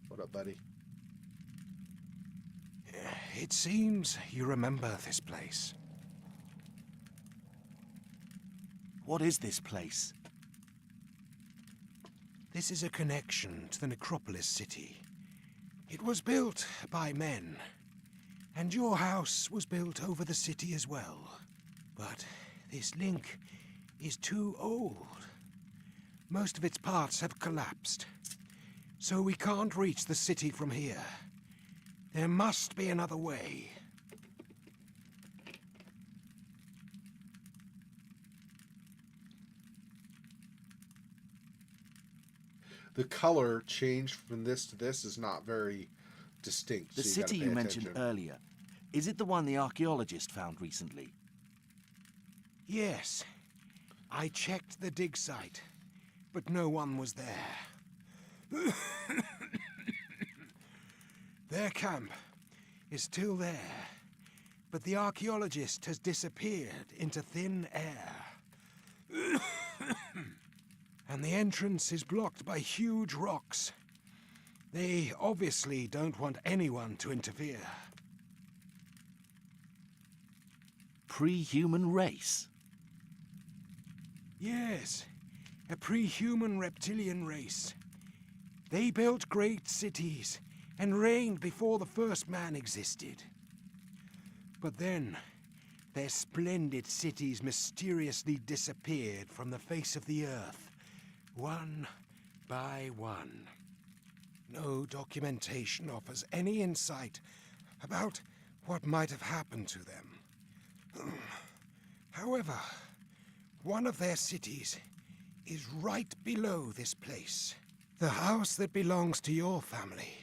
Speaker 1: What up, buddy?
Speaker 3: It seems you remember this place.
Speaker 4: What is this place?
Speaker 3: This is a connection to the Necropolis city. It was built by men, and your house was built over the city as well. But this link is too old. Most of its parts have collapsed, so we can't reach the city from here. There must be another way.
Speaker 1: The color change from this to this is not very distinct.
Speaker 4: The
Speaker 1: so
Speaker 4: city you mentioned earlier, is it the one the archaeologist found recently?
Speaker 3: Yes. I checked the dig site, but no one was there. Their camp is still there, but the archaeologist has disappeared into thin air. And the entrance is blocked by huge rocks. They obviously don't want anyone to interfere.
Speaker 4: Pre-human race?
Speaker 3: Yes, a pre-human reptilian race. They built great cities and reigned before the first man existed. But then, their splendid cities mysteriously disappeared from the face of the earth, one by one. No documentation offers any insight about what might have happened to them. However, one of their cities is right below this place. The house that belongs to your family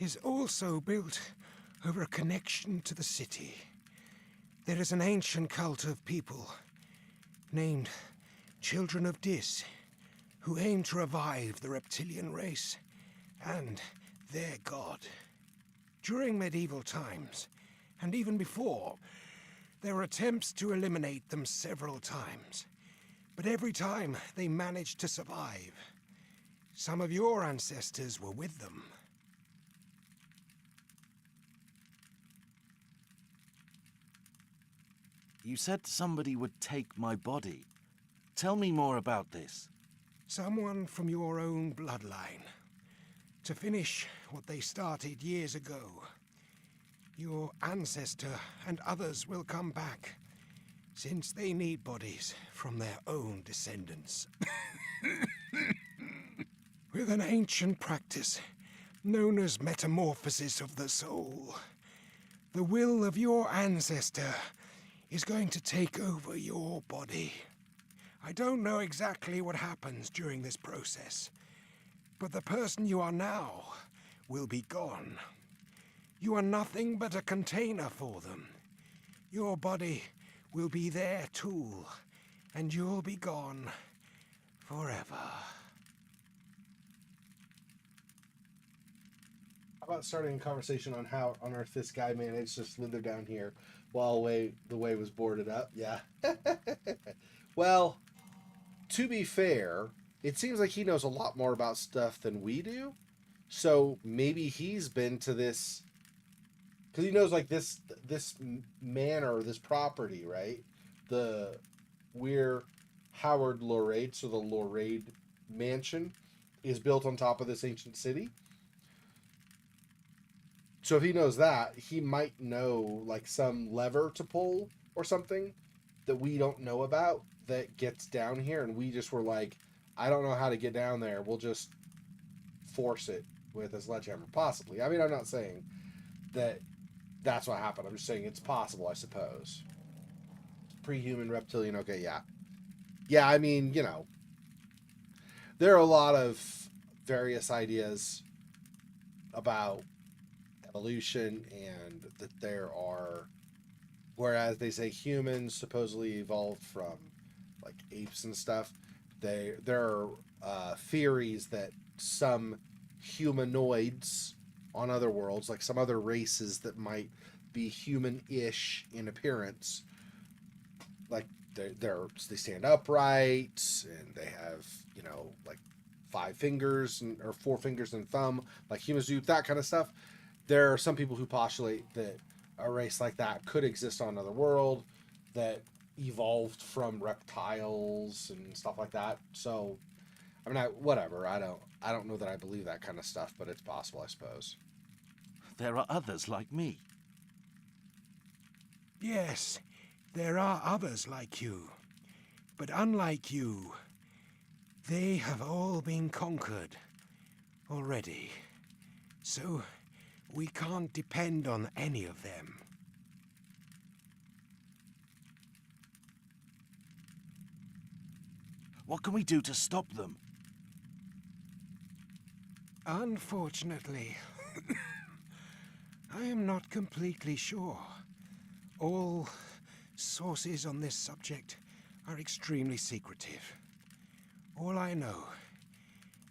Speaker 3: is also built over a connection to the city. There is an ancient cult of people named Children of Dis who aim to revive the reptilian race and their god. During medieval times, and even before, there were attempts to eliminate them several times, but every time they managed to survive. Some of your ancestors were with them.
Speaker 4: You said somebody would take my body. Tell me more about this.
Speaker 3: Someone from your own bloodline. To finish what they started years ago. Your ancestor and others will come back, since they need bodies from their own descendants. With an ancient practice known as metamorphosis of the soul, the will of your ancestor is going to take over your body. I don't know exactly what happens during this process, but the person you are now will be gone. You are nothing but a container for them. Your body will be their tool, and you'll be gone forever.
Speaker 1: How about starting a conversation on how on earth this guy managed to slither down here while the way was boarded up? Yeah. Well, to be fair, it seems like he knows a lot more about stuff than we do. So maybe he's been to this, because he knows like this manor, this property, right? We're Howard Loreid, so the Loreid mansion is built on top of this ancient city. So if he knows that, he might know like some lever to pull or something that we don't know about that gets down here, and we just were like, I don't know how to get down there. We'll just force it with a sledgehammer, possibly. I mean, I'm not saying that that's what happened. I'm just saying it's possible, I suppose. Pre-human reptilian, okay, yeah. Yeah, I mean, you know, there are a lot of various ideas about evolution, and that there are, whereas they say humans supposedly evolved from like apes and stuff, there are theories that some humanoids on other worlds, like some other races that might be human-ish in appearance, like they stand upright and they have, you know, like 5 fingers or 4 fingers and thumb, like humans do, that kind of stuff. There are some people who postulate that a race like that could exist on another world that evolved from reptiles and stuff like that. So, I mean, whatever. I don't know that I believe that kind of stuff, but it's possible, I suppose.
Speaker 4: There are others like me.
Speaker 3: Yes, there are others like you. But unlike you, they have all been conquered already. So, we can't depend on any of them.
Speaker 4: What can we do to stop them?
Speaker 3: Unfortunately, I am not completely sure. All sources on this subject are extremely secretive. All I know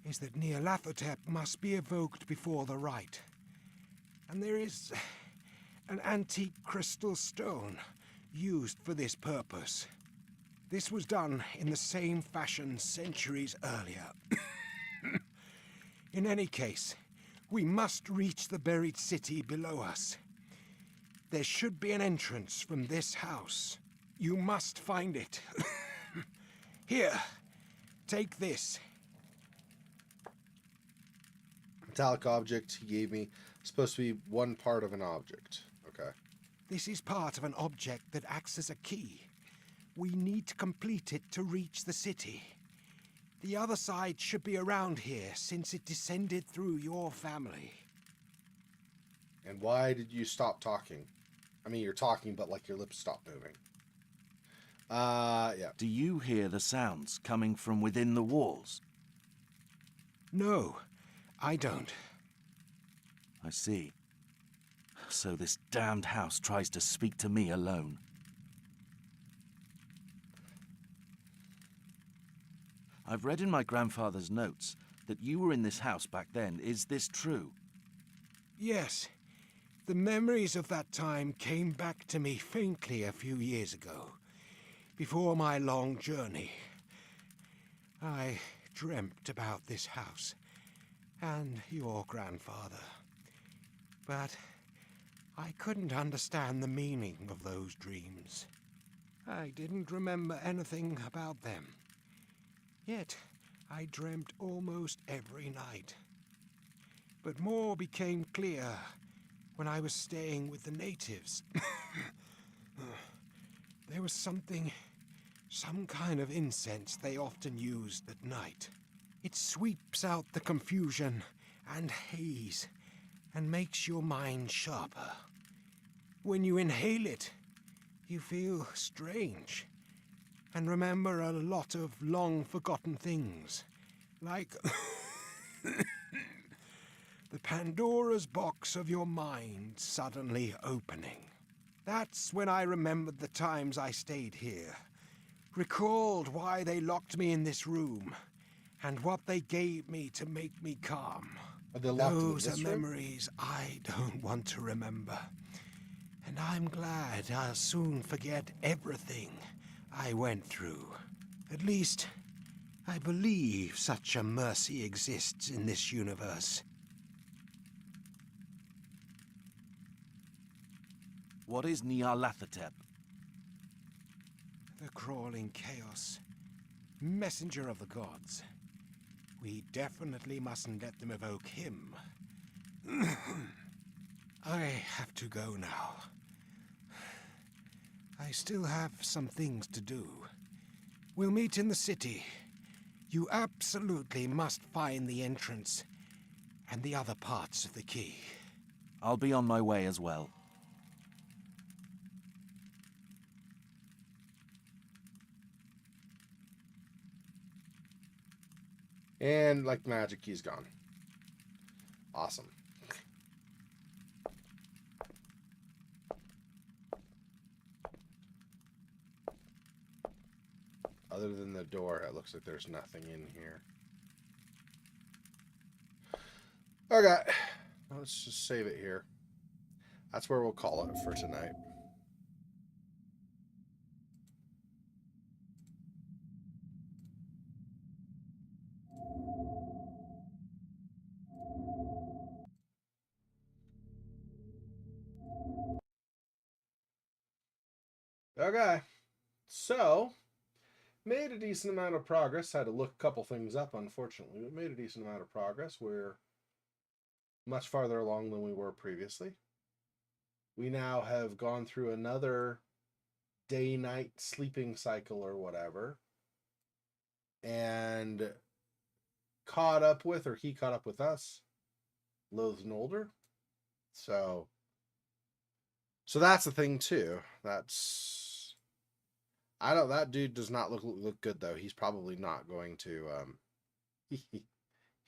Speaker 3: is that Nyarlathotep must be evoked before the rite. And there is an antique crystal stone used for this purpose. This was done in the same fashion centuries earlier. In any case, we must reach the buried city below us. There should be an entrance from this house. You must find it. Here, take this.
Speaker 1: Metallic object he gave me. Supposed to be one part of an object. Okay.
Speaker 3: This is part of an object that acts as a key. We need to complete it to reach the city. The other side should be around here, since it descended through your family.
Speaker 1: And why did you stop talking? I mean, you're talking, but like your lips stopped moving. Yeah.
Speaker 4: Do you hear the sounds coming from within the walls?
Speaker 3: No, I don't.
Speaker 4: I see. So this damned house tries to speak to me alone. I've read in my grandfather's notes that you were in this house back then. Is this true?
Speaker 3: Yes. The memories of that time came back to me faintly a few years ago. Before my long journey, I dreamt about this house and your grandfather. But I couldn't understand the meaning of those dreams. I didn't remember anything about them. Yet, I dreamt almost every night. But more became clear when I was staying with the natives. There was some kind of incense they often used at night. It sweeps out the confusion and haze and makes your mind sharper. When you inhale it, you feel strange and remember a lot of long-forgotten things, like the Pandora's box of your mind suddenly opening. That's when I remembered the times I stayed here, recalled why they locked me in this room, and what they gave me to make me calm. Those are memories I don't want to remember. And I'm glad I'll soon forget everything I went through. At least, I believe such a mercy exists in this universe.
Speaker 4: What is Nyarlathotep?
Speaker 3: The crawling chaos. Messenger of the gods. We definitely mustn't let them evoke him. I have to go now. I still have some things to do. We'll meet in the city. You absolutely must find the entrance and the other parts of the key.
Speaker 4: I'll be on my way as well.
Speaker 1: And like magic, he's gone. Awesome. Other than the door, it looks like there's nothing in here. Okay. Let's just save it here. That's where we'll call it for tonight. Okay. So, made a decent amount of progress. Had to look a couple things up, unfortunately, but made a decent amount of progress. We're much farther along than we were previously. We now have gone through another day-night sleeping cycle or whatever, and caught up with, or he caught up with us, Loath Nolder. So that's the thing too. That dude does not look good though. He's probably not going to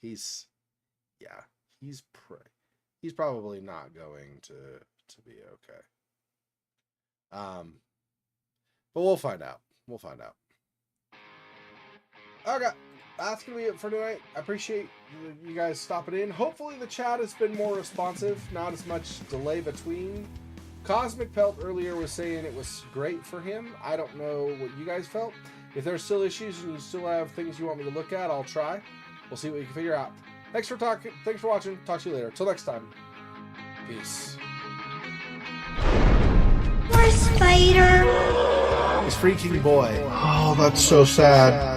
Speaker 1: he's probably not going to be okay. But we'll find out. Okay, that's gonna be it for tonight. I appreciate you guys stopping in. Hopefully the chat has been more responsive, not as much delay between. Cosmic Pelt earlier was saying it was great for him. I don't know what you guys felt. If there's still issues and you still have things you want me to look at, I'll try. We'll see what we can figure out. Thanks for watching. Talk to you later. Till next time. Peace.
Speaker 5: Poor spider.
Speaker 1: This freaking boy.
Speaker 2: Oh, that's so sad.